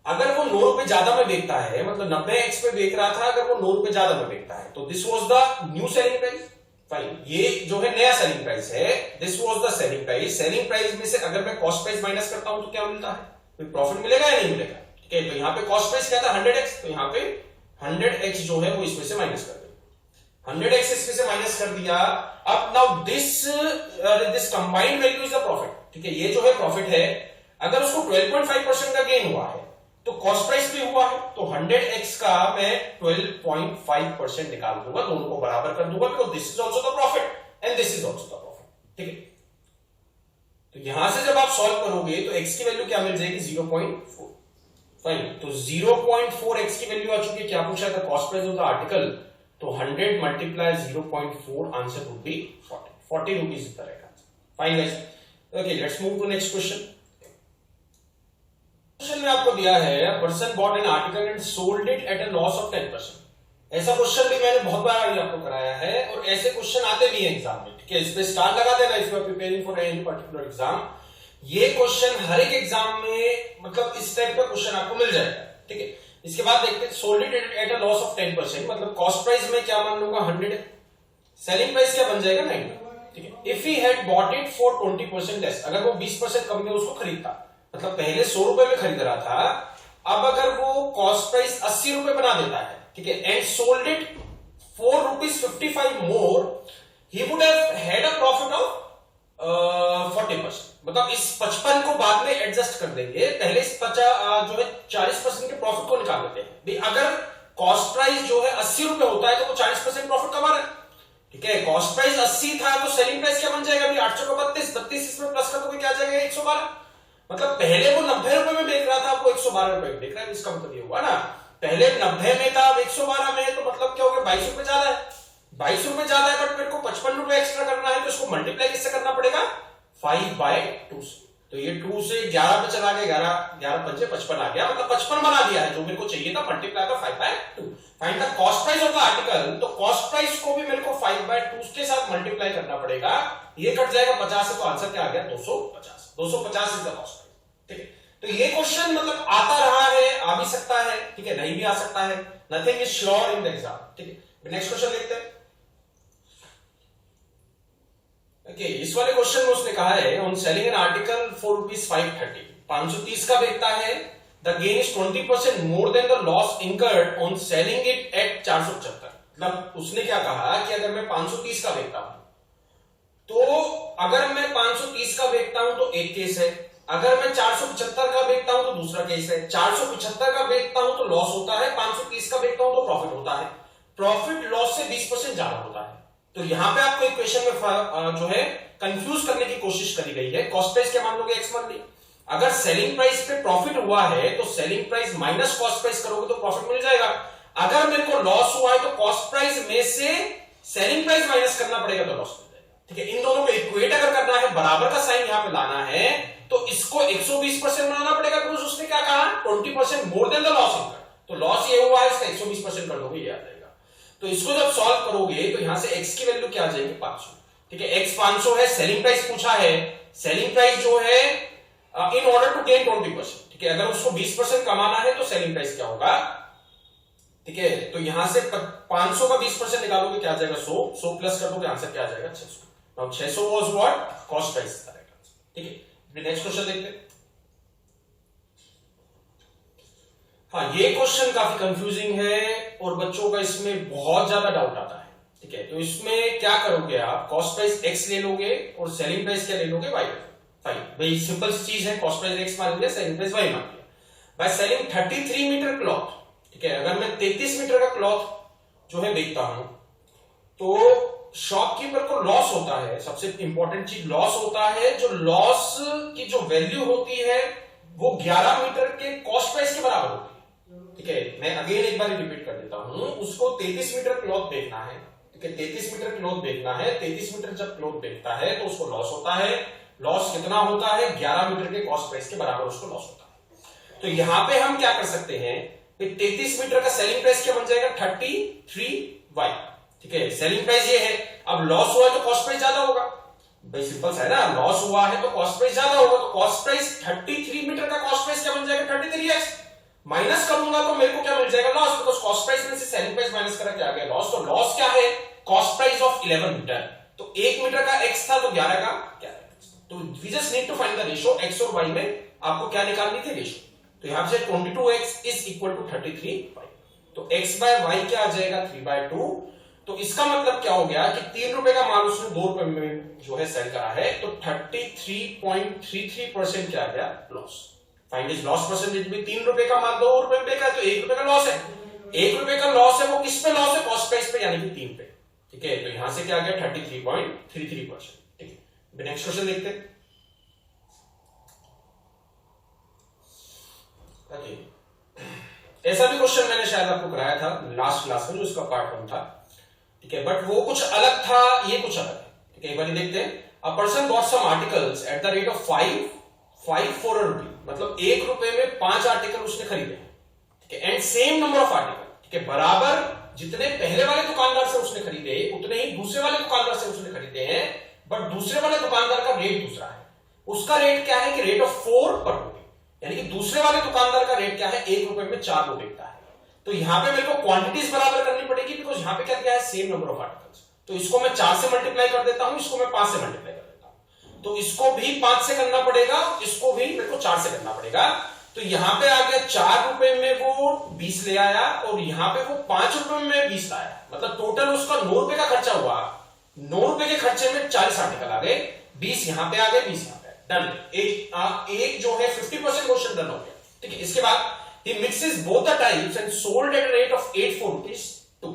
अगर वो 9 रुपए ज्यादा में बेचता है, मतलब 90x पे बेच रहा था, अगर वो 9 रुपए ज्यादा में बेचता है, तो this was the new selling price. Fine, ये जो है नया सेलिंग प्राइस है, this was the selling price. Selling price में से अगर मैं कॉस्ट प्राइस माइनस करता हूं तो क्या मिलता है? कोई प्रॉफिट मिलेगा या नहीं मिलेगा? ठीक है, तो यहां पे कॉस्ट प्राइस क्या था? 100x, तो यहां पे 100x जो है वो इसमें से माइनस कर दिया, 100x इसमें से माइनस कर दिया। अब now this combined value is the profit. ठीक है, ये जो है प्रॉफिट है। अगर उसको 12.5% का गेन हुआ है तो कॉस्ट प्राइस भी हुआ है, तो 100x का मैं 12.5% निकाल दूंगा, दोनों को बराबर कर दूंगा, because this is also the profit and this is also the profit. ठीक है, तो यहां से जब आप सॉल्व करोगे तो x की वैल्यू क्या मिल जाएगी? 0.4। फाइन, तो 0.4x की वैल्यू आ चुकी है। क्या पूछा था? Cost price of the article, तो 100 multiply 0.4, answer would be 40 rupees इतना रहेगा। Fine guys, okay, let's move to next question. Question में आपको दिया है person bought an article and sold it at a loss of 10%। ऐसा क्वेश्चन भी मैंने बहुत बार अभी आपको कराया है, और ऐसे क्वेश्चन आते भी हैं एग्जाम में। ठीक है, इस पे स्टार लगा देना if you are preparing for any particular exam. ये क्वेश्चन हर एक एग्जाम में, मतलब इस टाइप का क्वेश्चन आपको मिल जाएगा। ठीक है, इसके बाद देखते हैं, sold it at a loss of 10%, मतलब कॉस्ट प्राइस में क्या मान लूंगा? 100, सेलिंग प्राइस क्या बन जाएगा? 90। ठीक है, if he had bought it for 20% less, अगर वो 20% कम में उसको खरीदता, मतलब पहले 100 रुपए में खरीद रहा था, अब अगर वो कॉस्ट प्राइस 80 रुपए बना देता है, ठीक है, and sold it ₹4.55 more, he would have had a profit of 40%। मतलब इस 55 को बाद में एडजस्ट कर देंगे, पहले इस 50 जो है 40% के प्रॉफिट को निकाल देते हैं। अगर कॉस्ट प्राइस जो है 80 रुपए होता है तो वो 40% प्रॉफिट कमा रहा है। ठीक है, कॉस्ट प्राइस 80 था तो सेलिंग प्राइस क्या बन जाएगा? अभी 800 का 32 इसमें प्लस कर दोगे, क्या आ जाएगा? 112। मतलब पहले वो 90 रुपए में बेच रहा था, आपको 112 रुपए में बेच रहा है। इसका मतलब ये हुआ ना, पहले 90 में था, अब 112 में है, तो मतलब क्या हो गया? 22 रुपए ज्यादा है, 22 रुपए ज्यादा है, बट मेरे को 55 रुपए एक्स्ट्रा करना है, तो इसको मल्टीप्लाई किससे करना पड़ेगा? 5/2 से। तो ये 2 से 11 पे चला गया, 11 पंजे 55 आ गया, मतलब 55 बना दिया है, जो मेरे को चाहिए था, मल्टीप्लाई का 5/2। Find the cost price of the article, तो कॉस्ट प्राइस को भी मेरे को 5/2 के साथ मल्टीप्लाई करना पड़ेगा। ये कट जाएगा 50 से, तो आंसर क्या आ गया? 250। 250 इज द कॉस्ट प्राइस। ठीक है, तो ये क्वेश्चन मतलब आता रहा है, आ भी सकता है, ठीक है, नहीं भी आ सकता है, nothing is sure in the exam. ठीक है, नेक्स्ट क्वेश्चन देखते हैं। ओके, इस वाले क्वेश्चन में उसने कहा है on selling an article for ₹530, 530 का बेचता है, the gain is 20% more than the loss incurred on selling it at 475। मतलब उसने क्या कहा कि अगर मैं 530 का बेचता हूं, तो अगर मैं 530 का बेचता हूं तो एक केस है, अगर मैं 475 का बेचता हूं तो दूसरा केस है। 475 का बेचता हूं तो लॉस होता है, 530 का बेचता हूं तो प्रॉफिट होता है। प्रॉफिट लॉस से 20% ज्यादा होता है। तो यहां पे आपको इक्वेशन में जो है कंफ्यूज करने की कोशिश करी गई है। कॉस्ट प्राइस क्या मान लोगे? एक्स मान ली। अगर सेलिंग प्राइस पे प्रॉफिट हुआ है तो selling price minus cost price करोगे तो प्रॉफिट मिल जाएगा। अगर मेरे को लॉस हुआ है तो कॉस्ट प्राइस में से सेलिंग प्राइस माइनस करना पड़ेगा तो लॉस मिल जाएगा। ठीक है, इन दोनों को इक्वेट अगर करना है, बराबर का साइन यहां पे लाना है, तो इसको 120% बनाना पड़ेगा। तो उसने क्या कहा 20% more than the loss income, तो लॉस ये हुआ है, इसका 120% कर दोगे, ये आ जाएगा। तो इसको जब सॉल्व करोगे तो यहां से x की वैल्यू क्या आ जाएगी 500। ठीक है, x 500 है, सेलिंग प्राइस पूछा है, सेलिंग प्राइस जो है इन ऑर्डर टू गेन 20%। ठीक है, अगर उसको 20% कमाना है तो सेलिंग प्राइस क्या होगा। ठीक है, तो यहां से 500 का 20% निकालोगे क्या आ जाएगा 100 प्लस कर दोगे आंसर क्या आ जाएगा 600। Now 600 was what cost price. ठीक है, नेक्स्ट क्वेश्चन देखते हैं। हाँ, ये क्वेश्चन काफी कंफ्यूजिंग है और बच्चों का इसमें बहुत ज्यादा डाउट आता है। ठीक है, तो इसमें क्या करोगे आप, कॉस्ट प्राइस x ले लोगे और सेलिंग प्राइस क्या ले लोगे y। फाइन, भाई सिंपल सी चीज है, कॉस्ट प्राइस x मान लिया, सेलिंग प्राइस y मान लिया। बाय सेलिंग 33 मीटर क्लॉथ, ठीक है, अगर मैं 33 मीटर का क्लॉथ जो है बेचता हूं तो शॉपकीपर को लॉस होता है। सबसे इंपॉर्टेंट चीज लॉस होता है, जो लॉस की जो वैल्यू होती है वो 11 मीटर के कॉस्ट प्राइस के बराबर होती है। ठीक है, मैं अगेन एक बार रिपीट कर देता हूं, उसको 33 मीटर क्लॉथ बेचना है। ठीक है, 33 मीटर क्लॉथ बेचना है, 33 मीटर जब क्लॉथ बेचता है तो उसको लॉस होता है। लॉस कितना होता है 11 मीटर के कॉस्ट प्राइस के बराबर उसको लॉस होता है। तो यहां पे हम क्या कर सकते हैं, 33 मीटर का सेलिंग प्राइस क्या बन जाएगा 33y। ठीक है, सेलिंग प्राइस ये है, अब लॉस हुआ है तो कॉस्ट प्राइस ज्यादा होगा। भाई सिंपल सा है ना, लॉस हुआ है तो कॉस्ट प्राइस ज्यादा होगा, तो कॉस्ट प्राइस 33 मीटर का कॉस्ट प्राइस क्या बन जाएगा 33x। माइनस करूंगा तो मेरे को क्या मिल जाएगा लॉस, बिकॉज कॉस्ट प्राइस में से सेलिंग प्राइस माइनस करा क्या आ गया लॉस। तो लॉस क्या है कॉस्ट प्राइस ऑफ 11 मीटर, तो 1 मीटर का x था तो 11 का क्या है। तो we just need to find the ratio x और y में, आपको क्या निकालनी थी रेशियो। तो यहां से 22x is equal to 33y, तो x बाय y क्या आ जाएगा 3/2। तो इसका मतलब क्या हो गया कि 3 रुपए का माल उसने 2 रुपए में जो है सेल करा है, तो 33.33% क्या आ गया loss. Find is loss percentage में 3 रुपए का माल 2 रुपए में बेचा है तो 1 रुपए का लॉस है। 1 रुपए का लॉस है, वो किस पे लॉस है कॉस्ट प्राइस पे, यानी कि 3 पे। ठीक है, तो यहां से क्या आ गया 33.33%। ठीक है, नेक्स्ट क्वेश्चन देखते हैं। ऐसा भी क्वेश्चन मैंने शायद आपको कराया था लास्ट क्लास में, जो इसका पार्ट 1 था। ठीक है, बट वो कुछ अलग था, ये कुछ अलग है। ठीक है, एक बार देखते हैं। A person bought some articles at the rate of 5 for a rupee, मतलब 1 रुपए में 5 आर्टिकल उसने खरीदे। ठीक है, and same number of article. ठीक है, बराबर जितने पहले वाले दुकानदार से उसने खरीदे उतने ही दूसरे वाले दुकानदार से उसने खरीदे हैं, बट दूसरे वाले दुकानदार का रेट दूसरा है। उसका रेट क्या है कि रेट ऑफ 4 पर रुपी, यानी कि दूसरे वाले दुकानदार का रेट क्या है 1 रुपए में 4 रुपए बिकता है। तो यहां पे मेरे को क्वांटिटीज बराबर करनी पड़ेगी, बिकॉज यहां पे क्या क्या है सेम नंबर ऑफ आर्टिकल्स। तो इसको मैं 4 से मल्टीप्लाई कर देता हूं, इसको मैं 5 से मल्टीप्लाई कर देता हूं, तो इसको भी 5 से करना पड़ेगा, इसको भी मेरे को 4 से करना पड़ेगा। तो यहां पे आ गया 4 रुपए में वो 20 ले आया और यहां पे वो 5 रुपए में 20 लाया, मतलब टोटल उसका 9 रुपए का खर्चा हुआ। 9 रुपए के खर्चे में 40 आर्टिकल आ गए, 20 यहां पे आ गए, 20 यहां पे डन। एक जो है 50% क्वेश्चन डन हो गया। ठीक है, इसके बाद he mixes both the types and sold at a rate of 8 for rupees 2,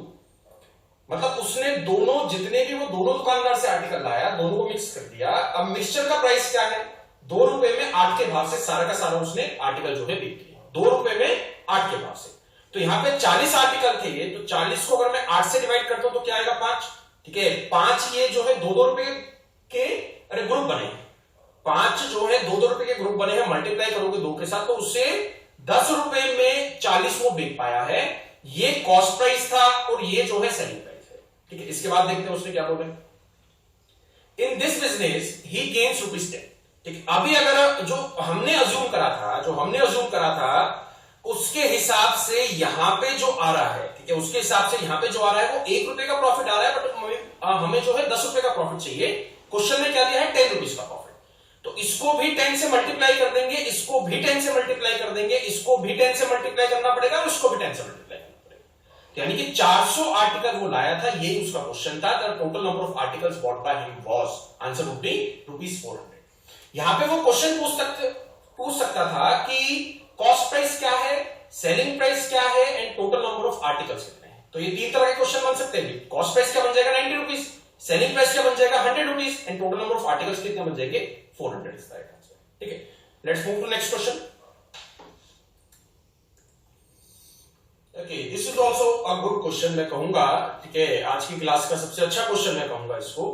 मतलब उसने दोनों जितने भी वो दोनों दुकानदार से आर्टिकल लाया दोनों को मिक्स कर दिया। अब मिक्सचर का प्राइस क्या है 2 रुपए में 8 के भाव से सारा का सारा उसने आर्टिकल जो है बेच दिया 2 रुपए में 8 के भाव से। तो यहां पे 40 आर्टिकल थे ये, तो 40 को अगर मैं 8 से डिवाइड करता हूं तो क्या आएगा 5। ठीक है, 5 ये जो है 2-2 रुपए के अरे ग्रुप बने हैं, 5 जो है 2-2 रुपए के ग्रुप बने हैं, मल्टीप्लाई करोगे 2 के साथ तो उससे 10 रुपए में 40 वो बेच पाया है। ये कॉस्ट प्राइस था और ये जो है सेलिंग प्राइस है। ठीक है, इसके बाद देखते हैं उसने क्या बोला, in this business he gains ₹10। ठीक, अभी अगर जो हमने अज्यूम करा था उसके हिसाब से यहां पे जो आ रहा है, ठीक है, उसके हिसाब से यहां पे जो आ रहा है वो 1 रुपए का प्रॉफिट आ रहा है, बट हमें जो है 10 रुपए का प्रॉफिट चाहिए। क्वेश्चन में क्या दिया है 10 रुपीज का प्रॉफिट, तो इसको भी 10 से मल्टीप्लाई कर देंगे, इसको भी 10 से मल्टीप्लाई कर देंगे, इसको भी 10 से मल्टीप्लाई करना पड़ेगा और इसको भी 10 से मल्टीप्लाई करना पड़ेगा। यानी कि 400 आर्टिकल वो लाया था, यही उसका क्वेश्चन था। The total number of articles bought by him was, answer would B ₹400। यहां पे वो क्वेश्चन पूछ सकता था कि कॉस्ट प्राइस क्या है, सेलिंग प्राइस क्या है and total number of articles कितने हैं। तो ये 3 तरह के क्वेश्चन बन सकते हैं। कॉस्ट प्राइस क्या बन जाएगा 90 रुपीज, सेलिंग प्राइस क्या बन जाएगा 100 rupees and total number of articles कितने बन जाएंगे 400 इज द राइट आंसर। ठीक है, let's move to next question. Okay, this is also a good question मैं कहूंगा, ठीक है, आज की क्लास का सबसे अच्छा क्वेश्चन मैं कहूंगा इसको,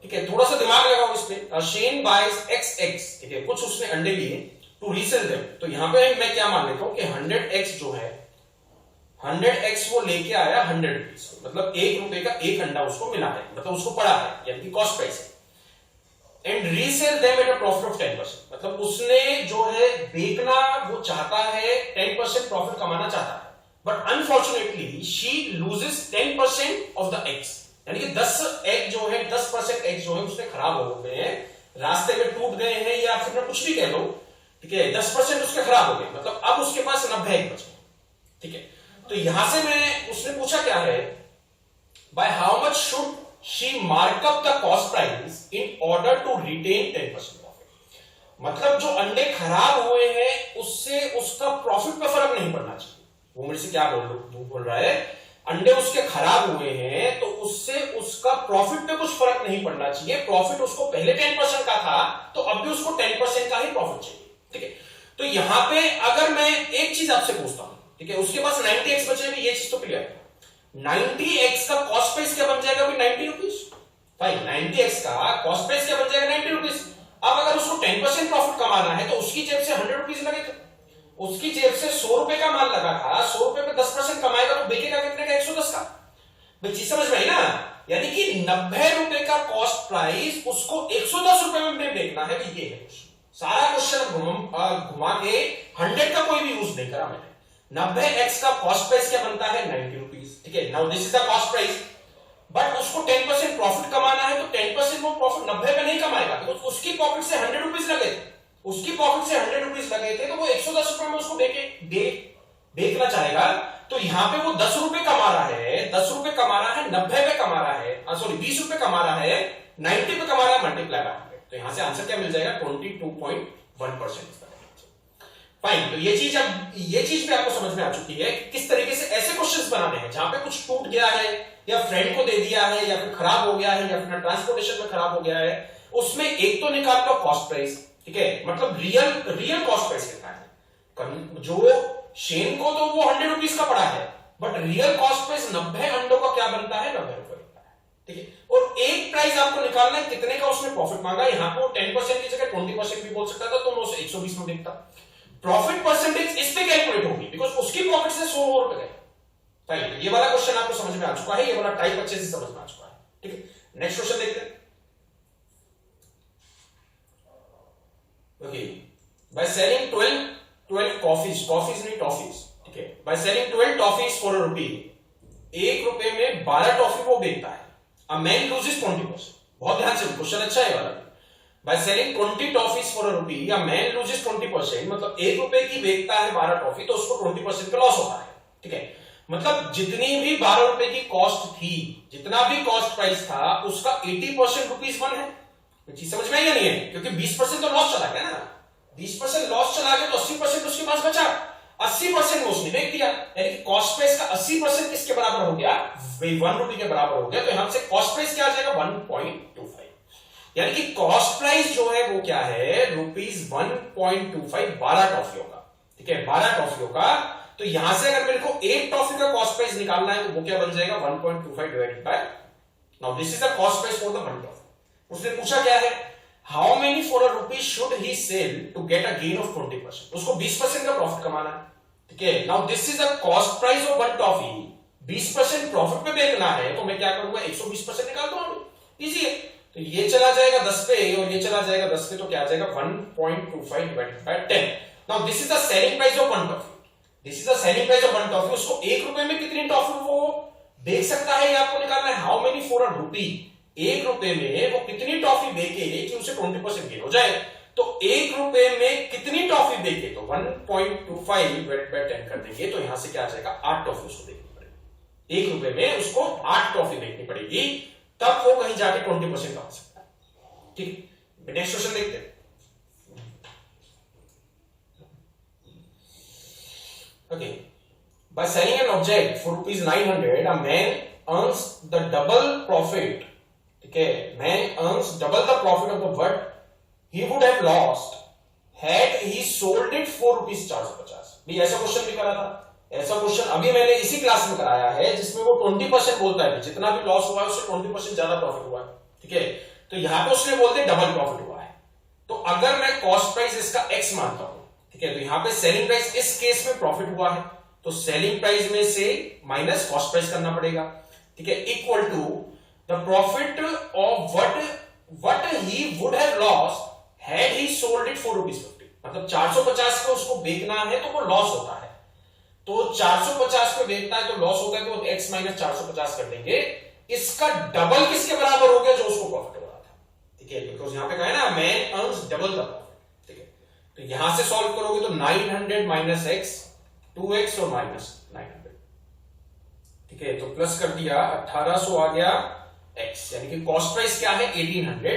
ठीक है, थोड़ा सा दिमाग लगाओ इसमें। शेन बाइज XX, ठीक है, कुछ उसने अंडे लिए टू रीसेल देम, तो यहां पे मैं क्या मान लेता हूं कि 100x जो है 100x वो लेके आया 100 रुपीज, मतलब 1 रुपए का एक अंडा उसको मिला है, मतलब उसको पड़ा है, यानी कि कॉस्ट प्राइस है। And resale them at a profit of 10%, मतलब उसने जो है बेचना वो चाहता है, 10% प्रॉफिट कमाना चाहता है, but unfortunately she loses 10% of the eggs, यानी कि 10 एग जो है 10% एग जो है उसने खराब हो गए हैं, रास्ते में टूट गए हैं, या फिर कुछ भी कह लो, ठीक है, 10% उसके खराब हो गए, मतलब अब उसके पास 90 एग बचे, ठीक है। तो यहां से मैं उसने पूछा क्या है, by how much should she mark up the cost price in order to retain 10% profit, मतलब जो अंडे खराब हुए हैं उससे उसका प्रॉफिट पे फर्क नहीं पड़ना चाहिए। वो मेरे से क्या बोल रहा है, अंडे उसके खराब हुए हैं तो उससे उसका प्रॉफिट पे कुछ फर्क नहीं पड़ना चाहिए, प्रॉफिट उसको पहले 10% का था तो अब भी उसको 10% का ही प्रॉफिट चाहिए, ठीक है। तो यहां पे अगर मैं एक चीज आपसे पूछता हूं, ठीक है, उसके पास 90x बचे भी, ये चीज तो क्लियर है, 90x का कॉस्ट प्राइस क्या बन जाएगा भाई, 90 रुपीज भाई, 90x का कॉस्ट प्राइस क्या बन जाएगा, 90 रुपीज। अब अगर उसको 10% प्रॉफिट कमाना है तो उसकी जेब से 100 रुपीज लगे थे, उसकी जेब से 100 रुपए का माल लगा था, 100 रुपए पे 10% कमाएगा तो बेचेगा कितने का, 110 का। भाई चीज समझ में आई ना, यानी कि 90 रुपए का कॉस्ट प्राइस उसको 110 रुपए में बेचना है, ये है सारा क्वेश्चन घुमा के 100 का कोई भी यूज नहीं करा मैंने। 90x का कॉस्ट प्राइस क्या बनता है, 90 रुपीज, ठीक है। Now this is the cost price, but उसको 10% प्रॉफिट कमाना है तो 10% वो प्रॉफिट 90 पे नहीं कमाएगा, तो उसकी पॉकेट से 100 रुपीज लगे थे, उसकी पॉकेट से 100 रुपीज लगे थे, तो वो 110 रुपए में उसको बेचना चाहेगा, तो यहां पे वो 10 रुपए कमा रहा है, 10 रुपए कमा रहा है, 90 पे कमा रहा है, सॉरी 20 रुपए कमा रहा है, 90 पे कमा रहा है, मल्टीप्लाई बाय 100, तो यहां से आंसर क्या मिल जाएगा, 22.1%। फाइन, तो ये चीज भी आपको समझ में आ चुकी है कि किस तरीके से ऐसे क्वेश्चंस बनाने हैं जहां पे कुछ टूट गया है, या फ्रेंड को दे दिया है, या फिर खराब हो गया है, या फिर ट्रांसपोर्टेशन में खराब हो गया है, उसमें एक तो निकाल लो कॉस्ट प्राइस, ठीक है, मतलब रियल कॉस्ट प्राइस कितना है। जो शेन को तो वो 100 रुपीज का पड़ा है, बट रियल कॉस्ट प्राइस 90 अंडों का क्या बनता है, 90 रुपए बनता है, ठीक है। और एक प्राइस आपको निकालना है कितने का उसने प्रॉफिट मांगा, यहां पर 10% की जगह 20% भी बोल सकता था, तो मैं उसे 120 में देखता। प्रॉफिट परसेंटेज इस पे कैलकुलेट होगी बिकॉज उसकी पॉकेट से 100 रुपए गए। फाइन, ये वाला क्वेश्चन आपको समझ में आ चुका है, ये वाला टाइप अच्छे से समझ में आ चुका है, ठीक है। नेक्स्ट क्वेश्चन देखते हैं। ओके, बाय सेलिंग 12 कॉफीज नहीं टॉफीज, ठीक है, बाय सेलिंग 12 टॉफीज फॉर ₹1, 1 रुपए में 12 टॉफी वो बेचता है। अ मैन लूजेस 20%, बहुत ध्यान से, क्वेश्चन अच्छा है वाला। By selling 20 टॉफीज फॉर ₹1, या मैन लूजेस 20%, मतलब 1 रुपए की बेचता है 12 टॉफी, तो उसको 20% का लॉस होता है, ठीक है। मतलब जितनी भी 12 रुपए की कॉस्ट थी, जितना भी कॉस्ट प्राइस था, उसका 80% ₹1 है। चीज समझ में आई या नहीं है, क्योंकि 20% तो लॉस चला गया ना, 20% लॉस चला गया तो 80% उसके पास बचा, 80% उसने बेच दिया, यानी कि कॉस्ट प्राइस का 80% किसके बराबर हो गया, 1 रुपए के बराबर हो गया। तो यहां से कॉस्ट प्राइस क्या आ जाएगा, 1.25, यानी कि कॉस्ट प्राइस जो है वो क्या है, ₹1.25, 12 टॉफियों का, ठीक है, 12 टॉफियों का। तो यहां से अगर मेरे को 1 टॉफी का कॉस्ट प्राइस निकालना है तो वो क्या बन जाएगा, 1.25 divided by, now this is the cost price for the 1 toffee. उसने पूछा क्या है, how many for ₹1 should he sell to get a gain of 20%, उसको 20% का प्रॉफिट कमाना है, ठीक है। Now this is the cost price of 1 toffee, 20% profit पे बेचना है, तो मैं क्या करूंगा, 120% निकाल दूंगा, इजी है। तो ये चला जाएगा 10 पे और ये चला जाएगा 10 पे, तो क्या आ जाएगा, 1.25 divided bye 10। Now this is the selling price of 1 toffee, this is the selling price of 1 toffee. उसको 1 रुपए में कितनी टॉफी वो बेच सकता है, ये आपको निकालना है। हाउ मेनी फॉर ₹1, 1 रुपए में वो कितनी टॉफी बेचे कि उसे 20% गेन हो जाए। तो 1 रुपए में कितनी टॉफी बेचे, तो 1.25 डिवाइडेड बाय 10 कर देंगे, तो यहां से क्या आ जाएगा, 8 टॉफी उसको बेचनी पड़ेगी। 1 रुपए में उसको 8 टॉफी बेचनी पड़ेगी, तब वो कहीं जाके 20% कमा सकता है, ठीक है। नेक्स्ट क्वेश्चन देखते हैं। Okay, by selling an object for ₹900, a man earns the double profit, ठीक है, man earns double the profit of what he would have lost had he sold it for ₹450। भी ऐसा क्वेश्चन भी करा था, ऐसा क्वेश्चन अभी मैंने इसी क्लास में कराया है जिसमें वो 20% बोलता है, जितना भी लॉस हुआ है उससे 20% ज्यादा प्रॉफिट हुआ है, ठीक है। तो यहां पे उसने बोल दिया डबल प्रॉफिट हुआ है। तो अगर मैं कॉस्ट प्राइस इसका एक्स मानता हूं, ठीक है, तो यहां पे सेलिंग प्राइस इस केस में प्रॉफिट हुआ है, तो सेलिंग प्राइस में से माइनस कॉस्ट प्राइस करना पड़ेगा, ठीक है, equal to the profit of what he would have lost had he sold it for ₹50। मतलब 450 पे उसको बेचना है तो वो लॉस होता है, तो 450 पे बेचता है तो लॉस होता है, तो x माइनस 450 कर देंगे। इसका डबल किसके बराबर हो गया? जो उसको प्रॉफिट हो रहा था, ठीक है, बिकॉज यहां पे कहा है ना man earns double the profit, ठीक है। तो यहां से सॉल्व करोगे तो 900 माइनस एक्स 2x और माइनस 900, ठीक है, तो प्लस कर दिया 1800 आ गया x, यानी कि कॉस्ट प्राइस क्या है 1800।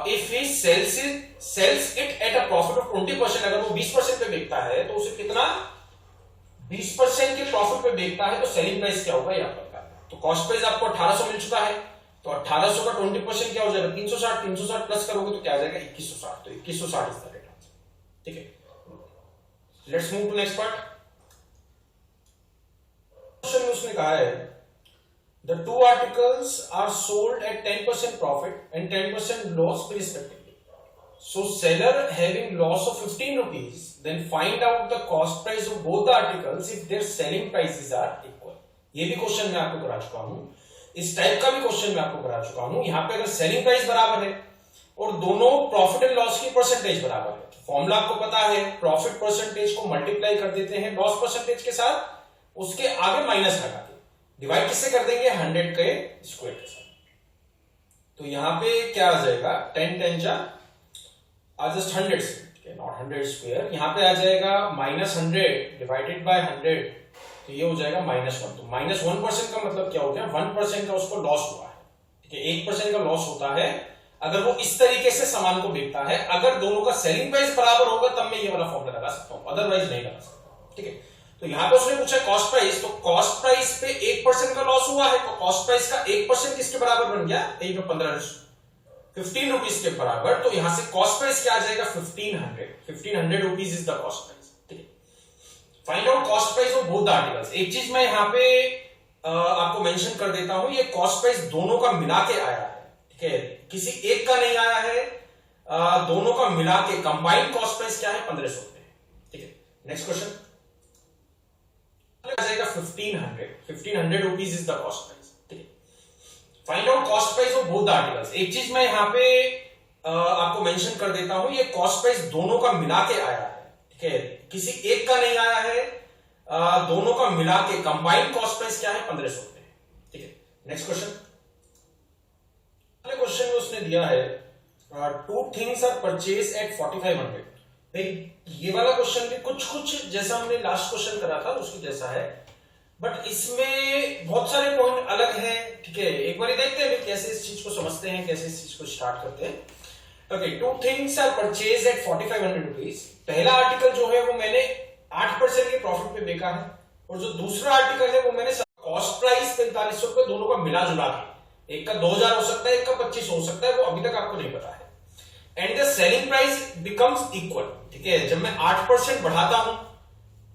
If he sells it at a profit of 20%, अगर वो 20% पे बेचता है तो उसे कितना 20% के प्रॉफिट पे बेचता है, तो सेलिंग प्राइस क्या होगा ये आपको बताना है। तो कॉस्ट प्राइस आपको 1800 मिल चुका है, तो 1800 का 20% क्या हो जाएगा 360, 360 प्लस करोगे तो क्या आ जाएगा 2160, तो 2160 इज द राइट आंसर, ठीक है। Let's move to next part. Question में उसने कहा है the two articles are sold at 10% profit and 10% loss respectively. So seller having loss of 15 rupees, then find out the cost price of both the articles if their selling prices are equal। ये भी question मैं आपको करा चुका हूं, इस type का भी क्वेश्चन मैं आपको करा चुका हूं। यहां पे अगर सेलिंग प्राइस बराबर है और दोनों प्रॉफिट एंड लॉस की परसेंटेज बराबर है, तो फॉर्मूला आपको पता है, प्रॉफिट परसेंटेज को मल्टीप्लाई कर देते हैं लॉस परसेंटेज के साथ, उसके आगे माइनस लगा के डिवाइड किससे कर देंगे 100 के स्क्वायर के साथ। तो यहां पे क्या आ जाएगा 10 10 जा जस्ट 100 से, ठीक है, नॉट 100 स्क्वायर। यहां पे आ जाएगा -100 डिवाइडेड बाय 100, तो ये हो जाएगा -1। तो -1% का मतलब क्या हो गया 1% का उसको लॉस हुआ है, ठीक है। 1% का लॉस होता है अगर वो इस तरीके से सामान को बेचता है। अगर दोनों का सेलिंग प्राइस बराबर होगा तब मैं ये वाला फॉर्मूला लगा सकता हूं, अदरवाइज नहीं लगा सकता, ठीक है। तो यहां पे उसने पूछा कॉस्ट प्राइस, तो कॉस्ट प्राइस पे 1% का लॉस हुआ है, तो कॉस्ट प्राइस का 1% किसके बराबर बन गया 1 में 15 रुपीज के बराबर। तो यहां से कॉस्ट प्राइस क्या आ जाएगा 1500 rupees is the cost price, ठीक है। Find out cost price of both the articles. एक चीज मैं यहां पे आपको मेंशन कर देता हूं, ये कॉस्ट प्राइस दोनों का मिला के आया है, ठीक है, किसी एक का नहीं आया है, दोनों का मिला के कंबाइंड कॉस्ट प्राइस क्या है 1500 रुपए, ठीक है। नेक्स्ट क्वेश्चन आ जाएगा 1500 rupees is the cost price, ठीक है। Find out cost price of both the articles. एक चीज मैं यहां पे आपको मेंशन कर देता हूं, ये कॉस्ट प्राइस दोनों का मिला के आया है, ठीक है, किसी एक का नहीं आया है, दोनों का मिला के कंबाइंड कॉस्ट प्राइस क्या है 1500 रुपए, ठीक है। नेक्स्ट क्वेश्चन, अगले क्वेश्चन में उसने दिया है two things are purchase at 4500। ये वाला क्वेश्चन भी कुछ जैसा हमने लास्ट क्वेश्चन करा था उसकी जैसा है, बट इसमें बहुत सारे पॉइंट अलग हैं, ठीक है। एक बार देखते हैं कैसे इस चीज को समझते हैं, कैसे इस चीज को स्टार्ट करते हैं। Okay, two things are purchase at 4500 rupees. पहला आर्टिकल जो है वो मैंने 8% के प्रॉफिट पे बेचा है, और जो दूसरा आर्टिकल है वो मैंने कॉस्ट प्राइस 4500 रुपए दोनों का मिला जुला के, एक का 2000 हो सकता है, एक का 25 हो सकता है, वो अभी तक आपको नहीं पता है। And the selling price becomes equal, ठीक है। जब मैं 8% बढ़ाता हूं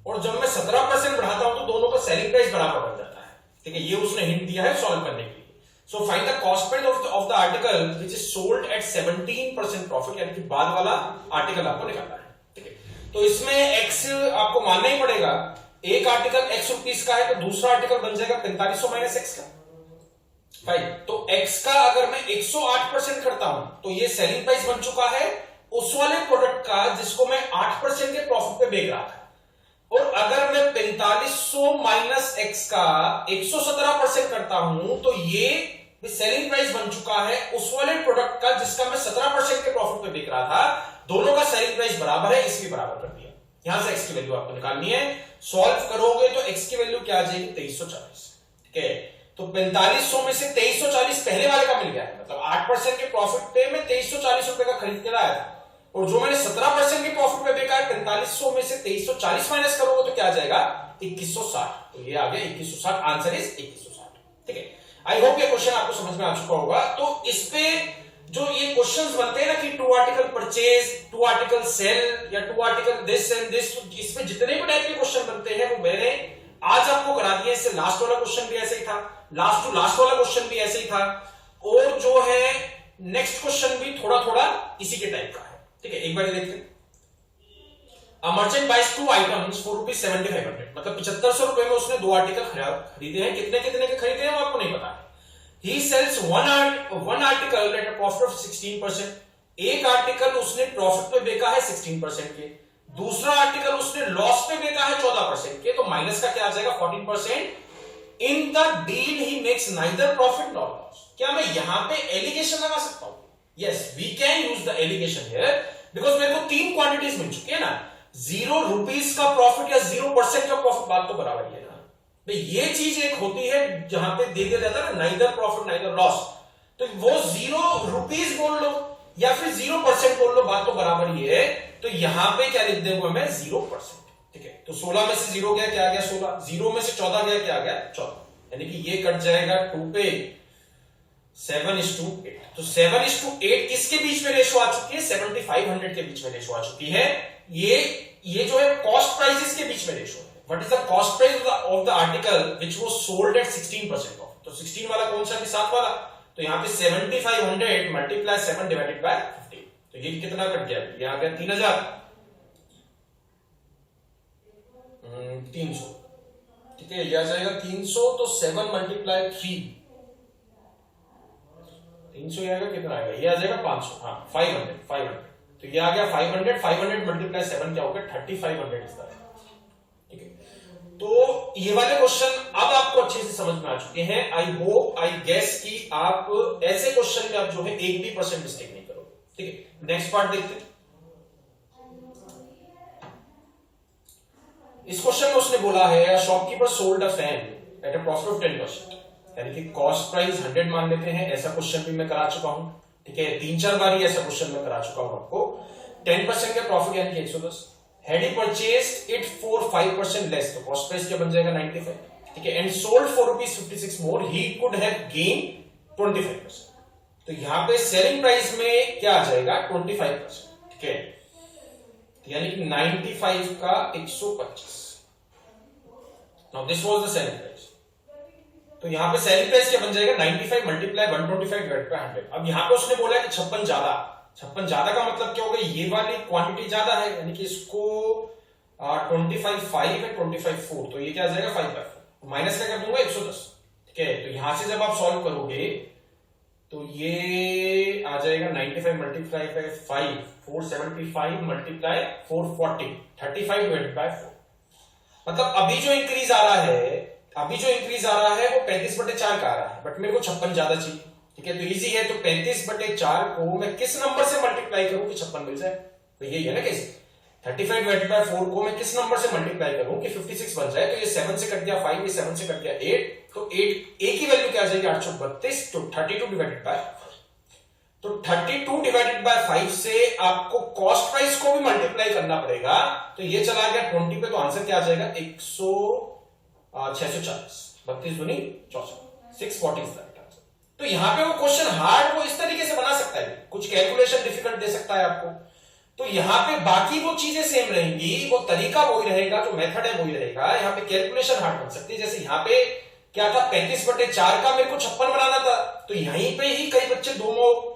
और जब मैं 17% बढ़ाता हूं तो दोनों का सेलिंग प्राइस बराबर बन जाता है, ठीक है। ये उसने हिंट दिया है सॉल्व करने के लिए। So find the cost price of the article which is sold at 17% profit, यानी कि बाद वाला आर्टिकल आपको निकालना है, ठीक है। तो इसमें एक्स आपको मानना ही पड़ेगा, एक आर्टिकल x रुपीस का है तो दूसरा आर्टिकल बन जाएगा 4500 माइनस एक्स का, फाइन। तो x का अगर मैं 108% करता हूं तो ये सेलिंग प्राइस बन चुका है उस वाले प्रोडक्ट का जिसको मैं 8% के प्रॉफिट पे बेच रहा था। और अगर मैं 4500 माइनस एक्स का 117% करता हूं तो ये सेलिंग प्राइस बन चुका है उस वाले प्रोडक्ट का जिसका मैं 17% के प्रॉफिट पे बेच रहा था। दोनों का सेलिंग प्राइस बराबर है, इसलिए बराबर कर दिया। यहां से एक्स की वैल्यू आपको निकालनी है, सॉल्व करोगे तो एक्स की वैल्यू क्या आ जाएगी 2340, ठीक है। तो 4500 में से 2340 पहले वाले का मिल गया है, मतलब 8% के प्रॉफिट पे मैं 2340 रुपए का खरीद के लाया था, और जो मैंने 17% के प्रॉफिट पे बेचा है 4500 में से 2340 माइनस करोगे तो क्या आ जाएगा 2160। तो ये आ गया 2160, आंसर इज 2160, ठीक है। आई होप ये क्वेश्चन आपको समझ में आ चुका होगा। तो इस पे जो ये क्वेश्चंस बनते हैं ना कि 2 आर्टिकल परचेज, 2 आर्टिकल सेल या 2 आर्टिकल दिस एंड दिस, इसमें जितने भी टाइप के क्वेश्चन बनते हैं वो मैंने आज आपको करा दिए। इससे लास्ट वाला क्वेश्चन भी ऐसे ही था, लास्ट टू लास्ट वाला क्वेश्चन भी ऐसे ही था, और जो है नेक्स्ट क्वेश्चन भी थोड़ा थोड़ा इसी के टाइप का है। ठीक है, एक बार देखते हैं। मर्चेंट बाइज 2 आइटम्स फॉर ₹7500, मतलब 7500 रुपए में उसने 2 आर्टिकल खरीदे हैं। कितने कितने के खरीदे हैं वो आपको नहीं पता है। He sells one article at a profit of 16%. एक आर्टिकल उसने प्रॉफिट पे बेचा है 16% के, दूसरा आर्टिकल उसने लॉस पे बेचा है 14% के, तो माइनस का क्या आ जाएगा 14%। In the deal he makes neither profit nor loss. क्या मैं यहां पे एलिगेशन लगा सकता हूं? Yes, we can use the alligation here, because मेरे को 3 क्वांटिटीज मिल चुकी है ना। 0 रुपीज का प्रॉफिट या 0% का प्रॉफिट, बात तो बराबर ही है ना। तो ये चीज एक होती है जहां पे दे दिया जाता है ना नाइदर प्रॉफिट नाइदर लॉस, तो वो 0 रुपीज बोल लो या फिर 0% बोल लो, बात तो बराबर ही है। तो यहां पे क्या लिख देंगे हमें 0%। ठीक है, तो 16 में से 0 गया, क्या आ गया 16, 0 में से 14 गया, क्या आ गया 14, यानी कि ये कट जाएगा 2 पे 7:8। तो 7:8 किसके बीच में रेशो आ चुकी है? 7500 के बीच में रेशो आ चुकी है। ये जो है कॉस्ट प्राइसेस के बीच में रेशो है। What is the cost price of the article which was sold at 16% off? तो 16 वाला कौन सा? 7 वाला। तो यहाँ पे 7500 मल्टीप्लाई 7 डिवाइडेड बाय 50, तो ये कितना कट गया? ये आ गया 3000, 300। ठीक है, ये आ जाएगा 300, तो 7 मल्टीप्लाई 3, 300 आएगा, कितना आएगा? ये आ जाएगा 500, हाँ 500। तो ये आ गया 500 मल्टीप्लाई 7 क्या होगा? 3500 इस तरह। ठीक है, तो ये वाले क्वेश्चन अब आपको अच्छे से समझ में आ चुके हैं। आई होप, आई गेस कि आप ऐसे क्वेश्चन में आप जो है 1 भी % मिस्टेक नहीं करोगे। ठीक है, नेक्स्ट पार्ट देखते हैं। इस क्वेश्चन में उसने बोला है shopkeeper sold a fan eight a profit of 10%, यानी कि कॉस्ट प्राइस 100 मान लेते हैं। ऐसा क्वेश्चन भी मैं करा चुका हूं। ठीक है, 3-4 बार ही ऐसा क्वेश्चन मैं करा चुका हूं आपको। 10% का प्रॉफिट यानी कि 110। Had he purchased it for 5% less, तो कॉस्ट प्राइस क्या बन जाएगा 95। ठीक है, and sold for ₹56 more, he could have gained 25%। तो यहां पे सेलिंग प्राइस में क्या आ जाएगा? 25%। ठीक है, यानी कि 95 का 125। Now this was the selling price. तो यहां पे सेलिंग प्राइस क्या बन जाएगा? 95 मल्टीप्लाई 125 डिवाइड बाय 100। अब यहां पे उसने बोला है कि 56 ज्यादा। 56 ज्यादा का मतलब क्या होगा? ये वाली क्वांटिटी ज्यादा है, यानी कि इसको 25 5 है, 25 4, तो ये क्या आ जाएगा 5/4। माइनस क्या कर दूंगा? 110। ठीक है, तो यहां से जब आप सॉल्व करोगे तो ये आ जाएगा 95 multiply by 5, 475 multiply 440, 35 divided by 4। मतलब अभी जो इंक्रीज आ रहा है वो 35/4 का आ रहा है, बट मेरे को 56 ज्यादा चाहिए। ठीक है, तो इजी है, तो 35/4 को मैं किस नंबर से मल्टीप्लाई करूं कि 56 मिल जाए? तो यही है ना कैसे। 35 डिवाइडेड बाय 4 को मैं किस नंबर से मल्टीप्लाई करूं कि 56 बन जाए? तो ये 7 से कट गया 5, ये 7 से कट गया 8, तो 8 एक ही वैल्यू क्या आ जाएगी? 832। तो 32 डिवाइडेड बाय 5, तो 32 डिवाइडेड बाय 5 से आपको कॉस्ट प्राइस को भी मल्टीप्लाई करना पड़ेगा। तो ये चला गया 20 पे, तो आंसर क्या आ जाएगा? 640, 32 दूनी 64, 640 इज द राइट आंसर। तो यहां पे वो क्वेश्चन हार्ड वो इस तरीके से बना सकता है, कुछ कैलकुलेशन डिफिकल्ट दे सकता है आपको। तो यहां पे बाकी वो चीजें सेम रहेंगी, वो तरीका वही रहेगा, जो मेथड है वही रहेगा। यहां पे कैलकुलेशन हार्ड बन सकती है। जैसे यहां पे क्या था? 35/4 का मेरे को 56 बनाना था, तो यहीं पे ही कई बच्चे दोनों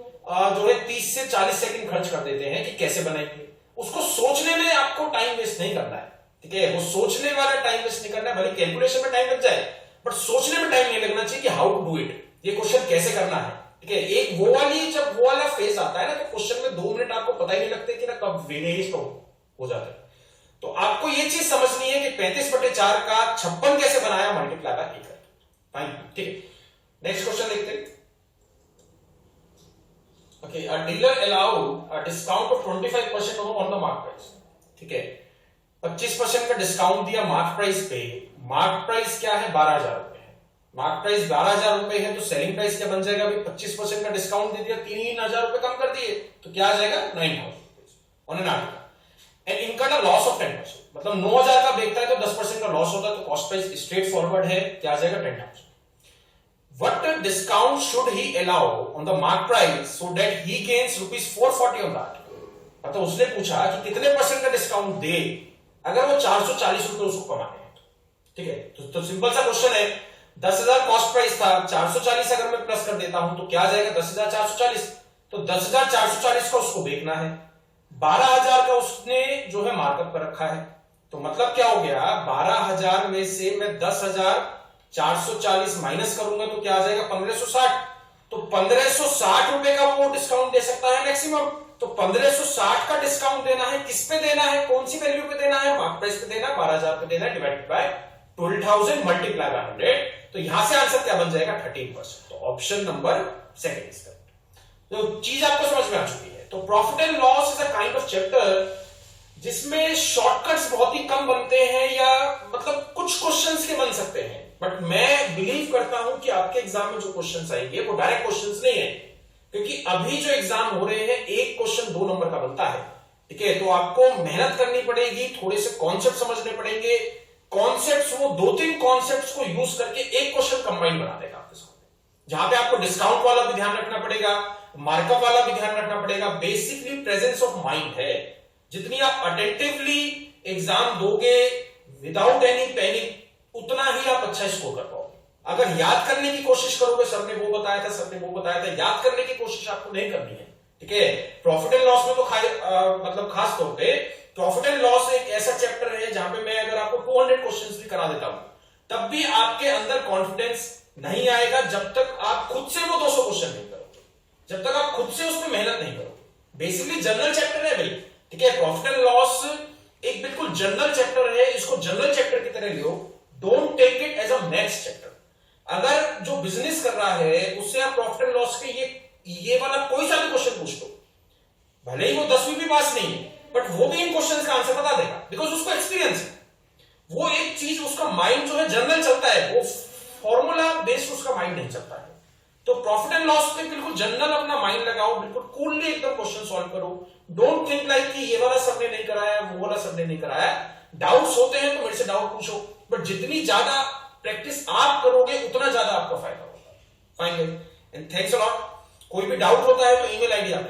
जो है 30 से 40 सेकंड खर्च कर देते हैं कि कैसे बनाएंगे। उसको सोचने में आपको टाइम वेस्ट नहीं करना है। ठीक है, वो सोचने वाला टाइम वेस्ट नहीं करना है। भले कैलकुलेशन में टाइम लग जाए, बट सोचने में टाइम नहीं लगना चाहिए कि हाउ टू डू इट, ये क्वेश्चन कैसे करना है। ठीक है, एक जब वो वाला फेज आता है ना, तो क्वेश्चन में 2 मिनट आपको पता ही नहीं लगते कि ना कब वेस्ट हो जाता है। तो आपको ये चीज समझनी है कि 35/4 का 56 कैसे बनाया मल्टीप्लाई बाय 1। फाइन, ठीक है, नेक्स्ट क्वेश्चन देखते हैं। Okay, a dealer allowed a discount of 25% on the mark price. ठीक है, 25% का डिस्काउंट दिया मार्क प्राइस पे। मार्क प्राइस क्या है? 12,000 रुपए है। मार्क प्राइस 12,000 रुपए है, तो सेलिंग प्राइस क्या बन जाएगा? अभी 25% का डिस्काउंट दे दिया, 3,000 रुपए कम कर दिए, तो क्या आ जाएगा? 9,000 ऑन एन आर्टिकल। एंड इनका ना लॉस ऑफ 10%, मतलब 9,000 का बेचता है तो 10% का लॉस होता है, तो कॉस्ट प्राइस स्ट्रेट फॉरवर्ड है, क्या आ जाएगा? 10,000। what discount should he allow on the mark price so that he gains ₹440 on that? मतलब उसने पूछा कि कितने % का डिस्काउंट दे अगर वो 440 रुपए उसको कमाने हैं। ठीक है, तो सिंपल सा क्वेश्चन है, 10,000 कॉस्ट प्राइस था, 440 अगर मैं प्लस कर देता हूं तो क्या आ जाएगा 10,440, तो 10,440 का उसको बेचना है, 12,000 का उसने जो है मार्कअप कर रखा है, तो मतलब क्या हो गया 12,000 में से मैं 10,440 माइनस करूंगा तो क्या आ जाएगा 1,560, तो 1,560 रुपए का वो डिस्काउंट दे सकता है मैक्सिमम, तो 1,560 का डिस्काउंट देना है, किस पे देना है, कौन सी वैल्यू पे देना है, मार्क प्राइस पे देना है, 12,000 पे देना है, डिवाइडेड बाय 12,000 मल्टीप्लाई बाय 100, तो यहां से आंसर क्या बन जाएगा 13%, तो option number second is correct. तो चीज आपको समझ में आ चुकी है। तो profit and loss is a kind of chapter जिसमें शॉर्टकट्स बहुत ही कम बनते हैं, या मतलब कुछ क्वेश्चंस के बन सकते हैं, बट मैं बिलीव करता हूं कि आपके एग्जाम में जो क्वेश्चंस आएंगे वो डायरेक्ट क्वेश्चंस नहीं है, क्योंकि अभी जो एग्जाम हो रहे हैं एक क्वेश्चन 2 नंबर का बनता है। ठीक है, तो आपको मेहनत करनी पड़ेगी, थोड़े से कॉन्सेप्ट समझने पड़ेंगे, कॉन्सेप्ट्स वो 2-3 कॉन्सेप्ट्स को यूज करके एक क्वेश्चन कंबाइन बना देगा आपके सामने, जहां पे आपको डिस्काउंट वाला भी ध्यान रखना पड़ेगा, मार्कअप वाला भी ध्यान रखना पड़ेगा, बेसिकली प्रेजेंस ऑफ माइंड है। जितनी आप अटेंटिवली एग्जाम दोगे विदाउट एनी पैनिक, उतना ही आप अच्छा स्कोर कर पाओगे। अगर याद करने की कोशिश करोगे, सर ने वो बताया था, सर ने वो बताया था, याद करने की कोशिश आपको नहीं करनी है। ठीक है, प्रॉफिट एंड लॉस में तो मतलब खास तौर पे प्रॉफिट एंड लॉस एक ऐसा चैप्टर है जहां पे मैं अगर आपको 200 क्वेश्चंस भी करा देता हूं तब भी आपके अंदर कॉन्फिडेंस नहीं आएगा जब तक आप खुद से वो 200 क्वेश्चन नहीं करोगे, जब तक आप खुद से उसमें मेहनत नहीं करोगे। बेसिकली जनरल चैप्टर है भाई। ठीक है, प्रॉफिट एंड लॉस एक बिल्कुल जनरल चैप्टर है, इसको जनरल चैप्टर की तरह लियो, don't take it as a maths chapter. अगर जो बिजनेस कर रहा है उससे आप प्रॉफिट एंड लॉस के ये वाला कोई सा भी क्वेश्चन पूछ लो, भले ही वो 10वीं भी पास नहीं है, बट वो भी इन क्वेश्चंस का आंसर बता देगा, बिकॉज उसको एक्सपीरियंस है। वो एक चीज, उसका माइंड जो है जनरल चलता है, वो फॉर्मूला बेस्ड उसका माइंड नहीं चलता है। तो प्रॉफिट एंड लॉस पे बिल्कुल जनरल अपना माइंड लगाओ, बिल्कुल कूलली एकदम क्वेश्चन सॉल्व करो। डोंट थिंक लाइक कि ये वाला सबने नहीं कराया, वो वाला सबने नहीं कराया। डाउट्स होते हैं तो मेरे से डाउट पूछो, बट जितनी ज्यादा प्रैक्टिस आप करोगे उतना ज्यादा आपका फायदा होगा। Fine, and thanks a lot. कोई भी डाउट होता है तो ईमेल आईडी आप